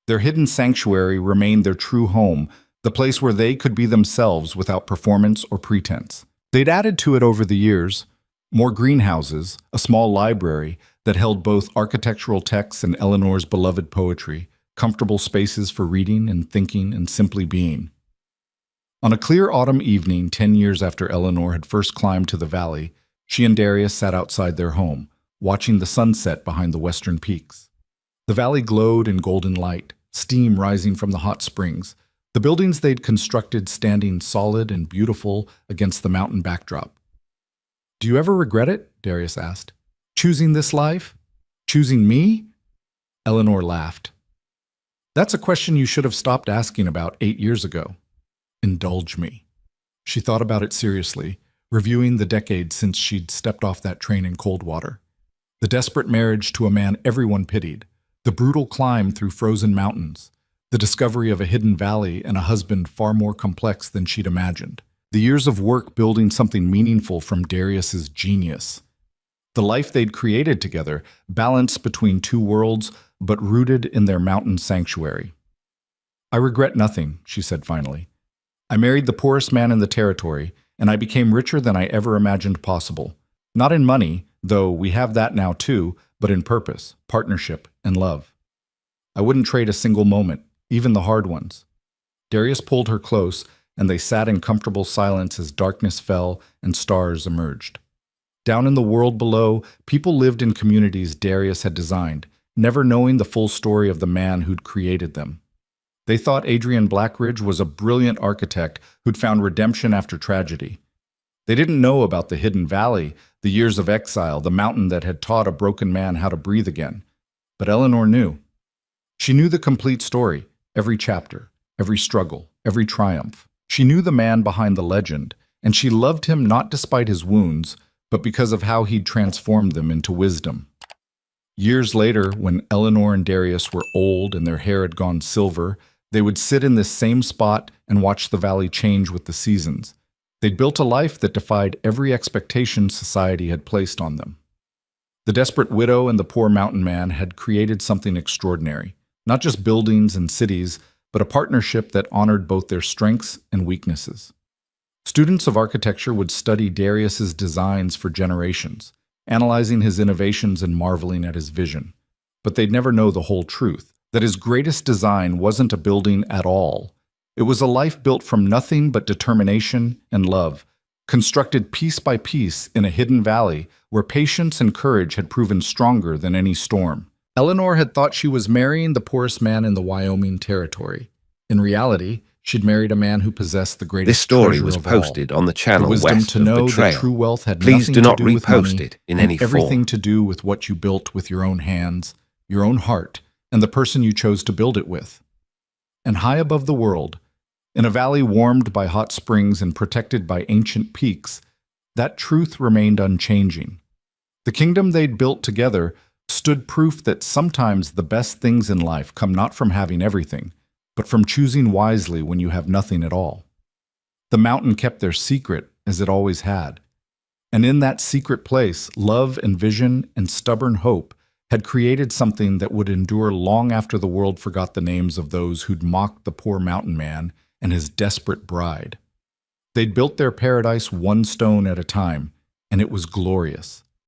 Their hidden sanctuary remained their true home, the place where they could be themselves without performance or pretense. They'd added to it over the years, more greenhouses, a small library that held both architectural texts and Eleanor's beloved poetry, comfortable spaces for reading and thinking and simply being. On a clear autumn evening 10 years after Eleanor had first climbed to the valley, she and Darius sat outside their home, watching the sunset behind the western peaks. The valley glowed in golden light, steam rising from the hot springs, the buildings they'd constructed standing solid and beautiful against the mountain backdrop. "Do you ever regret it?" Darius asked. "Choosing this life? Choosing me?" Eleanor laughed. "That's a question you should have stopped asking about 8 years ago. Indulge me." She thought about it seriously, reviewing the decades since she'd stepped off that train in Coldwater. The desperate marriage to a man everyone pitied, the brutal climb through frozen mountains, the discovery of a hidden valley and a husband far more complex than she'd imagined. The years of work building something meaningful from Darius's genius. The life they'd created together, balanced between two worlds, but rooted in their mountain sanctuary. "I regret nothing," she said finally. "I married the poorest man in the territory, and I became richer than I ever imagined possible. Not in money, though we have that now too, but in purpose, partnership, and love. I wouldn't trade a single moment, even the hard ones." Darius pulled her close, and they sat in comfortable silence as darkness fell and stars emerged. Down in the world below, people lived in communities Darius had designed, never knowing the full story of the man who'd created them. They thought Adrian Blackridge was a brilliant architect who'd found redemption after tragedy. They didn't know about the hidden valley, the years of exile, the mountain that had taught a broken man how to breathe again. But Eleanor knew. She knew the complete story, every chapter, every struggle, every triumph. She knew the man behind the legend, and she loved him not despite his wounds, but because of how he'd transformed them into wisdom. Years later, when Eleanor and Darius were old and their hair had gone silver, they would sit in this same spot and watch the valley change with the seasons. They'd built a life that defied every expectation society had placed on them. The desperate widow and the poor mountain man had created something extraordinary, not just buildings and cities, but a partnership that honored both their strengths and weaknesses. Students of architecture would study Darius's designs for generations, analyzing his innovations and marveling at his vision. But they'd never know the whole truth, that his greatest design wasn't a building at all. It was a life built from nothing but determination and love, constructed piece by piece in a hidden valley where patience and courage had proven stronger than any storm. Eleanor had thought she was marrying the poorest man in the Wyoming territory. In reality, she'd married a man who possessed the greatest
This story
treasure
was
of
posted
all.
on the channel
The wisdom
west
to
of
know
the trail.
that true wealth had
Please
nothing
do not
to do with
repost
money,
it in
and
any
everything
form.
to do with what you built with your own hands, your own heart, and the person you chose to build it with. And high above the world, in a valley warmed by hot springs and protected by ancient peaks, that truth remained unchanging. The kingdom they'd built together stood proof that sometimes the best things in life come not from having everything, but from choosing wisely when you have nothing at all. The mountain kept their secret, as it always had. And in that secret place, love and vision and stubborn hope had created something that would endure long after the world forgot the names of those who'd mocked the poor mountain man and his desperate bride. They'd built their paradise one stone at a time, and it was glorious.